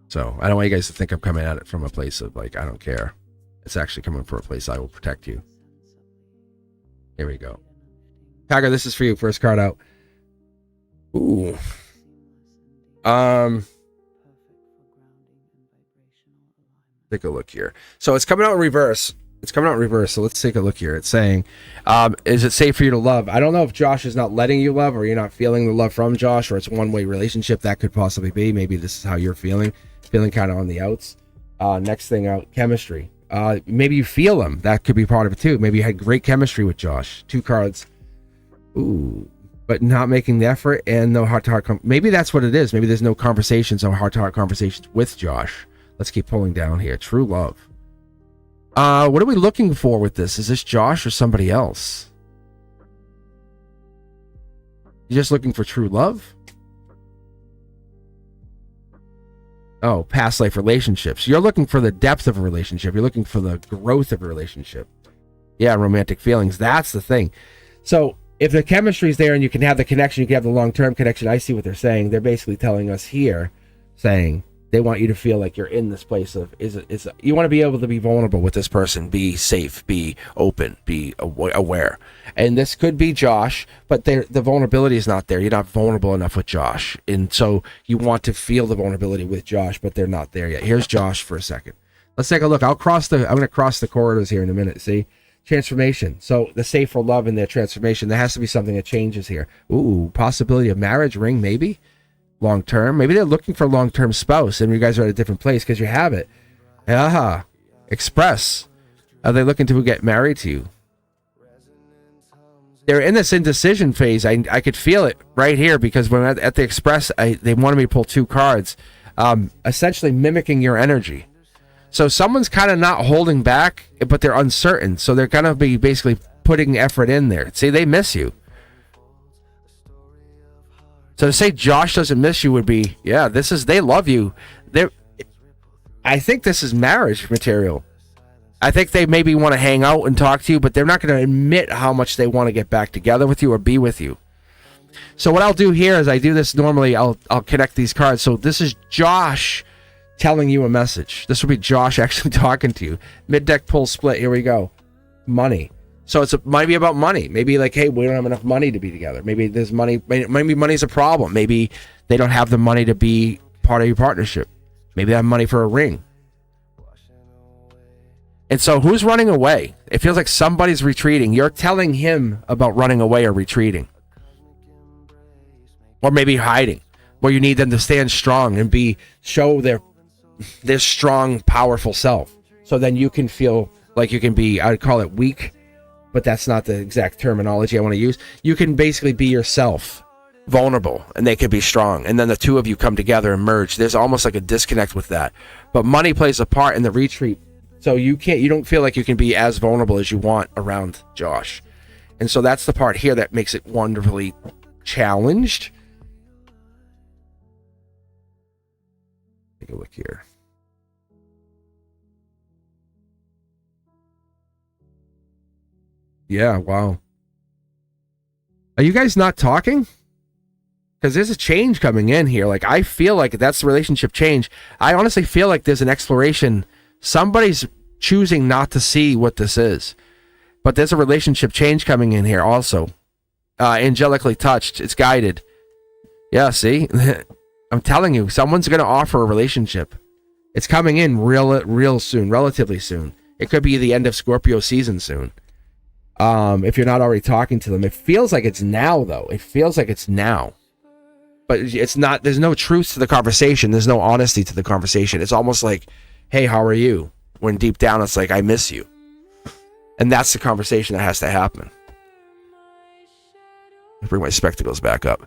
So I don't want you guys to think I'm coming at it from a place of like, I don't care. It's actually coming from a place I will protect you. Here we go. Tiger, this is for you. First card out. Ooh. Take a look here. So it's coming out in reverse. It's coming out in reverse, so let's take a look here. It's saying, is it safe for you to love? I don't know if Josh is not letting you love, or you're not feeling the love from Josh, or it's a one-way relationship. That could possibly be. Maybe this is how you're feeling kind of on the outs. Next thing out, chemistry. Maybe you feel him. That could be part of it too. Maybe you had great chemistry with Josh. 2 cards. Ooh, but not making the effort and no heart-to-heart. Maybe that's what it is. Maybe there's no conversations, no heart-to-heart conversations with Josh. Let's keep pulling down here. True love. What are we looking for with this? Is this Josh or somebody else? You just looking for true love? Oh, past life relationships. You're looking for the depth of a relationship. You're looking for the growth of a relationship. Yeah, romantic feelings. That's the thing. So if the chemistry is there and you can have the connection, you can have the long-term connection. I see what they're saying. They're basically telling us here, saying they want you to feel like you're in this place of, you want to be able to be vulnerable with this person, be safe, be open, be aware. And this could be Josh, but the vulnerability is not there. You're not vulnerable enough with Josh. And so you want to feel the vulnerability with Josh, but they're not there yet. Here's Josh for a second. Let's take a look. I'm going to cross the corridors here in a minute. See? Transformation. So the safe for love in their transformation, there has to be something that changes here. Ooh, possibility of marriage, ring, maybe? Long term, maybe they're looking for a long-term spouse and you guys are at a different place because you have it. Express. Are they looking to get married to you? They're in this indecision phase. I could feel it right here because when at the express, they wanted me to pull 2 cards, essentially mimicking your energy. So someone's kind of not holding back, but they're uncertain. So they're going to be basically putting effort in there. See, they miss you. So to say Josh doesn't miss you would be, yeah, they love you. I think this is marriage material. I think they maybe want to hang out and talk to you, but they're not going to admit how much they want to get back together with you or be with you. So what I'll do here is I do this normally, I'll connect these cards. So this is Josh telling you a message. This will be Josh actually talking to you. Mid-deck pull split, here we go. Money. So it might be about money. Maybe like, hey, we don't have enough money to be together. Maybe there's money. Maybe money's a problem. Maybe they don't have the money to be part of your partnership. Maybe they have money for a ring. And so who's running away? It feels like somebody's retreating. You're telling him about running away or retreating. Or maybe hiding. Where you need them to stand strong and show their strong, powerful self. So then you can feel like you can be, I'd call it weak, but that's not the exact terminology I want to use. You can basically be yourself, vulnerable, and they can be strong. And then the two of you come together and merge. There's almost like a disconnect with that. But money plays a part in the retreat. So you don't feel like you can be as vulnerable as you want around Josh. And so that's the part here that makes it wonderfully challenged. Take a look here. Yeah, wow. Are you guys not talking? Because there's a change coming in here. Like, I feel like that's the relationship change. I honestly feel like there's an exploration. Somebody's choosing not to see what this is. But there's a relationship change coming in here also. Angelically touched. It's guided. Yeah, see? I'm telling you, someone's going to offer a relationship. It's coming in real soon, relatively soon. It could be the end of Scorpio season soon. If you're not already talking to them. It feels like it's now, though. It feels like it's now. But it's not, there's no truth to the conversation. There's no honesty to the conversation. It's almost like, hey, how are you? When deep down it's like, I miss you. And that's the conversation that has to happen. I bring my spectacles back up.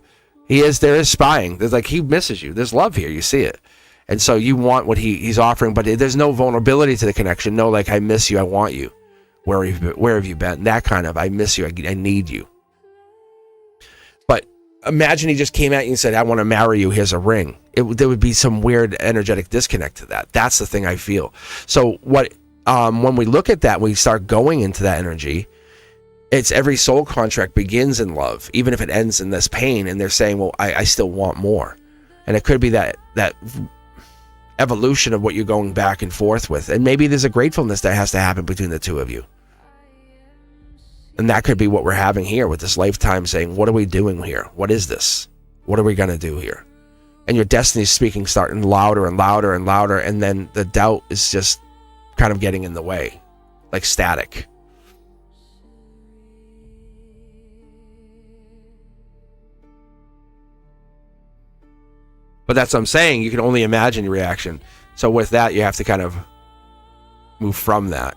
There is spying. There's like, he misses you. There's love here. You see it. And so you want what he's offering, but there's no vulnerability to the connection. No, like, I miss you. I want you. Where have you been? That kind of, I miss you. I need you. But imagine he just came at you and said, I want to marry you. Here's a ring. There would be some weird energetic disconnect to that. That's the thing I feel. So when we look at that, we start going into that energy. It's every soul contract begins in love, even if it ends in this pain. And they're saying, well, I still want more. And it could be that evolution of what you're going back and forth with. And maybe there's a gratefulness that has to happen between the two of you. And that could be what we're having here with this lifetime saying, what are we doing here? What is this? What are we going to do here? And your destiny speaking starting louder and louder and louder. And then the doubt is just kind of getting in the way. like static. But that's what I'm saying. You can only imagine your reaction. So with that, you have to kind of move from that.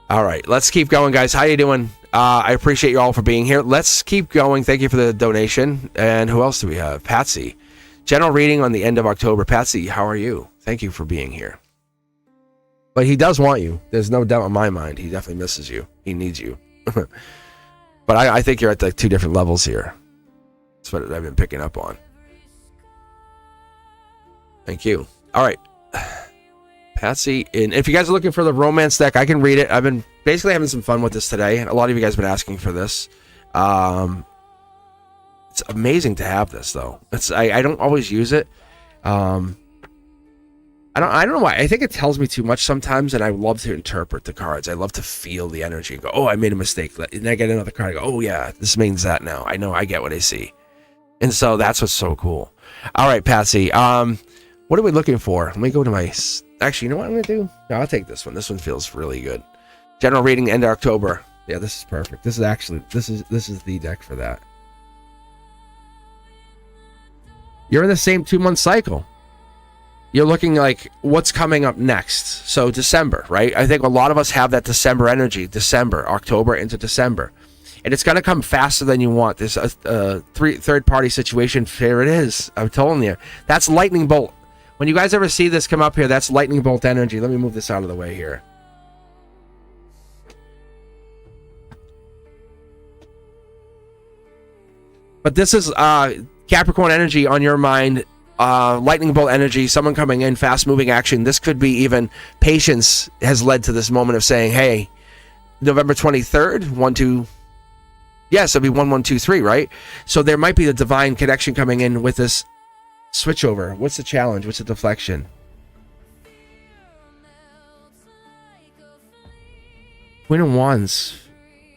All right, let's keep going, guys. How you doing? I appreciate you all for being here. Let's keep going. Thank you for the donation. And who else do we have? Patsy. General reading on the end of October. Patsy, how are you? Thank you for being here. But he does want you. There's no doubt in my mind. He definitely misses you. He needs you. But I think you're at like 2 different levels here. That's what I've been picking up on. Thank you. All right. Patsy, and if you guys are looking for the romance deck, I can read it. I've been basically having some fun with this today. A lot of you guys have been asking for this. It's amazing to have this, though. I don't always use it. I don't know why. I think it tells me too much sometimes, and I love to interpret the cards. I love to feel the energy and go, oh, I made a mistake. And I get another card. I go, oh, yeah, this means that now. I know. I get what I see. And so that's what's so cool. All right, Patsy. What are we looking for? Let me go to my... Actually, you know what I'm going to do? No, I'll take this one. This one feels really good. General reading, end of October. Yeah, this is perfect. This is the deck for that. You're in the same 2-month cycle. You're looking like what's coming up next. So December, right? I think a lot of us have that December energy. December, October into December. And it's going to come faster than you want. This third-party situation, here it is. I'm telling you. That's lightning bolt. When you guys ever see this come up here, that's lightning bolt energy. Let me move this out of the way here. But this is Capricorn energy on your mind. Lightning bolt energy, someone coming in, fast-moving action. This could be even patience has led to this moment of saying, hey, November 23rd, 1, 2... Yes, it'll be 1, 1, 2, 3, right? So there might be a divine connection coming in with this switchover. What's the challenge? What's the deflection? Queen of Wands.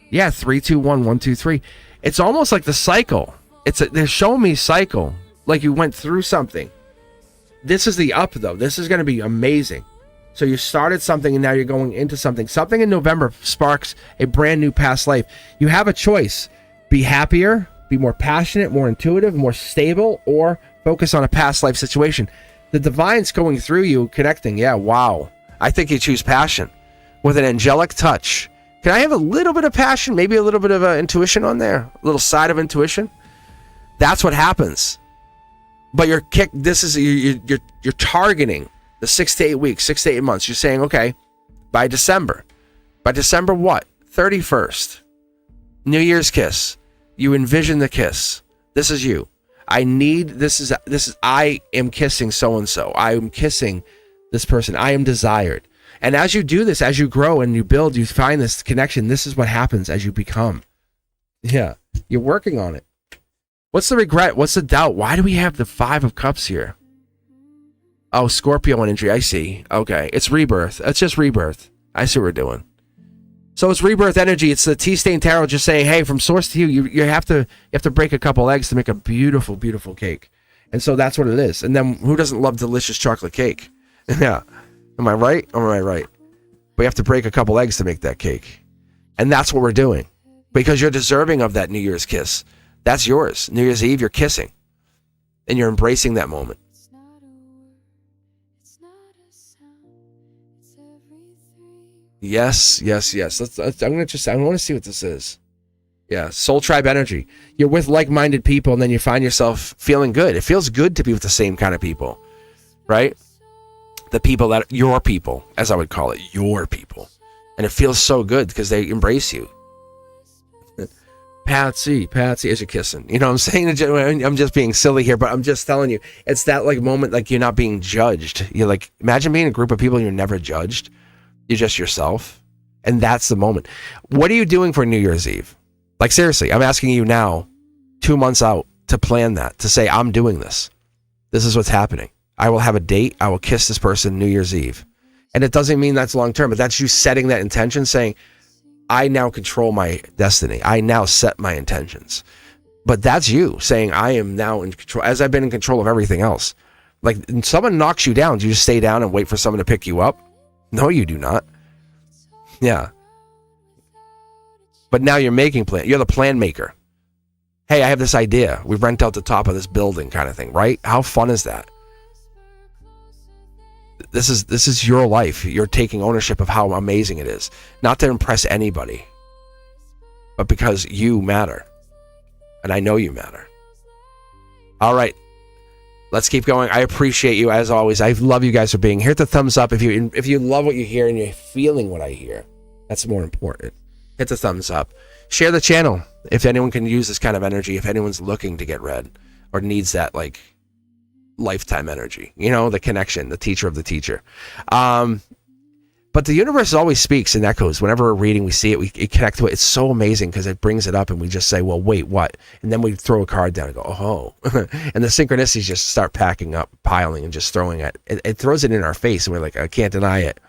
Yeah, 3, 2, 1, 1, 2, 3. It's almost like the cycle. They're showing me cycle, like you went through something. This is the up, though. This is going to be amazing. So you started something and now you're going into something. Something in November sparks a brand new past life. You have a choice. Be happier, be more passionate, more intuitive, more stable, or focus on a past life situation. The divine's going through you, connecting. Yeah, wow. I think you choose passion with an angelic touch. Can I have a little bit of passion? Maybe a little bit of intuition on there? A little side of intuition? That's what happens. But you're targeting the 6 to 8 weeks, 6 to 8 months. You're saying, okay, by December. By December what? 31st. New Year's kiss. You envision the kiss. This is you. I am kissing so-and-so. I am kissing this person. I am desired. And as you do this, as you grow and you build, you find this connection. This is what happens as you become. Yeah. You're working on it. What's the regret? What's the doubt? Why do we have the 5 of Cups here? Oh, Scorpio energy. I see. Okay. It's rebirth. It's just rebirth. I see what we're doing. So it's rebirth energy. It's the Tea-Stain Tarot just saying, hey, from source to you have to break a couple eggs to make a beautiful, beautiful cake. And so that's what it is. And then who doesn't love delicious chocolate cake? Yeah. Am I right? Or am I right? But you have to break a couple eggs to make that cake. And that's what we're doing. Because you're deserving of that New Year's kiss. That's yours. New Year's Eve, you're kissing. And you're embracing that moment. Yes. I want to see what this is. Yeah, soul tribe energy. You're with like-minded people, and then you find yourself feeling good. It feels good to be with the same kind of people, right? The people that your people, as I would call it, your people, and it feels so good because they embrace you. Patsy, as you're kissing. You know what I'm saying? I'm just being silly here, but I'm just telling you, it's that like moment like you're not being judged. You're like, imagine being in a group of people and you're never judged. You're just yourself. And that's the moment. What are you doing for New Year's Eve? Like, seriously, I'm asking you now, 2 months out, to plan that, to say, I'm doing this. This is what's happening. I will have a date. I will kiss this person New Year's Eve. And it doesn't mean that's long term, but that's you setting that intention, saying, I now control my destiny. I now set my intentions. But that's you saying, I am now in control, as I've been in control of everything else. Like, someone knocks you down, do you just stay down and wait for someone to pick you up? No, you do not. Yeah. But now you're making plan. You're the plan maker. Hey, I have this idea. We rent out the top of this building kind of thing, right? How fun is that? This is your life. You're taking ownership of how amazing it is. Not to impress anybody, but because you matter. And I know you matter. All right. Let's keep going. I appreciate you as always. I love you guys for being here. Hit the thumbs up if you love what you hear and you're feeling what I hear. That's more important. Hit the thumbs up. Share the channel if anyone can use this kind of energy, if anyone's looking to get read or needs that like lifetime energy, you know, the connection, the teacher of the teacher. But the universe always speaks and echoes. Whenever we're reading, we see it, we connect to it. It's so amazing because it brings it up and we just say, well, wait, what? And then we throw a card down and go, oh. And the synchronicities just start packing up, piling and just throwing it. It throws it in our face and we're like, I can't deny it.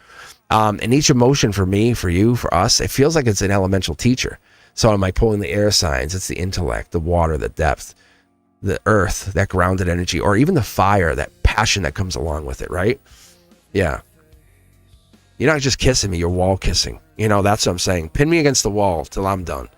And each emotion for me, for you, for us, it feels like it's an elemental teacher. So am I pulling the air signs? It's the intellect, the water, the depth, the earth, that grounded energy, or even the fire, that passion that comes along with it, right? Yeah. You're not just kissing me, you're wall kissing. You know, that's what I'm saying. Pin me against the wall till I'm done.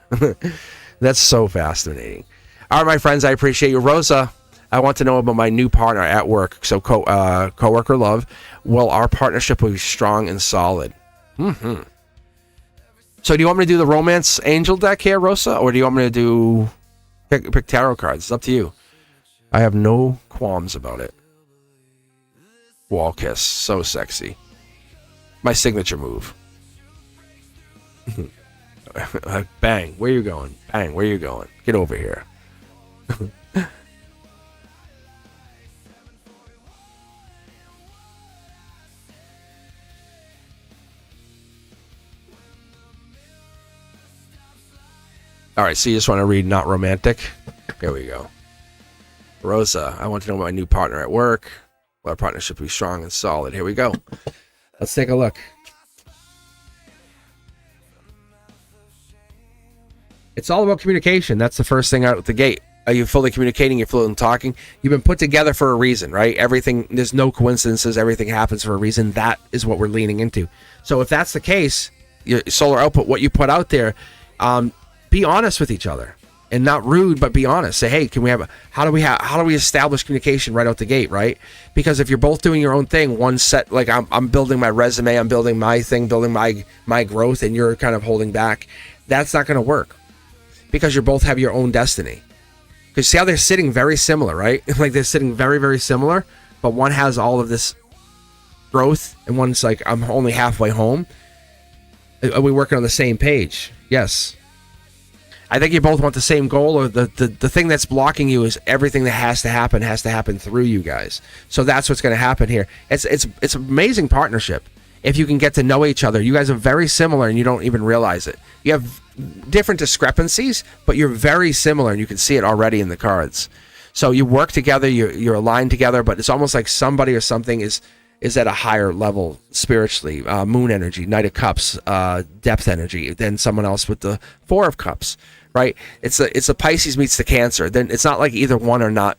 That's so fascinating. All right, my friends, I appreciate you. Rosa, I want to know about my new partner at work. So coworker love. Will our partnership be strong and solid? Mm-hmm. So do you want me to do the romance angel deck here, Rosa? Or do you want me to do pick tarot cards? It's up to you. I have no qualms about it. Wall kiss. So sexy. My signature move. Bang. Where you going? Bang. Where you going? Get over here. All right, so you just want to read not romantic? There we go. Rosa, I want to know about my new partner at work. Will our partnership be strong and solid? Here we go. Let's take a look. It's all about communication. That's the first thing out the gate. Are you fully communicating? You're fully talking? You've been put together for a reason, right? Everything, there's no coincidences. Everything happens for a reason. That is what we're leaning into. So if that's the case, your solar output, what you put out there, be honest with each other and not rude, but be honest. Say, hey, can we have how do we establish communication right out the gate, right? Because if you're both doing your own thing, one set, like I'm building my resume, I'm building my thing, building my growth, and you're kind of holding back, that's not going to work because you both have your own destiny. Because see how they're sitting very similar, right? Like they're sitting very, very similar, but one has all of this growth and one's like, I'm only halfway home. Are we working on the same page? Yes. I think you both want the same goal, or the thing that's blocking you is everything that has to happen through you guys. So that's what's going to happen here. It's an amazing partnership. If you can get to know each other, you guys are very similar and you don't even realize it. You have different discrepancies, but you're very similar and you can see it already in the cards. So you work together, you're aligned together, but it's almost like somebody or something is at a higher level spiritually. Moon energy, Knight of Cups, depth energy, than someone else with the Four of Cups. Right, it's a Pisces meets the Cancer. Then it's not like either one or not.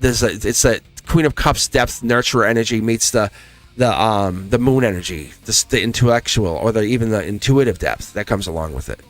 It's a Queen of Cups depth nurturer energy meets the Moon energy, the intellectual or even the intuitive depth that comes along with it.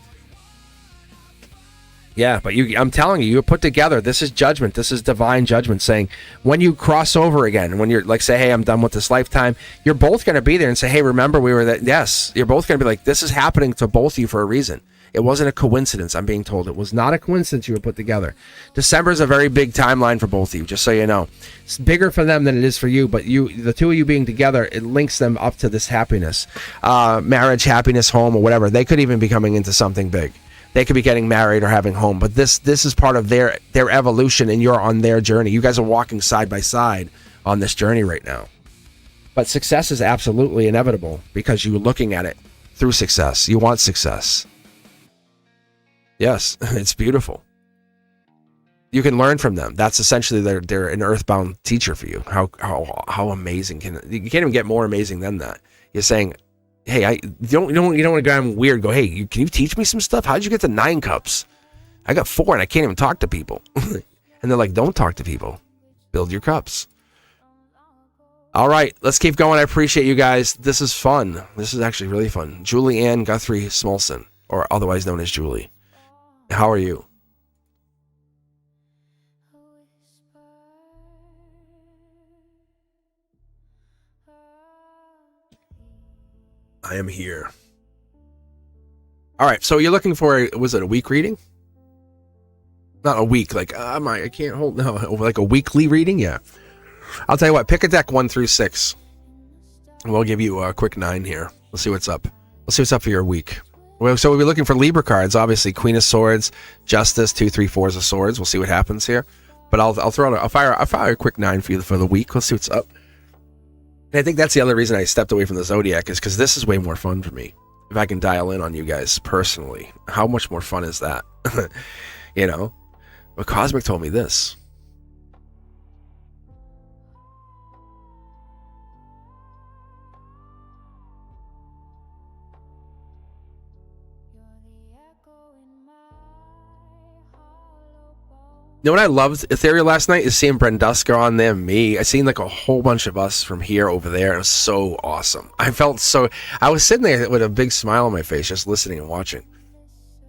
Yeah, but I'm telling you, you're put together. This is judgment. This is divine judgment saying when you cross over again, when you're like, say, hey, I'm done with this lifetime, you're both going to be there and say, hey, remember we were that. Yes, you're both going to be like, this is happening to both of you for a reason. It wasn't a coincidence, I'm being told. It was not a coincidence you were put together. December is a very big timeline for both of you, just so you know. It's bigger for them than it is for you, but the two of you being together, it links them up to this happiness. Marriage, happiness, home, or whatever. They could even be coming into something big. They could be getting married or having home, but this is part of their evolution, and you're on their journey. You guys are walking side by side on this journey right now. But success is absolutely inevitable because you're looking at it through success. You want success. Yes, it's beautiful. You can learn from them. That's essentially they're an earthbound teacher for you. How amazing you can't even get more amazing than that. You're saying, hey, you don't want to go weird. Go, hey, can you teach me some stuff? How'd you get to 9 cups? I got 4 and I can't even talk to people. And they're like, don't talk to people. Build your cups. All right, let's keep going. I appreciate you guys. This is fun. This is actually really fun. Julie Ann Guthrie Smolson, or otherwise known as Julie. How are you? I am here. All right, so you're looking for, was it a week reading? Not a week, like, I can't hold, no, like a weekly reading? Yeah. I'll tell you what, pick a deck 1 through 6. And we'll give you a quick 9 here. We'll see what's up. We'll see what's up for your week. Well, so we'll be looking for Libra cards, obviously. Queen of Swords, Justice, 2, 3, 4s of Swords. We'll see what happens here. But I'll throw out, I'll fire a quick 9 for you for the week. We'll see what's up. And I think that's the other reason I stepped away from the Zodiac, is because this is way more fun for me. If I can dial in on you guys personally, how much more fun is that? You know? But Cosmic told me this. You know what I loved Ethereal last night is seeing Brenduska on there, me. I seen like a whole bunch of us from here over there. It was so awesome. I was sitting there with a big smile on my face, just listening and watching.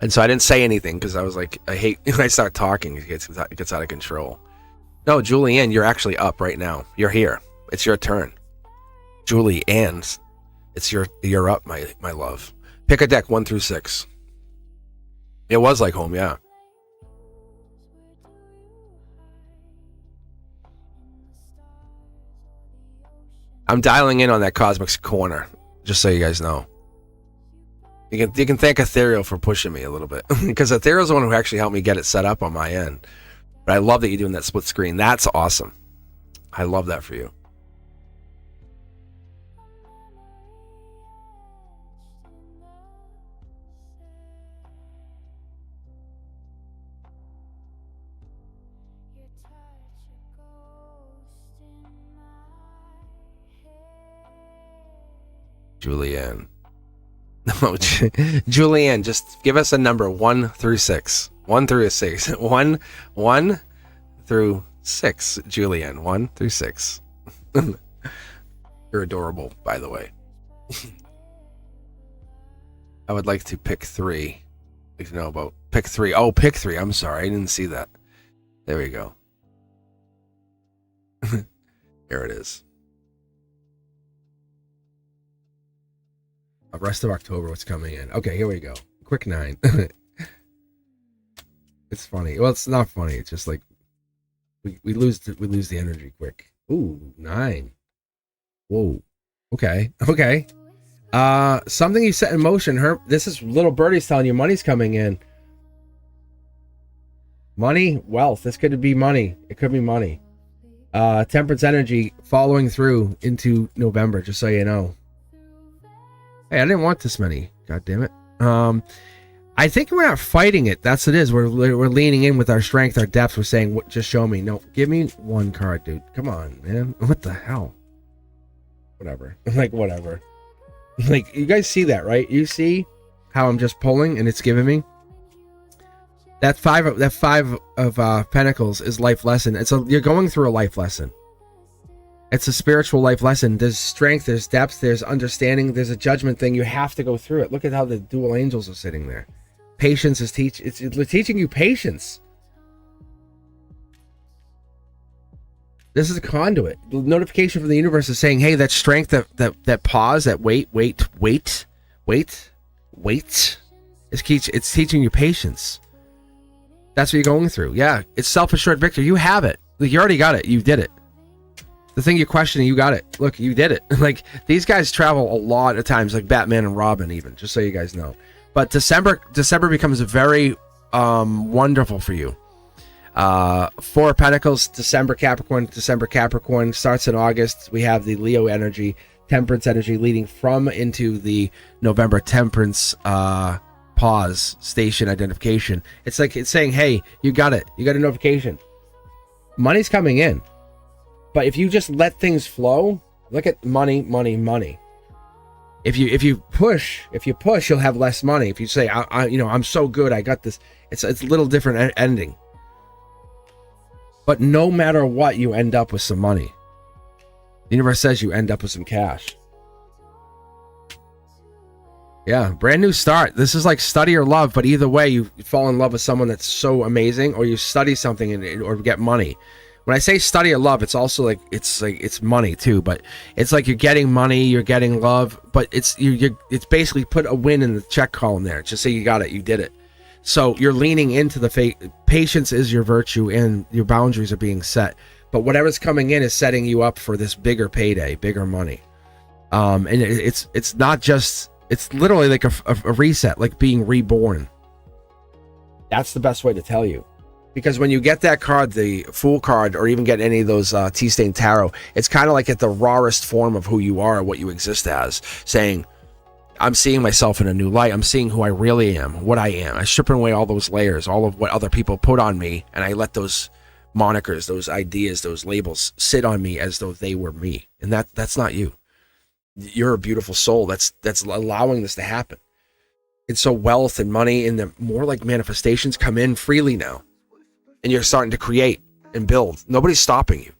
And so I didn't say anything because I was like, I hate when I start talking, it gets out of control. No, Julie Ann, you're actually up right now. You're here. It's your turn. Julie Ann, you're up, my love. Pick a deck 1 through 6. It was like home, yeah. I'm dialing in on that Cosmic's corner, just so you guys know. You can thank Ethereal for pushing me a little bit, because Ethereal's the one who actually helped me get it set up on my end. But I love that you're doing that split screen. That's awesome. I love that for you. Julianne. No, Julianne, just give us a number 1 through 6. 1 through 6. 1 through 6. Julianne, 1 through 6. You're adorable, by the way. I would like to pick 3. I'd like to know about pick 3. Oh, pick 3. I'm sorry, I didn't see that. There we go. Here it is. Rest of October, what's coming in? Okay, here we go. Quick 9. It's funny. Well, it's not funny. It's just like we lose the energy quick. Ooh, 9. Whoa. Okay. Something you set in motion. This is little birdie's telling you money's coming in. Money, wealth. This could be money. It could be money. Temperance energy following through into November, just so you know. Hey, I didn't want this many. God damn it. I think we're not fighting it. That's what it is. We're leaning in with our strength, our depth. We're saying, just show me. No, give me 1 card, dude. Come on, man. What the hell? Whatever. Like, whatever. Like, you guys see that, right? You see how I'm just pulling and it's giving me? That five of Pentacles is life lesson. You're going through a life lesson. It's a spiritual life lesson. There's strength, there's depth, there's understanding, there's a judgment thing. You have to go through it. Look at how the dual angels are sitting there. Patience is it's teaching you patience. This is a conduit. The notification from the universe is saying, hey, that strength, that pause, that wait. It's teaching you patience. That's what you're going through. Yeah, it's self-assured victory. You have it. Like, you already got it. You did it. The thing you're questioning, you got it. Look, you did it. Like, these guys travel a lot of times, like Batman and Robin even, just so you guys know. But December becomes very wonderful for you. 4 of Pentacles, December Capricorn starts in August. We have the Leo energy, Temperance energy leading from into the November Temperance pause station identification. It's like it's saying, hey, you got it. You got a notification. Money's coming in. But if you just let things flow, look at money. If you push, you'll have less money. If you say, I'm so good, I got this. It's a little different ending. But no matter what, you end up with some money. The universe says you end up with some cash. Yeah, brand new start. This is like study or love, but either way, you fall in love with someone that's so amazing, or you study something or get money. When I say study or love, it's also like it's money too, but it's like you're getting money, you're getting love, but it's basically put a win in the check column there. Just say you got it, you did it. So you're leaning into the patience is your virtue, and your boundaries are being set. But whatever's coming in is setting you up for this bigger payday, bigger money. And it's not just. It's literally like a reset, like being reborn. That's the best way to tell you. Because when you get that card, the Fool card, or even get any of those Tea-Stained Tarot, it's kind of like at the rawest form of who you are, what you exist as, saying, I'm seeing myself in a new light. I'm seeing who I really am, what I am. I'm stripping away all those layers, all of what other people put on me, and I let those monikers, those ideas, those labels sit on me as though they were me. And that's not you. You're a beautiful soul that's allowing this to happen. And so wealth and money and the more like manifestations come in freely now, and you're starting to create and build. Nobody's stopping you.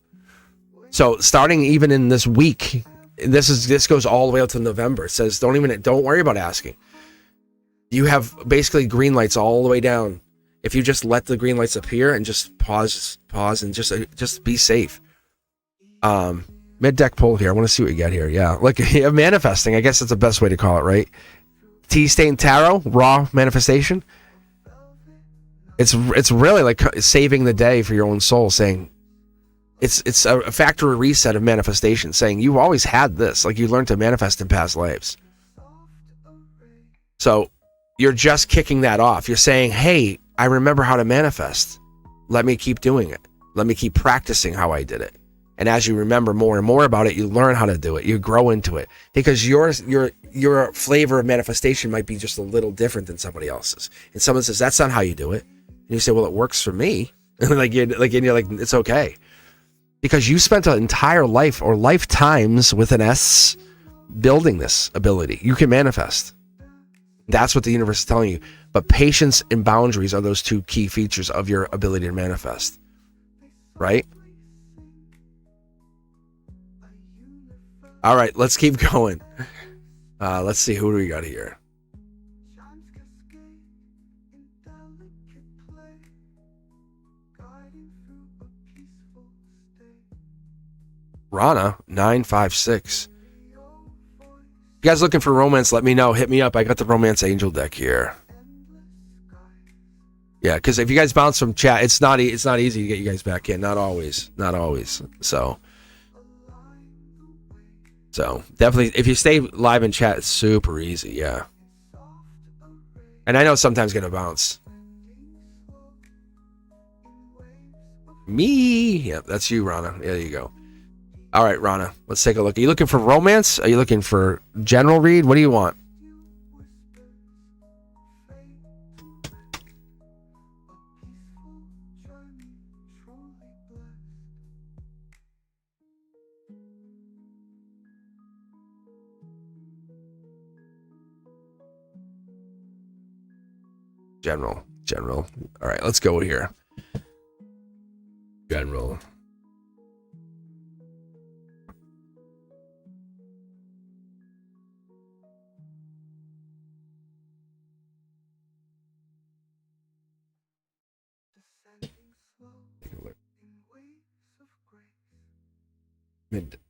So starting even in this week, this goes all the way out to November. It says don't worry about asking. You have basically green lights all the way down. If you just let the green lights appear and just pause and just be safe. Mid-deck pull here. I want to see what you get here. Yeah, look, manifesting. I guess that's the best way to call it, right? Tea-Stained Tarot, raw manifestation. It's really like saving the day for your own soul, saying it's a factory reset of manifestation, saying you've always had this, like you learned to manifest in past lives. So you're just kicking that off. You're saying, hey, I remember how to manifest. Let me keep doing it. Let me keep practicing how I did it. And as you remember more and more about it, you learn how to do it. You grow into it, because your flavor of manifestation might be just a little different than somebody else's. And someone says, that's not how you do it. And you say, well, it works for me. And you're like, it's okay. Because you spent an entire life, or lifetimes with an S, building this ability. You can manifest. That's what the universe is telling you. But patience and boundaries are those two key features of your ability to manifest. Right? All right, let's keep going. Let's see, who do we got here? Rana 956. You guys looking for romance? Let me know. Hit me up. I got the Romance Angel deck here. Yeah, because if you guys bounce from chat, it's not easy to get you guys back in. Not always. So definitely, if you stay live in chat, it's super easy. Yeah. And I know sometimes gonna bounce. Me. Yeah, that's you, Rana. Yeah, there you go. All right, Rana, let's take a look. Are you looking for romance? Are you looking for general read? What do you want? General. All right, let's go here. General.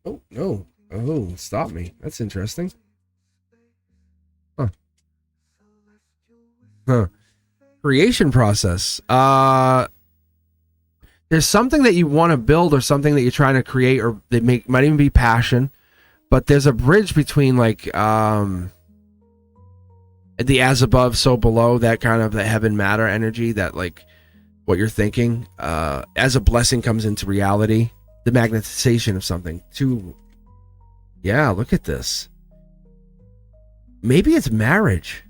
Oh, no. Oh, stop me. That's interesting. Huh. Creation process. There's something that you want to build, or something that you're trying to create, or they might even be passion, but there's a bridge between like the as above, so below, that kind of the heaven matter energy, that like what you're thinking as a blessing comes into reality, the magnetization of something to, yeah, look at this. Maybe it's marriage.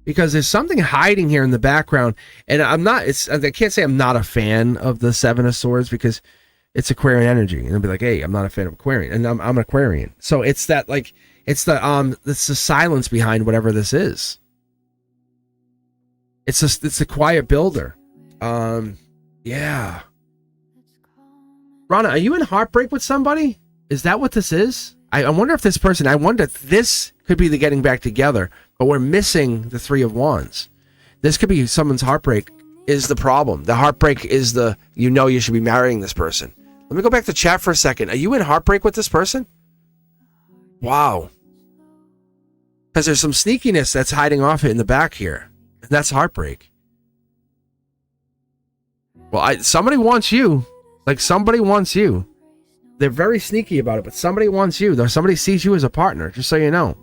Because there's something hiding here in the background, and I can't say I'm not a fan of the Seven of Swords, because it's Aquarian energy, and I'll be like, hey, I'm not a fan of Aquarian, and I'm an Aquarian, so it's that, like, it's the silence behind whatever this is. It's the quiet builder. Yeah. Rana, are you in heartbreak with somebody? Is that what this is? I wonder if this person, I wonder if this could be the getting back together, but we're missing the Three of Wands. This could be someone's heartbreak is the problem. The heartbreak is you should be marrying this person. Let me go back to chat for a second. Are you in heartbreak with this person? Wow. Because there's some sneakiness that's hiding off in the back here. And that's heartbreak. Well, somebody wants you. Like, somebody wants you. They're very sneaky about it, but somebody wants you. Though somebody sees you as a partner, just so you know.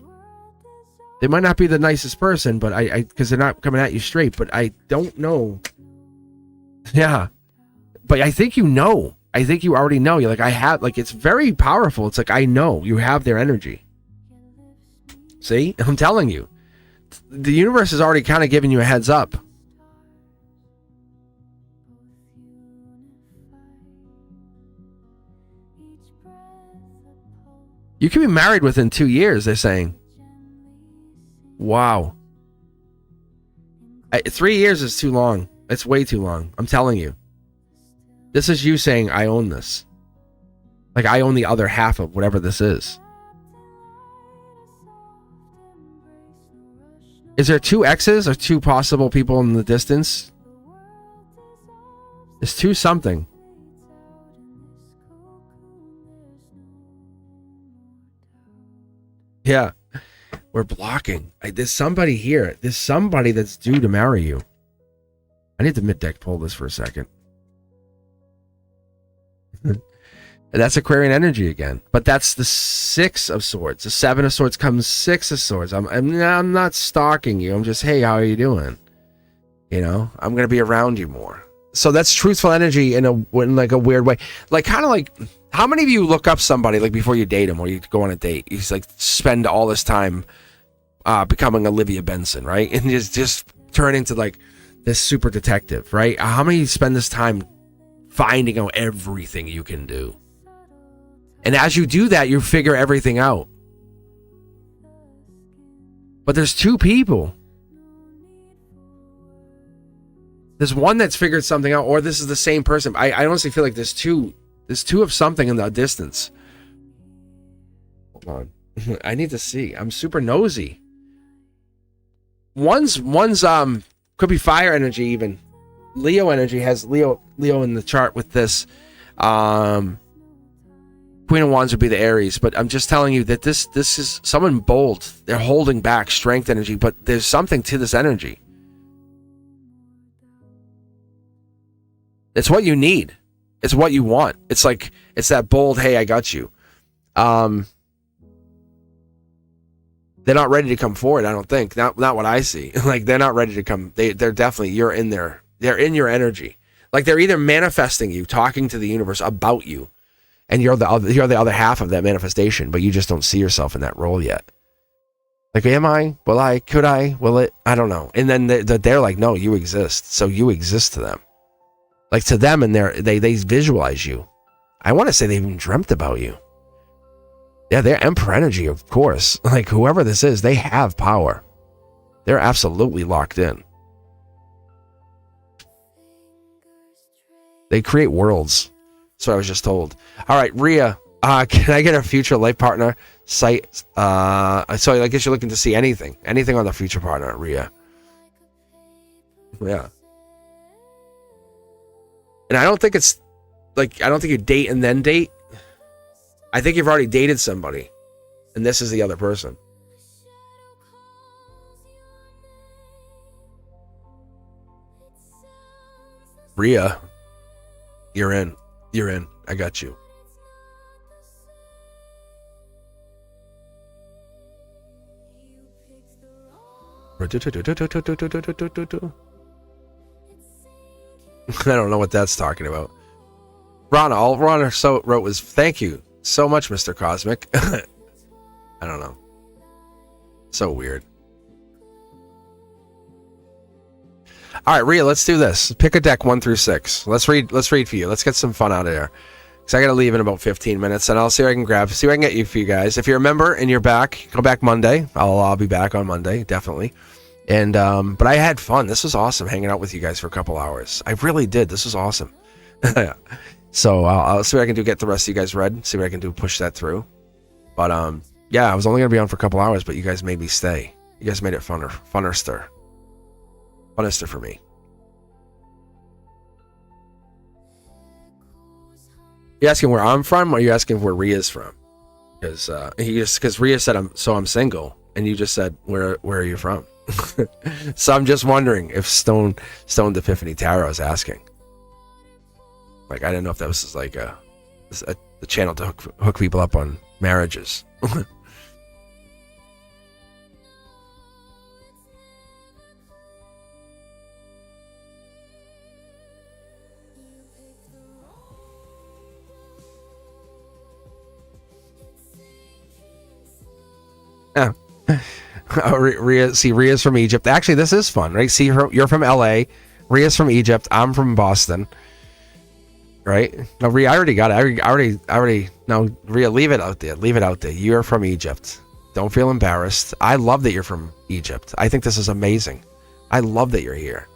They might not be the nicest person, but because they're not coming at you straight, but I don't know. Yeah. But I think you know. I think you already know. You're like, it's very powerful. It's like, I know you have their energy. See? I'm telling you. The universe is already kind of giving you a heads up. You can be married within 2 years, they're saying. Wow. 3 years is too long. It's way too long. I'm telling you. This is you saying, I own this. Like, I own the other half of whatever this is. Is there 2 exes or 2 possible people in the distance? There's 2 something. Yeah. We're blocking. There's somebody here. There's somebody that's due to marry you. I need to mid-deck pull this for a second. And that's Aquarian energy again. But that's the 6 of Swords. The 7 of Swords comes 6 of Swords. I'm not stalking you. I'm just, hey, how are you doing? You know, I'm going to be around you more. So that's truthful energy in like a weird way. Like, kind of like, how many of you look up somebody like before you date them or you go on a date? You like spend all this time becoming Olivia Benson, right? And just turn into like this super detective, right? How many of you spend this time finding out everything you can do? And as you do that, you figure everything out. But there's 2 people. There's one that's figured something out, or this is the same person. I honestly feel like there's two of something in the distance. Hold on. I need to see. I'm super nosy. One's could be fire energy even. Leo energy has Leo in the chart with this. Queen of Wands would be the Aries, but I'm just telling you that this is someone bold. They're holding back strength energy, but there's something to this energy. It's what you need. It's what you want. It's like, it's that bold, hey, I got you. They're not ready to come forward, I don't think. Not what I see. Like, they're not ready to come. They're definitely, you're in there. They're in your energy. Like, they're either manifesting you, talking to the universe about you, and you're the other half of that manifestation, but you just don't see yourself in that role yet. Like, am I? Will I? Could I? Will it? I don't know. And then they're like, no, you exist. So you exist to them. Like, to them, and they visualize you. I want to say they even dreamt about you. Yeah, they're Emperor energy, of course. Like, whoever this is, they have power. They're absolutely locked in. They create worlds. That's what I was just told. All right, Rhea, can I get a future life partner site? So I guess you're looking to see anything on the future partner, Rhea. Yeah. And I don't think it's like, I don't think you date and then date. I think you've already dated somebody, and this is the other person. Rhea, you're in. You're in. I got you. I don't know what that's talking about. Rana, all Rana wrote was, thank you so much, Mr. Cosmic. I don't know. So weird. All right, Rhea, let's do this. Pick a deck 1 through 6. Let's read for you. Let's get some fun out of there. Because I got to leave in about 15 minutes, and I'll see what I can get you for you guys. If you're a member and you're back, go back Monday. I'll be back on Monday, definitely. And but I had fun. This was awesome hanging out with you guys for a couple hours. I really did. This was awesome. So I'll see what I can do. Get the rest of you guys read. See what I can do. Push that through. But yeah, I was only gonna be on for a couple hours, but you guys made me stay. You guys made it funnister for me. You asking where I'm from, or are you asking where Ria's from? Because Ria said I'm single, and you just said where are you from? So I'm just wondering if Stone Epiphany Tarot is asking. Like, I didn't know if that was like the channel to hook people up on marriages. Yeah. Ria's from Egypt. Actually, this is fun, right? See, you're from LA. Ria's from Egypt. I'm from Boston. Right? No, Ria, I already got it. I already. No, Ria, leave it out there. Leave it out there. You're from Egypt. Don't feel embarrassed. I love that you're from Egypt. I think this is amazing. I love that you're here.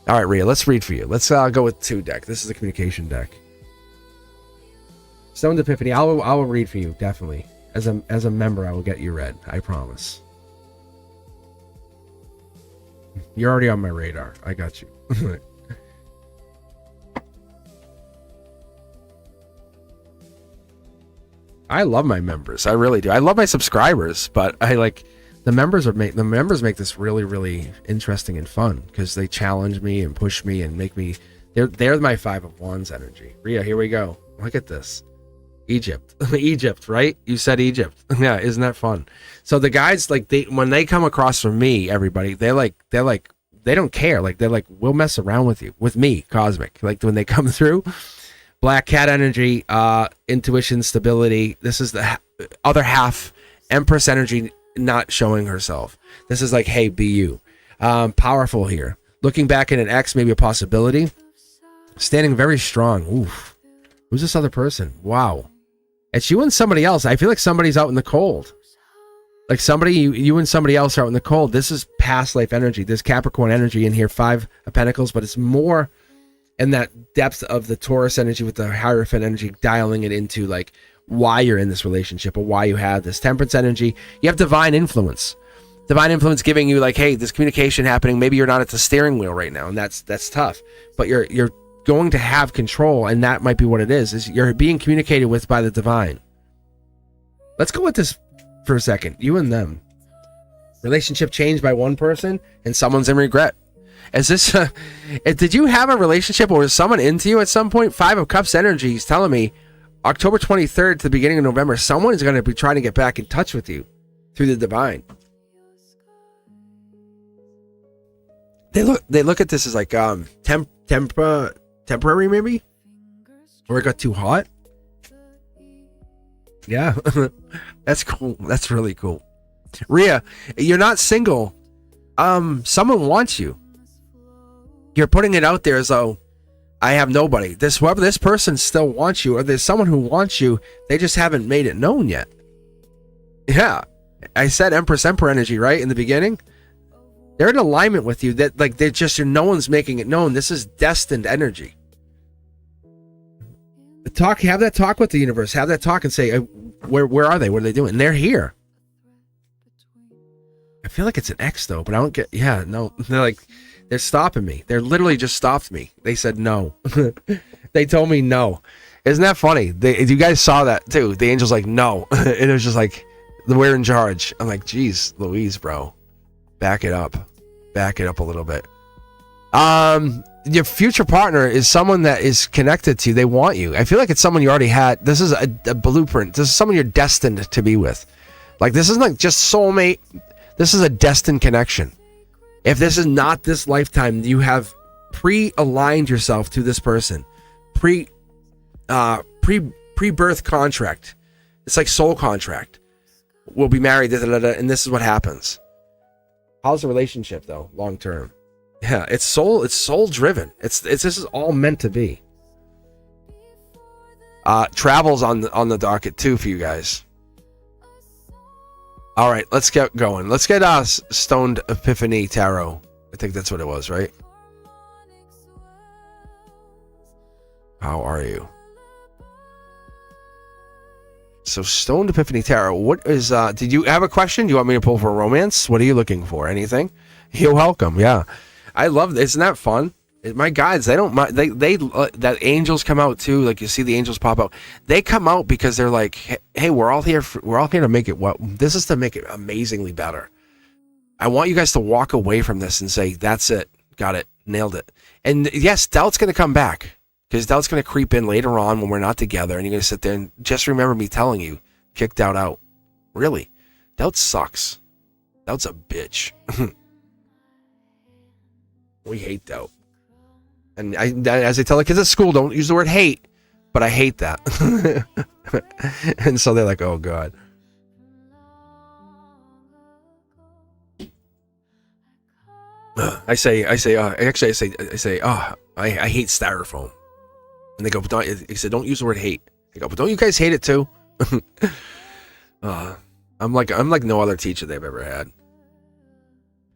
All right, Ria, let's read for you. Let's go with 2 deck. This is the communication deck. Stone Epiphany. I will read for you, definitely. As a member, I will get you read. I promise. You're already on my radar. I got you. I love my members. I really do. I love my subscribers, but I like the members make this really, really interesting and fun because they challenge me and push me and make me. They're my 5 of Wands energy. Ria, here we go. Look at this. Egypt, right? You said Egypt. Yeah, isn't that fun? So the guys, like, when they come across from me, everybody, they don't care. Like, they're like, we'll mess around with you, with me, Cosmic. Like, when they come through, Black Cat energy, intuition, stability. This is the other half, Empress energy, not showing herself. This is like, hey, be you. Powerful here. Looking back at an ex, maybe a possibility. Standing very strong. Oof. Who's this other person? Wow. It's you and somebody else. I feel like somebody's out in the cold. Like you and somebody else are out in the cold. This is past life energy. There's Capricorn energy in here, 5 of Pentacles, but it's more in that depth of the Taurus energy with the Hierophant energy, dialing it into like why you're in this relationship or why you have this Temperance energy. You have divine influence. Divine influence giving you like, hey, this communication happening. Maybe you're not at the steering wheel right now, and that's tough. But you're going to have control, and that might be what it is you're being communicated with by the divine. Let's go with this for a second. You and them. Relationship changed by one person, and someone's in regret. Is this did you have a relationship, or was someone into you at some point? 5 of Cups energy is telling me October 23rd to the beginning of November, someone is going to be trying to get back in touch with you through the divine. They look at this as like temporary, maybe, or it got too hot. Yeah. That's cool. That's really cool. Ria, you're not single. Someone wants you. You're putting it out there as though I have nobody. This person still wants you, or there's someone who wants you. They just haven't made it known yet. Yeah, I said Empress Emperor energy right in the beginning. They're in alignment with you. That like no one's making it known. This is destined energy. Have that talk with the universe. Have that talk and say, where are they? What are they doing? And they're here. I feel like it's an X though, but I don't get. Yeah, no. They're stopping me. They're literally just stopped me. They said no. They told me no. Isn't that funny? You guys saw that too. The angel's like no, and it was just like we're in charge. I'm like, geez, Louise, bro, back it up a little bit. Your future partner is someone that is connected to you. They want you. I feel like it's someone you already had. This is a blueprint. This is someone you're destined to be with. Like, this isn't like just soulmate. This is a destined connection. If this is not this lifetime, you have pre-aligned yourself to this person. Pre-birth contract. It's like soul contract. We'll be married, and this is what happens. How's the relationship though, long term? Yeah, it's soul driven. It's this is all meant to be. Travels on the docket too for you guys. All right, let's get going. Let's get Stoned Epiphany Tarot. I think that's what it was, right? How are you? So Stoned Epiphany Tarot, what is, did you have a question? Do you want me to pull for a romance? What are you looking for? Anything? You're welcome, yeah. I love, isn't that fun? My guides, they don't mind, that angels come out too, like you see the angels pop out. They come out because they're like, hey, we're all here to make it, this is to make it amazingly better. I want you guys to walk away from this and say, that's it, got it, nailed it. And yes, doubt's going to come back. Because doubt's going to creep in later on when we're not together, and you're going to sit there and just remember me telling you, kick doubt out. Really. Doubt sucks. Doubt's a bitch. We hate doubt. And as I tell the kids at school, don't use the word hate, but I hate that. And so they're like, oh, God. I say, I hate styrofoam. And they go, he said, don't use the word hate. They go, but don't you guys hate it too? I'm like no other teacher they've ever had.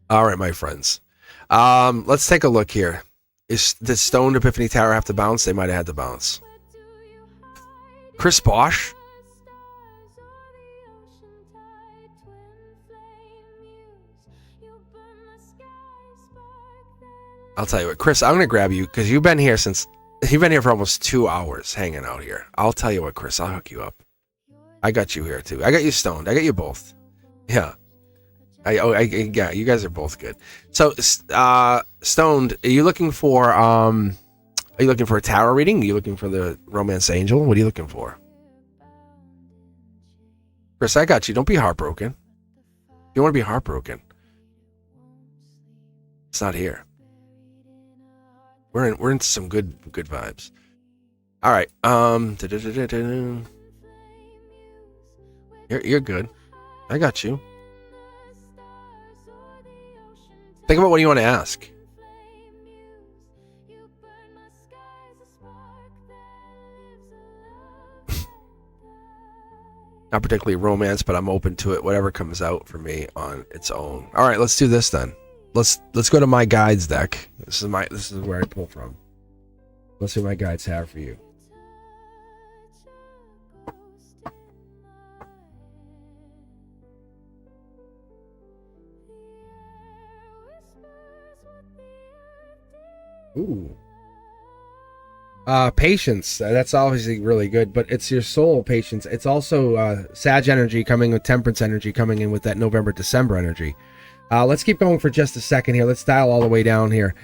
All right, my friends. Let's take a look here. Did Stoned Epiphany Tower have to bounce? They might have had to bounce. Chris Bosch? I'll tell you what, Chris, I'm going to grab you because you've been here for almost 2 hours hanging out here. I'll tell you what, Chris, I'll hook you up. I got you here too. I got you Stoned. I got you both. Yeah. Yeah, you guys are both good. So, Stoned, are you looking for a tarot reading? Are you looking for the romance angel? What are you looking for? Chris, I got you. Don't be heartbroken. You don't want to be heartbroken. It's not here. We're into some good vibes. All right. You're good. I got you. Think about what you want to ask. Not particularly romance, but I'm open to it. Whatever comes out for me on its own. All right, let's do this then. Let's go to my guides deck. This is where I pull from. Let's see what my guides have for you. Ooh. Patience. That's obviously really good, but it's your soul patience. It's also Sag energy coming with Temperance energy coming in with that November-December energy. Let's keep going for just a second here. Let's dial all the way down here.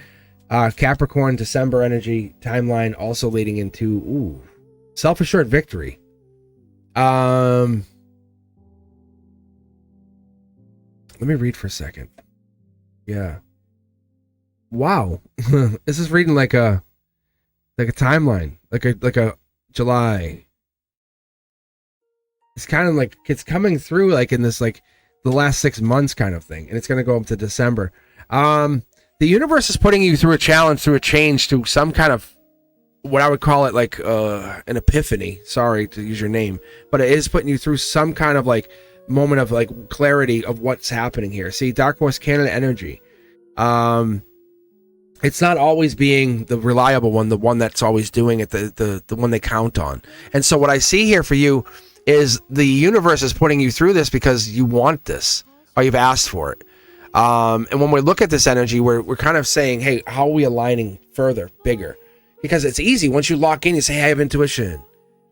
Capricorn, December energy timeline also leading into self-assured victory. Let me read for a second. Yeah. Wow. This is reading like a timeline, like a July. It's kind of like it's coming through like in this like the last 6 months kind of thing, and it's going to go up to December. The universe is putting you through a challenge, through a change, to some kind of what I would call it like an epiphany. Sorry to use your name, but it is putting you through some kind of like moment of like clarity of what's happening here. See, Dark Horse Canada energy. It's not always being the reliable one, the one that's always doing it, the one they count on. And so what I see here for you is the universe is putting you through this because you want this, or you've asked for it. And when we look at this energy, we're kind of saying, hey, how are we aligning further, bigger? Because it's easy. Once you lock in, you say, hey, I have intuition.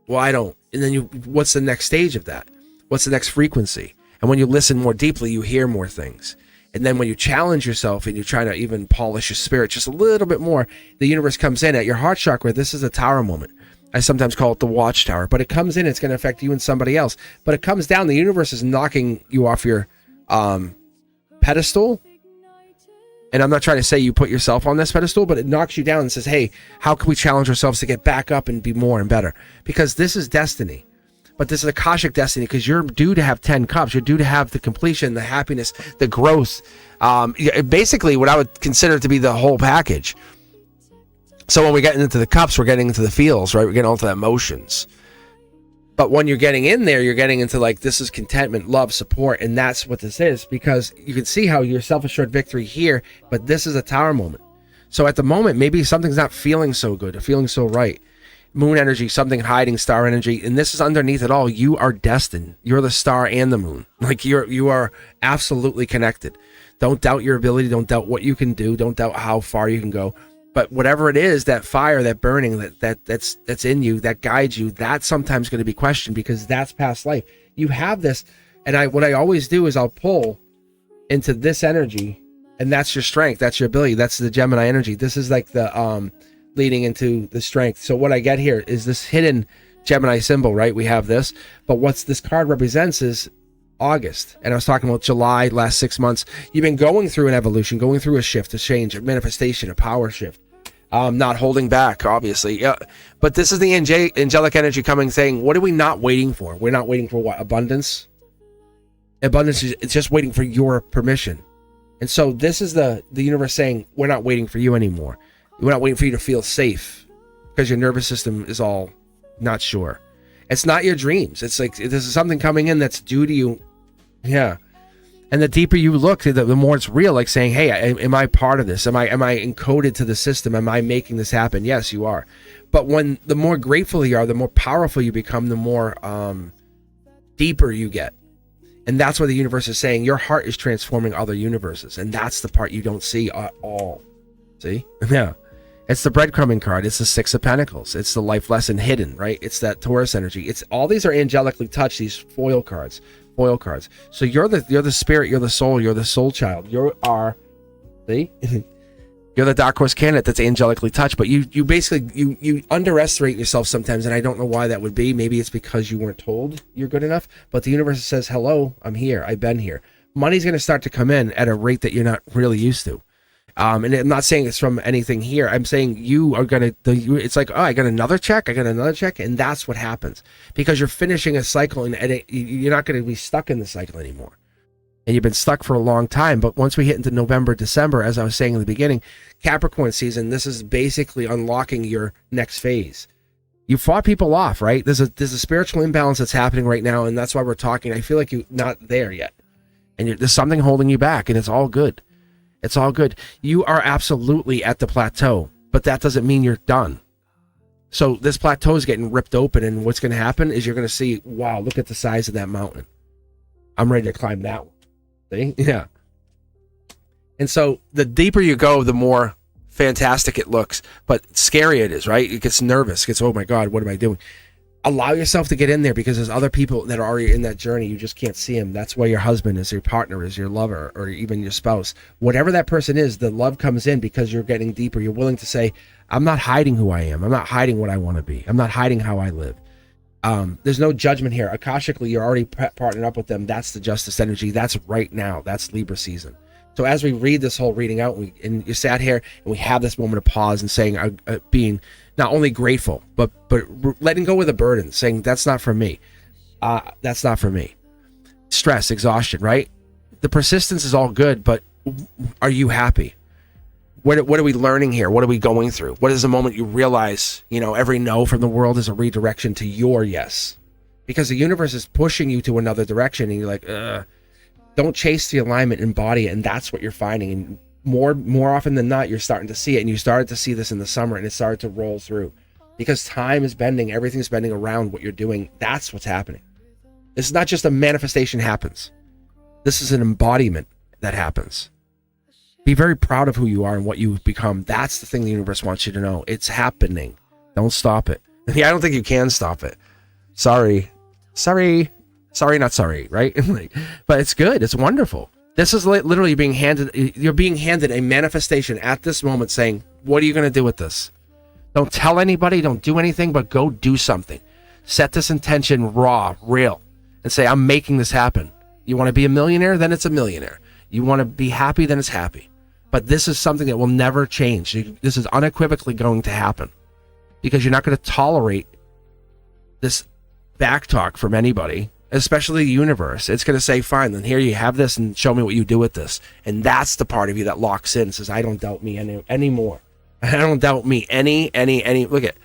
Well, I don't. And then what's the next stage of that? What's the next frequency? And when you listen more deeply, you hear more things. And then when you challenge yourself and you try to even polish your spirit just a little bit more, the universe comes in at your heart chakra. This is a tower moment. I sometimes call it the watchtower, but it comes in, it's going to affect you and somebody else. But it comes down, the universe is knocking you off your pedestal. And I'm not trying to say you put yourself on this pedestal, but it knocks you down and says, hey, how can we challenge ourselves to get back up and be more and better? Because this is destiny. But this is Akashic destiny, because you're due to have 10 cups. You're due to have the completion, the happiness, the growth. Basically, what I would consider to be the whole package. So when we get into the cups, we're getting into the feels, right? We're getting into the emotions. But when you're getting in there, you're getting into like, this is contentment, love, support. And that's what this is, because you can see how you're self-assured victory here, but this is a tower moment. So at the moment, maybe something's not feeling so good or feeling so right. moon energy, something hiding, star energy, and this is underneath it all. You are destined. You're the star and the moon. Like you are absolutely connected. Don't doubt your ability. Don't doubt what you can do. Don't doubt how far you can go. But whatever it is, that fire, that burning, that's in you, that guides you, that's sometimes going to be questioned because that's past life. You have this, and what I always do is I'll pull into this energy, and that's your strength, that's your ability, that's the Gemini energy. This is like the leading into the strength. So what I get here is this hidden Gemini symbol, right? We have this, but what's this card represents is August, and I was talking about July, last 6 months. You've been going through an evolution, going through a shift, a change, a manifestation, a power shift. Not holding back, obviously. Yeah, but this is the angelic energy coming, saying, what are we not waiting for? We're not waiting for what? Abundance? Abundance is it's just waiting for your permission. And so this is the universe saying, we're not waiting for you anymore. We're not waiting for you to feel safe because your nervous system is all not sure. It's not your dreams. It's like this is something coming in that's due to you. Yeah. And the deeper you look, the more it's real, like saying, hey, am I part of this? Am I encoded to the system? Am I making this happen? Yes, you are. But the more grateful you are, the more powerful you become, the more deeper you get. And that's what the universe is saying. Your heart is transforming other universes. And that's the part you don't see at all. See? Yeah. It's the breadcrumbing card. It's the Six of Pentacles. It's the life lesson hidden, right? It's that Taurus energy. It's all these are angelically touched, these foil cards. So you're the spirit, you're the soul child. You are, see? You're the dark horse candidate that's angelically touched, but you basically you underestimate yourself sometimes, and I don't know why that would be. Maybe it's because you weren't told you're good enough, but the universe says, hello, I'm here, I've been here. Money's going to start to come in at a rate that you're not really used to. And I'm not saying it's from anything here. I'm saying you are going to, it's like, oh, I got another check. And that's what happens because you're finishing a cycle and you're not going to be stuck in the cycle anymore. And you've been stuck for a long time. But once we hit into November, December, as I was saying in the beginning, Capricorn season, this is basically unlocking your next phase. You fought people off, right? There's a spiritual imbalance that's happening right now. And that's why we're talking. I feel like you're not there yet. And there's something holding you back, and it's all good. It's all good. You are absolutely at the plateau, but that doesn't mean you're done. So this plateau is getting ripped open, and what's going to happen is you're going to see, wow, look at the size of that mountain. I'm ready to climb that one. See? Yeah. And so the deeper you go, the more fantastic it looks, but scary it is, right? It gets nervous. It gets, oh my God, what am I doing? Allow yourself to get in there because there's other people that are already in that journey. You just can't see them. That's why your husband is your partner, is your lover, or even your spouse. Whatever that person is, the love comes in because you're getting deeper. You're willing to say, I'm not hiding who I am. I'm not hiding what I want to be. I'm not hiding how I live. There's no judgment here. Akashically, you're already partnered up with them. That's the justice energy. That's right now. That's Libra season. So as we read this whole reading out, and you sat here and we have this moment of pause and saying, being not only grateful, but letting go of the burden, saying that's not for me. That's not for me. Stress, exhaustion, right? The persistence is all good, but are you happy? What are we learning here? What are we going through? What is the moment you realize, every no from the world is a redirection to your yes? Because the universe is pushing you to another direction, and you're like, don't chase the alignment, embody it, and that's what you're finding. And more often than not, you're starting to see it, and you started to see this in the summer, and it started to roll through because time is bending, everything's bending around what you're doing. That's what's happening. This is not just a manifestation happens. This is an embodiment that happens. Be very proud of who you are and what you've become. That's the thing the universe wants you to know. It's happening. Don't stop it. Yeah, I don't think you can stop it. Sorry, not sorry, right? But it's good. It's wonderful. This is literally being handed, you're being handed a manifestation at this moment saying, what are you going to do with this? Don't tell anybody, don't do anything, but go do something. Set this intention raw, real, and say, I'm making this happen. You want to be a millionaire? Then it's a millionaire. You want to be happy? Then it's happy. But this is something that will never change. This is unequivocally going to happen because you're not going to tolerate this backtalk from anybody, especially the universe. It's going to say, fine, then here you have this and show me what you do with this. And that's the part of you that locks in and says, I don't doubt me anymore. I don't doubt me any, look at,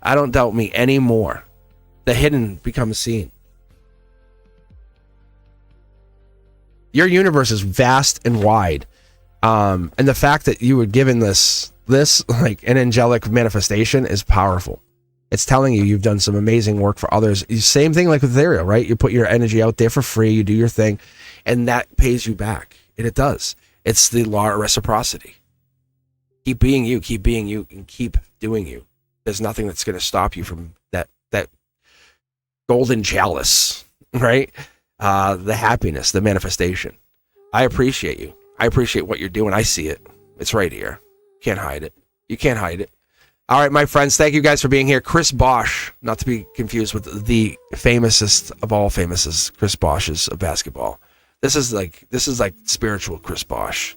I don't doubt me anymore. The hidden becomes seen. Your universe is vast and wide. And the fact that you were given this like an angelic manifestation is powerful. It's telling you you've done some amazing work for others. Same thing like with ethereal, right? You put your energy out there for free, you do your thing, and that pays you back. And it does. It's the law of reciprocity. Keep being you, and keep doing you. There's nothing that's going to stop you from that golden chalice, right? The happiness, the manifestation. I appreciate you. I appreciate what you're doing. I see it. It's right here. Can't hide it. You can't hide it. All right, my friends, thank you guys for being here. Chris Bosh, not to be confused with the famousest of all famouses, Chris Boshes of basketball. This is like spiritual Chris Bosh.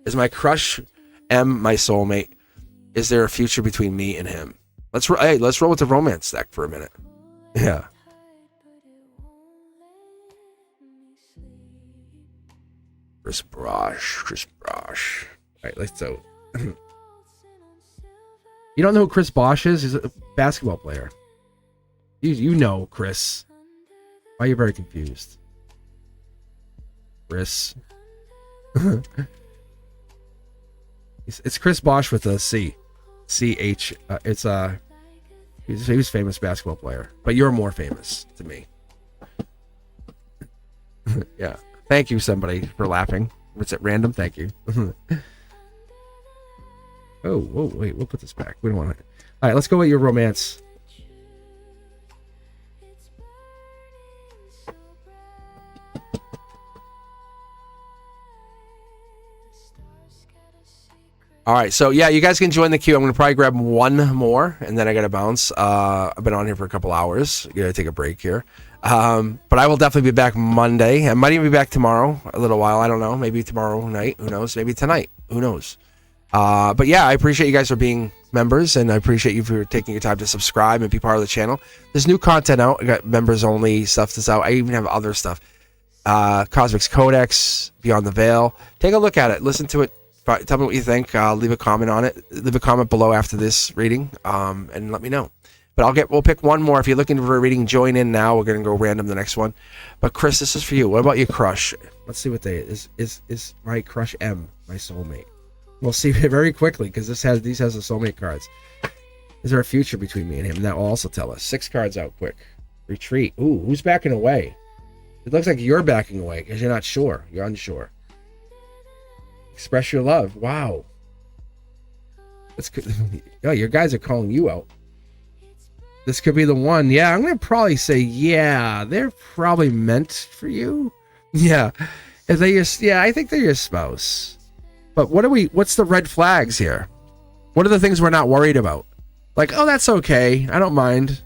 Is my crush M my soulmate? Is there a future between me and him? Let's roll with the romance deck for a minute. Yeah. Chris Bosh. All right, let's go. You don't know who Chris Bosh is? He's a basketball player. You know Chris. Why are you very confused? Chris. It's Chris Bosh with a C. C-H. He's a famous basketball player. But you're more famous to me. Yeah. Thank you, somebody, for laughing. Was it random? Thank you. Oh, whoa, wait, we'll put this back. We don't want to. All right, let's go with your romance. All right, so yeah, you guys can join the queue. I'm going to probably grab one more, and then I got to bounce. I've been on here for a couple hours. Got to take a break here. But I will definitely be back Monday. I might even be back tomorrow, a little while. I don't know. Maybe tomorrow night. Who knows? Maybe tonight. Who knows? But yeah, I appreciate you guys for being members, and I appreciate you for taking your time to subscribe and be part of the channel. There's new content out. I got members only stuff that's out. I even have other stuff. Cosmic's Codex, Beyond the Veil. Take a look at it. Listen to it. Tell me what you think. Leave a comment on it. Leave a comment below after this reading, and let me know. But we'll pick one more. If you're looking for a reading, join in now. We're gonna go random the next one. But Chris, this is for you. What about your crush? Let's see what they is my crush M, my soulmate. We'll see very quickly because these has the soulmate cards. Is there a future between me and him? And that will also tell us. 6 cards out quick. Retreat. Ooh, who's backing away? It looks like you're backing away because you're not sure. You're unsure. Express your love. Wow. That's good. Oh, your guys are calling you out. This could be the one. Yeah, I'm going to probably say, yeah, they're probably meant for you. Yeah. I think they're your spouse. But what's the red flags here? What are the things we're not worried about? Like, oh, that's okay. I don't mind.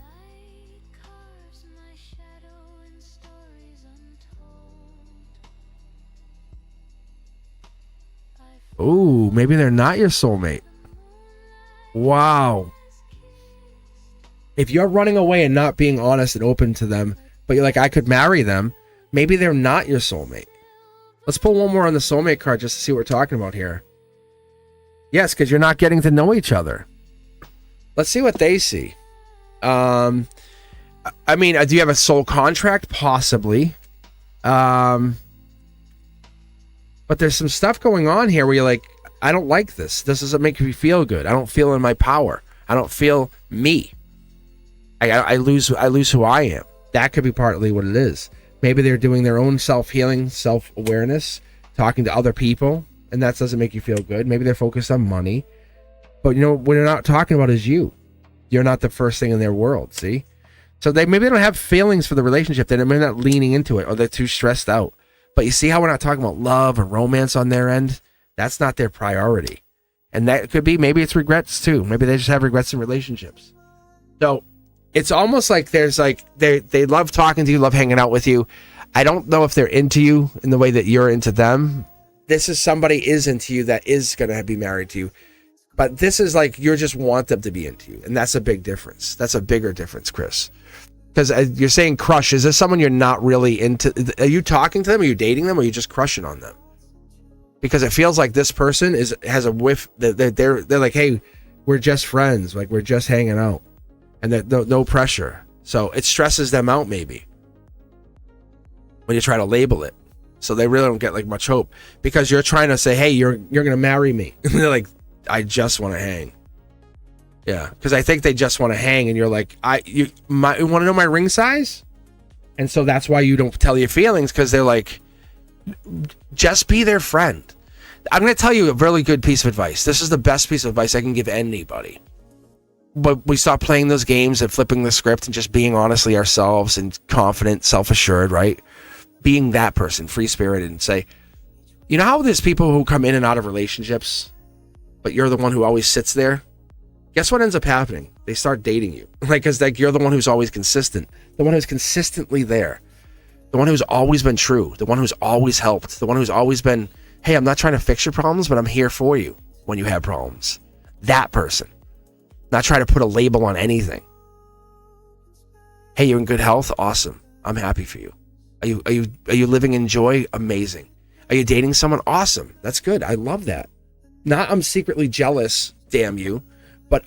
Ooh, maybe they're not your soulmate. Wow. If you're running away and not being honest and open to them, but you're like, I could marry them, maybe they're not your soulmate. Let's pull one more on the soulmate card just to see what we're talking about here. Yes, because you're not getting to know each other. Let's see what they see. I mean, do you have a soul contract? Possibly. But there's some stuff going on here where you're like, I don't like this. This doesn't make me feel good. I don't feel in my power. I don't feel me. I lose who I am. That could be partly what it is. Maybe they're doing their own self-healing, self-awareness, talking to other people, and that doesn't make you feel good. Maybe they're focused on money. But you know, what they're not talking about is you. You're not the first thing in their world, see? So maybe they don't have feelings for the relationship. They're not leaning into it, or they're too stressed out. But you see how we're not talking about love or romance on their end? That's not their priority. And that could be, maybe it's regrets too. Maybe they just have regrets in relationships. So it's almost like there's like, they love talking to you, love hanging out with you. I don't know if they're into you in the way that you're into them. This is somebody is into you that is going to be married to you. But this is like, you just want them to be into you. And that's a big difference. That's a bigger difference, Chris. Because you're saying crush. Is this someone you're not really into? Are you talking to them? Are you dating them? Or are you just crushing on them? Because it feels like this person has a whiff. They're like, hey, we're just friends. Like, we're just hanging out. And no pressure. So it stresses them out maybe when you try to label it. So they really don't get like much hope. Because you're trying to say, hey, you're going to marry me. And they're like, I just want to hang. Yeah, because I think they just want to hang, and you're like, you want to know my ring size? And so that's why you don't tell your feelings, because they're like, just be their friend. I'm going to tell you a really good piece of advice. This is the best piece of advice I can give anybody. But we stop playing those games and flipping the script and just being honestly ourselves and confident, self-assured, right? Being that person, free-spirited, and say, you know how there's people who come in and out of relationships, but you're the one who always sits there? Guess what ends up happening? They start dating you. Because you're the one who's always consistent. The one who's consistently there. The one who's always been true. The one who's always helped. The one who's always been, hey, I'm not trying to fix your problems, but I'm here for you when you have problems. That person. Not try to put a label on anything. Hey, you're in good health? Awesome. I'm happy for you. Are you living in joy? Amazing. Are you dating someone? Awesome. That's good. I love that. Not I'm secretly jealous, damn you, but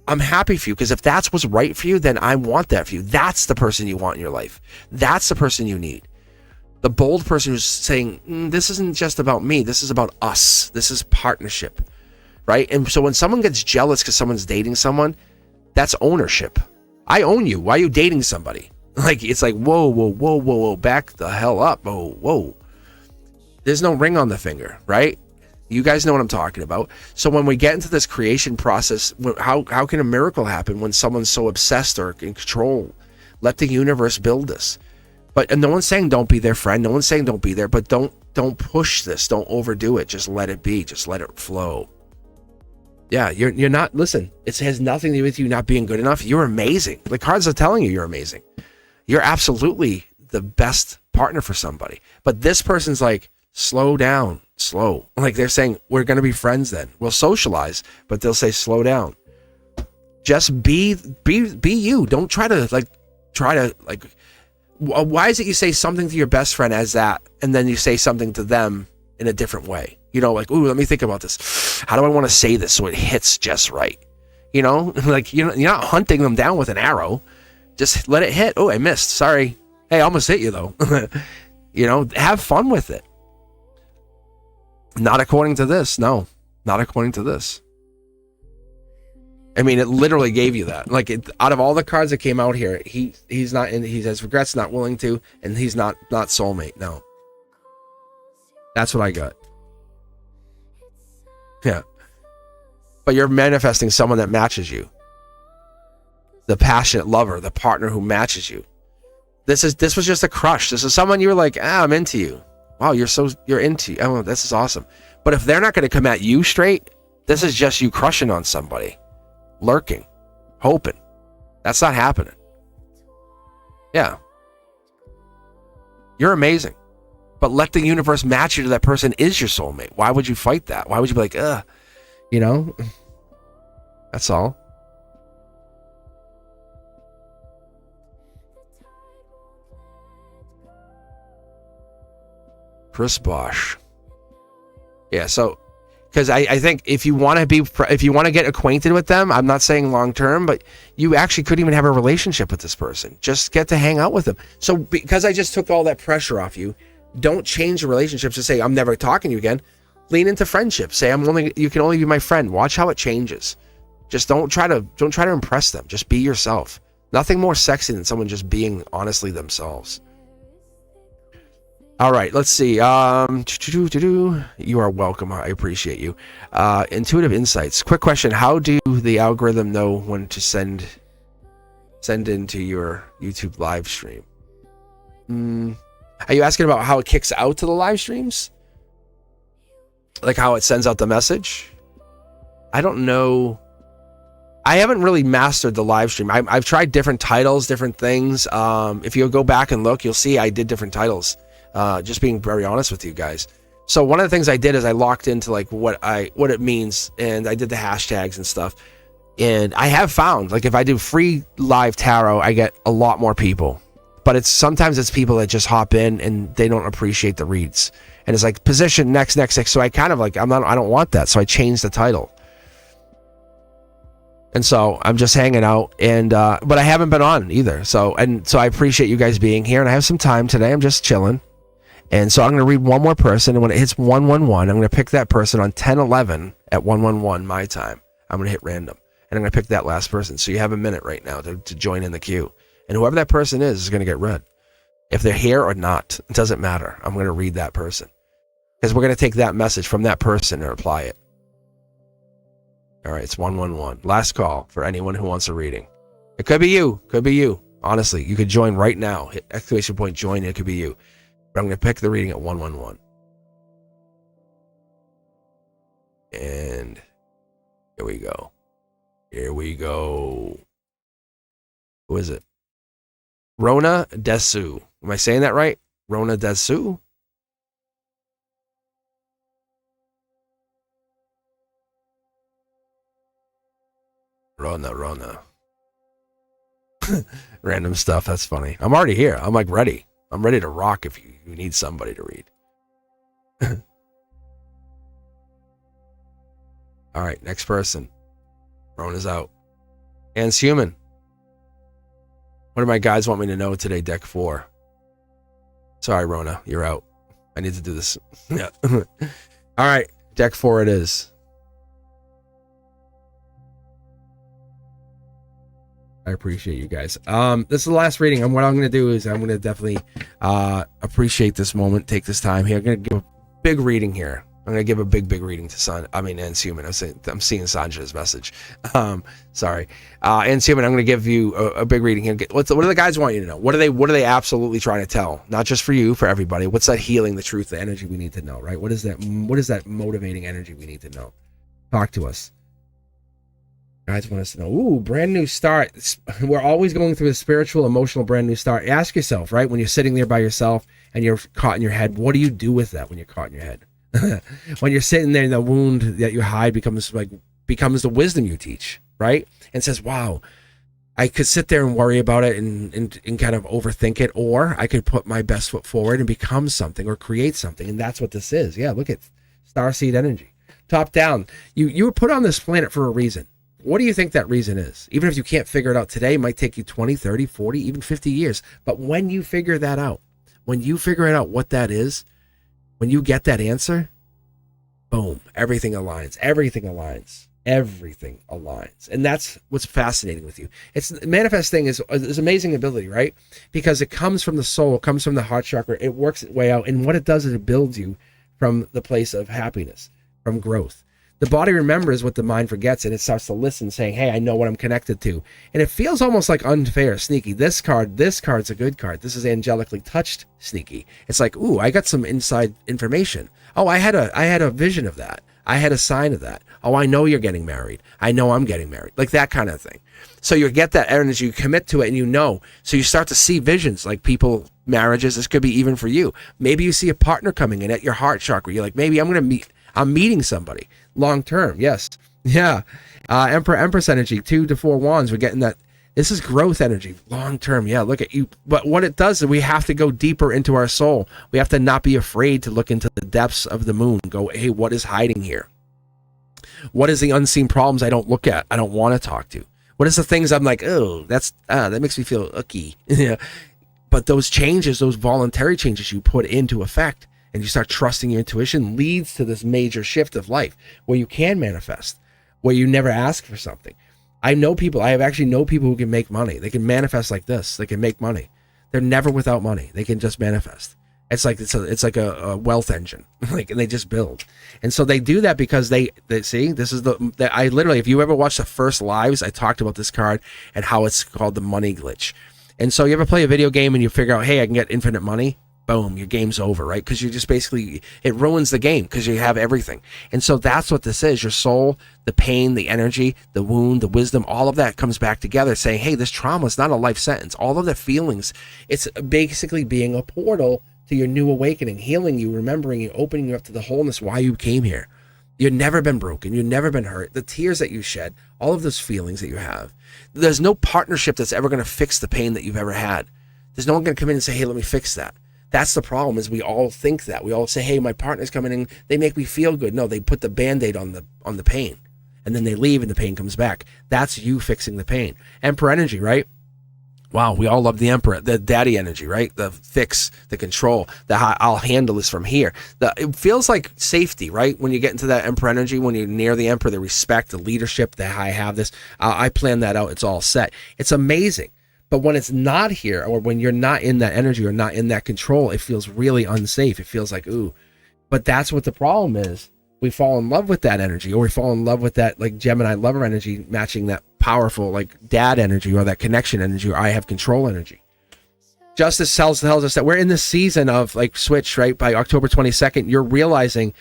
I'm happy for you, because if that's what's right for you, then I want that for you. That's the person you want in your life. That's the person you need. The bold person who's saying, this isn't just about me. This is about us. This is partnership, right? And so when someone gets jealous because someone's dating someone, that's ownership. I own you. Why are you dating somebody? It's like, whoa, back the hell up. Whoa. There's no ring on the finger, right? You guys know what I'm talking about. So when we get into this creation process, how can a miracle happen when someone's so obsessed or in control? Let the universe build this. And no one's saying don't be their friend. No one's saying don't be there, but don't push this. Don't overdo it. Just let it be. Just let it flow. Yeah, you're not, listen, it has nothing to do with you not being good enough. You're amazing. The cards are telling you you're amazing. You're absolutely the best partner for somebody. But this person's like, slow down, slow. They're saying, we're going to be friends then. We'll socialize, but they'll say, slow down. Just be you. Don't try to why is it you say something to your best friend as that, and then you say something to them in a different way? Ooh, let me think about this. How do I want to say this so it hits just right? You're not hunting them down with an arrow. Just let it hit. Oh, I missed. Sorry. Hey, I almost hit you though. Have fun with it. Not according to this. No, not according to this. I mean, it literally gave you that. Out of all the cards that came out here, he's not in. He has regrets, not willing to, and he's not soulmate. No, that's what I got. Yeah, but you're manifesting someone that matches you. The passionate lover, the partner who matches you. This was just a crush. This is someone you were like, I'm into you. Wow, you're into. Oh, this is awesome. But if they're not going to come at you straight, this is just you crushing on somebody, lurking, hoping. That's not happening. Yeah, you're amazing. But let the universe match you to that person is your soulmate. Why would you fight that? Why would you be like, That's all. Chris Bosch. Yeah, so because I think if you want to get acquainted with them, I'm not saying long term, but you actually could even have a relationship with this person. Just get to hang out with them. So because I just took all that pressure off you, don't change the relationships to say I'm never talking to you again. Lean into friendship. Say you can only be my friend. Watch how it changes. Just don't try to impress them. Just be yourself. Nothing more sexy than someone just being honestly themselves. All right, let's see. You are welcome. I appreciate you. Intuitive insights. Quick question: how do the algorithm know when to send into your YouTube live stream? Are you asking about how it kicks out to the live streams? Like how it sends out the message? I don't know. I haven't really mastered the live stream. I've tried different titles, different things. If you go back and look, you'll see I did different titles. Just being very honest with you guys. So one of the things I did is I locked into what it means, and I did the hashtags and stuff. And I have found if I do free live tarot, I get a lot more people. But sometimes it's people that just hop in and they don't appreciate the reads. And it's like position next. So I kind of I don't want that. So I changed the title. And so I'm just hanging out, and but I haven't been on either. So I appreciate you guys being here, and I have some time today. I'm just chilling. And so I'm going to read one more person, and when it hits 111, I'm going to pick that person on 10/11 at 111 my time. I'm going to hit random. and I'm going to pick that last person. So you have a minute right now to join in the queue. And whoever that person is going to get read. If they're here or not, it doesn't matter. I'm going to read that person. Because we're going to take that message from that person and apply it. All right, it's 111. Last call for anyone who wants a reading. It could be you. Could be you. Honestly, you could join right now. Hit exclamation point join. It could be you. But I'm going to pick the reading at 111. And here we go. Here we go. Who is it? Rona Desu. Am I saying that right? Rona Desu? Rona. Random stuff. That's funny. I'm already here. I'm like ready. I'm ready to rock if you need somebody to read. All right, next person. Rona's out. Anne's human. What do my guys want me to know today, deck 4? Sorry, Rona, you're out. I need to do this. Yeah. All right, deck 4 it is. I appreciate you guys. This is the last reading. And what I'm going to do is I'm going to definitely appreciate this moment, take this time here. I'm going to give a big reading here. I'm going to give a big reading to Anne's human. I'm seeing Sandra's message. Sorry. Anne's human, I'm going to give you a big reading here. What do the guys want you to know? What are they absolutely trying to tell? Not just for you, for everybody. What's that healing, the truth, the energy we need to know, right? What is that motivating energy we need to know? Talk to us. Guys want us to know. Ooh, brand new start. We're always going through a spiritual, emotional, brand new start. Ask yourself, right? When you're sitting there by yourself and you're caught in your head, what do you do with that when you're caught in your head? When you're sitting there, the wound that you hide becomes the wisdom you teach, right? And says, wow, I could sit there and worry about it and kind of overthink it, or I could put my best foot forward and become something or create something. And that's what this is. Yeah, look at starseed energy. Top down. You were put on this planet for a reason. What do you think that reason is? Even if you can't figure it out today, it might take you 20, 30, 40, even 50 years. But when you figure that out, when you figure it out what that is, when you get that answer, boom, everything aligns. And that's what's fascinating with you. Manifesting is amazing ability, right? Because it comes from the soul, it comes from the heart chakra, it works its way out. And what it does is it builds you from the place of happiness, from growth. The body remembers what the mind forgets, and it starts to listen, saying, hey, I know what I'm connected to. And it feels almost like unfair, sneaky. This card's a good card. This is angelically touched sneaky. It's like, ooh, I got some inside information. Oh, I had a vision of that. I had a sign of that. Oh, I know you're getting married. I know I'm getting married. Like that kind of thing. So you get that energy, you commit to it, and you know. So you start to see visions, like people, marriages. This could be even for you. Maybe you see a partner coming in at your heart chakra. You're like, maybe I'm meeting somebody long term. Yes. Yeah. Empress energy, 2 to 4 wands. We're getting that. This is growth energy, long term. Yeah. Look at you. But what it does is we have to go deeper into our soul. We have to not be afraid to look into the depths of the moon. Go, hey, what is hiding here? What is the unseen problems I don't look at? I don't want to talk to. What is the things I'm like, oh, that makes me feel icky. Yeah. But those changes, those voluntary changes you put into effect, and you start trusting your intuition, leads to this major shift of life where you can manifest, where you never ask for something. I have actually know people who can make money. They can manifest like this. They can make money. They're never without money. They can just manifest. It's like a wealth engine, and they just build. And so they do that because they see, this is I literally, if you ever watch the first lives, I talked about this card and how it's called the money glitch. And so you ever play a video game and you figure out, hey, I can get infinite money? Boom, your game's over, right? Because you just basically, it ruins the game because you have everything. And so that's what this is. Your soul, the pain, the energy, the wound, the wisdom, all of that comes back together saying, hey, this trauma is not a life sentence. All of the feelings, it's basically being a portal to your new awakening, healing you, remembering you, opening you up to the wholeness, why you came here. You've never been broken. You've never been hurt. The tears that you shed, all of those feelings that you have. There's no partnership that's ever going to fix the pain that you've ever had. There's no one going to come in and say, hey, let me fix that. That's the problem, is we all think that. We all say, hey, my partner's coming in, they make me feel good. No, they put the Band-Aid on the pain. And then they leave and the pain comes back. That's you fixing the pain. Emperor energy, right? Wow, we all love the emperor, the daddy energy, right? The fix, the control, I'll handle this from here. It feels like safety, right? When you get into that emperor energy, when you're near the emperor, the respect, the leadership, that I have this, I plan that out, it's all set. It's amazing. But when it's not here, or when you're not in that energy or not in that control, it feels really unsafe. It feels like, ooh. But that's what the problem is. We fall in love with that energy, or we fall in love with that like Gemini lover energy, matching that powerful like dad energy, or that connection energy, or I have control energy. Justice tells us that we're in this season of like switch, right? By October 22nd, you're realizing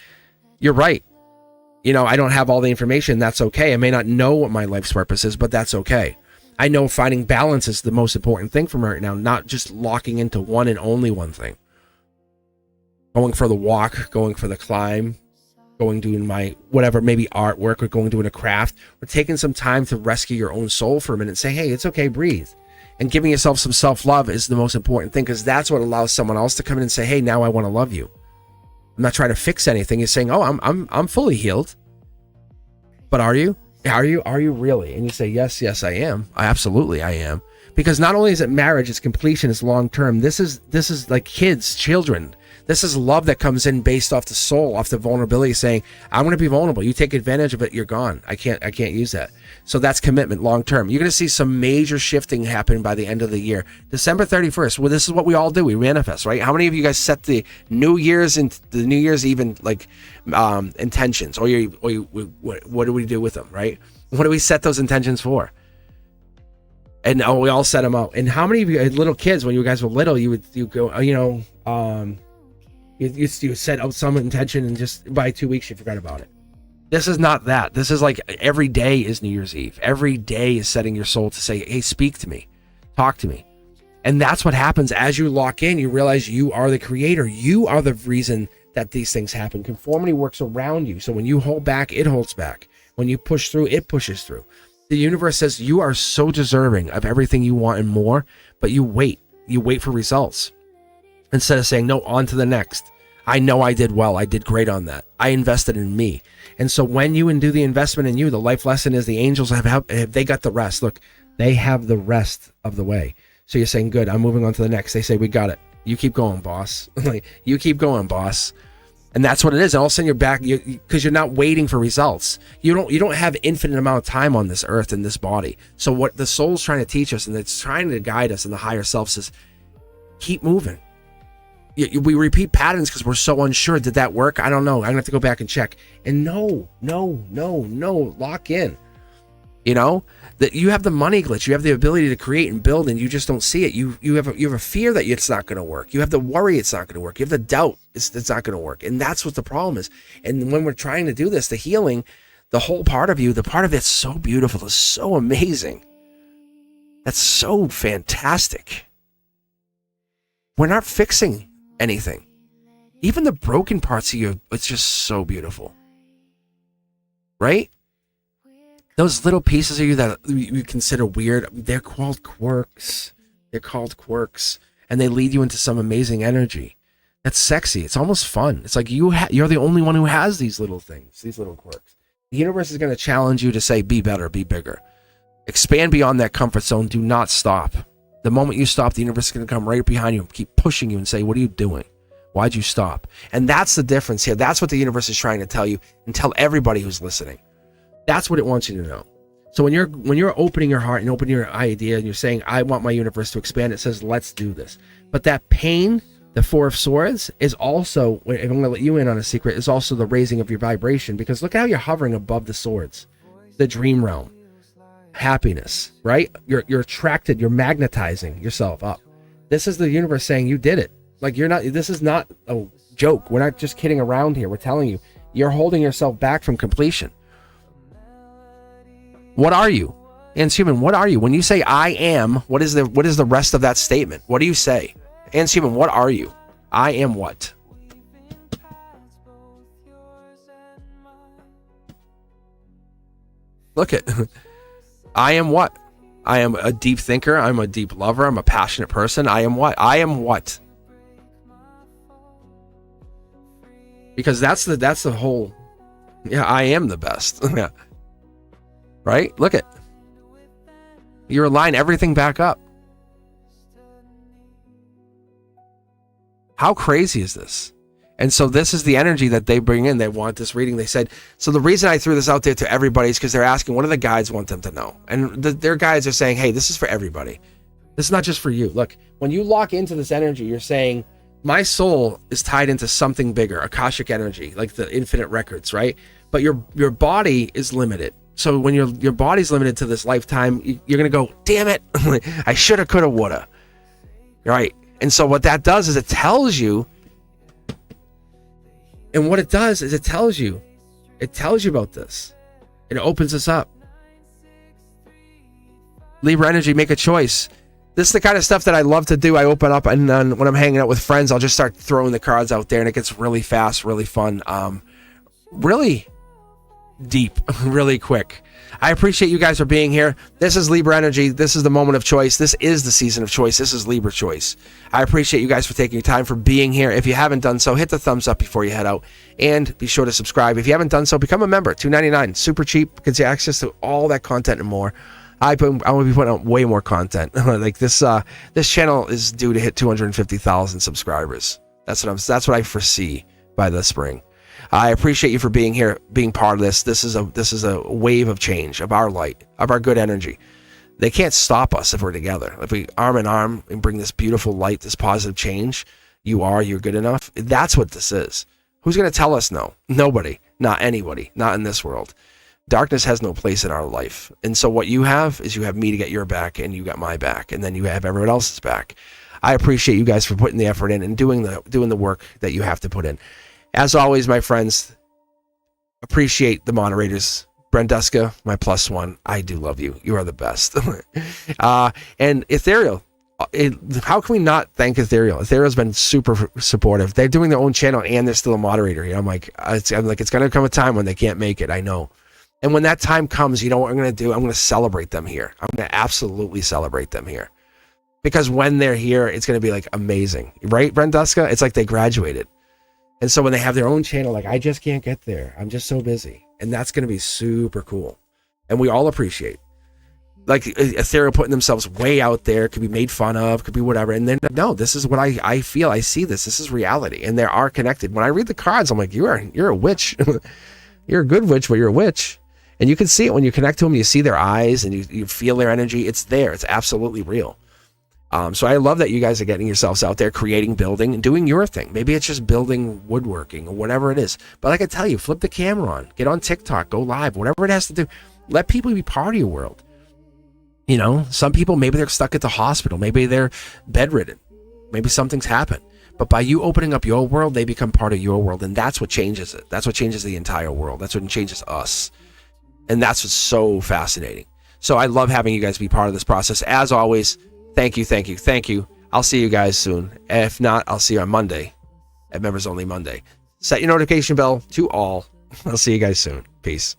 you're right. You know, I don't have all the information. That's okay. I may not know what my life's purpose is, but that's okay. I know finding balance is the most important thing for me right now, not just locking into one and only one thing. Going for the walk, going for the climb, going doing my whatever, maybe artwork, or going doing a craft, or taking some time to rescue your own soul for a minute and say, hey, it's okay, breathe. And giving yourself some self-love is the most important thing, because that's what allows someone else to come in and say, hey, now I want to love you. I'm not trying to fix anything. You're saying, oh, I'm fully healed. But are you? Are you really? And you say, yes, I am. Absolutely I am. Because not only is it marriage, it's completion, it's long term. This is like kids, children. This is love that comes in based off the soul, off the vulnerability, saying, I'm going to be vulnerable. You take advantage of it, you're gone. I can't use that. So that's commitment long term. You're going to see some major shifting happen by the end of the year. December 31st. Well, this is what we all do. We manifest, right? How many of you guys set the New Year's and the New Year's even like intentions? What do we do with them, right? What do we set those intentions for? And we all set them out. And how many of you little kids, when you guys were little, you go, you set out some intention, and just by 2 weeks you forgot about it. This is not that. This is like every day is New Year's Eve. Every day is setting your soul to say, hey, speak to me, talk to me. And that's what happens as you lock in. You realize you are the creator. You are the reason that these things happen. Conformity works around you. So when you hold back, it holds back. When you push through, it pushes through. The universe says you are so deserving of everything you want and more, but you wait. You wait for results. Instead of saying, no, on to the next. I know I did well. I did great on that. I invested in me. And so when you do the investment in you, the life lesson is the angels they got the rest. Look, they have the rest of the way. So you're saying, good, I'm moving on to the next. They say, we got it. You keep going, boss. You keep going, boss. And that's what it is. And all of a sudden you're back, because you're not waiting for results. You don't have infinite amount of time on this earth in this body. So what the soul's trying to teach us, and it's trying to guide us in the higher self, says, keep moving. We repeat patterns because we're so unsure. Did that work? I don't know. I'm gonna have to go back and check. And no, lock in. You know that you have the money glitch. You have the ability to create and build, and you just don't see it. You have a fear that it's not gonna work. You have the worry it's not gonna work. You have the doubt it's not gonna work. And that's what the problem is. And when we're trying to do this, the healing, the whole part of you, the part of it's so beautiful, it's so amazing. That's so fantastic. We're not fixing anything. Even the broken parts of you, it's just so beautiful. Right? Those little pieces of you that you consider weird, they're called quirks. And they lead you into some amazing energy. That's sexy. It's almost fun. It's like you're the only one who has these little things, these little quirks. The universe is going to challenge you to say, be better, be bigger. Expand beyond that comfort zone. Do not stop. The moment you stop, the universe is going to come right behind you and keep pushing you and say, what are you doing? Why'd you stop? And that's the difference here. That's what the universe is trying to tell you, and tell everybody who's listening. That's what it wants you to know. So when you're opening your heart and opening your idea and you're saying, I want my universe to expand, it says, let's do this. But that pain, the Four of Swords, is also, if I'm going to let you in on a secret, is also the raising of your vibration. Because look how you're hovering above the swords, the dream realm. Happiness, right? You're attracted, you're magnetizing yourself up. This is the universe saying you did it. Like this is not a joke. We're not just kidding around here. We're telling you, you're holding yourself back from completion. What are you? Anshuman, what are you? When you say I am, what is the rest of that statement? What do you say? Anshuman, what are you? I am what? Look at I am what? I am a deep thinker. I'm a deep lover. I'm a passionate person. I am what? I am what? Because that's the whole, yeah, I am the best. Yeah. Right? Look at, you align everything back up. How crazy is this? And so this is the energy that they bring in. They want this reading. They said, so the reason I threw this out there to everybody is because they're asking, what do the guides want them to know? And their guides are saying, hey, this is for everybody. This is not just for you. Look, when you lock into this energy, you're saying, my soul is tied into something bigger, Akashic energy, like the infinite records, right? But your body is limited. So when your body's limited to this lifetime, you're going to go, damn it, I shoulda, coulda, woulda, right? And so what that does is it tells you, and what it does is it tells you about this. It opens us up. Libra energy, make a choice. This is the kind of stuff that I love to do. I open up, and then when I'm hanging out with friends, I'll just start throwing the cards out there, and it gets really fast, really fun, really deep, really quick. I appreciate you guys for being here. This is Libra energy. This is the moment of choice. This is the season of choice. This is Libra choice. I appreciate you guys for taking your time, for being here. If you haven't done so, hit the thumbs up before you head out, and be sure to subscribe. If you haven't done so, become a member. $2.99, super cheap, gives you access to all that content and more. I will be putting out way more content. Like this channel is due to hit 250,000 subscribers. That's what I foresee by the spring. I appreciate you for being here, being part of this. This is a wave of change, of our light, of our good energy. They can't stop us if we're together. If we arm in arm and bring this beautiful light, this positive change, you're good enough. That's what this is. Who's going to tell us no? Nobody. Not anybody. Not in this world. Darkness has no place in our life. And so what you have is you have me to get your back, and you got my back, and then you have everyone else's back. I appreciate you guys for putting the effort in and doing the work that you have to put in. As always, my friends, appreciate the moderators. Brenduska, my +1, I do love you. You are the best. And Ethereal, how can we not thank Ethereal? Ethereal's been super supportive. They're doing their own channel, and they're still a moderator. I'm like, it's going to come a time when they can't make it. I know. And when that time comes, you know what I'm going to do? I'm going to celebrate them here. I'm going to absolutely celebrate them here. Because when they're here, it's going to be like amazing. Right, Brenduska? It's like they graduated. And so when they have their own channel, like, I just can't get there. I'm just so busy. And that's going to be super cool. And we all appreciate. Like, Ethereal putting themselves way out there, could be made fun of, could be whatever. And then, no, this is what I feel. I see this. This is reality. And they are connected. When I read the cards, I'm like, you're a witch. You're a good witch, but you're a witch. And you can see it when you connect to them. You see their eyes and you feel their energy. It's there. It's absolutely real. So I love that you guys are getting yourselves out there, creating, building, and doing your thing. Maybe it's just building woodworking or whatever it is. But like I tell you, flip the camera on, get on TikTok, go live, whatever it has to do. Let people be part of your world. You know, some people, maybe they're stuck at the hospital. Maybe they're bedridden. Maybe something's happened. But by you opening up your world, they become part of your world. And that's what changes it. That's what changes the entire world. That's what changes us. And that's what's so fascinating. So I love having you guys be part of this process. As always, thank you, thank you, thank you. I'll see you guys soon. If not, I'll see you on Monday at Members Only Monday. Set your notification bell to all. I'll see you guys soon. Peace.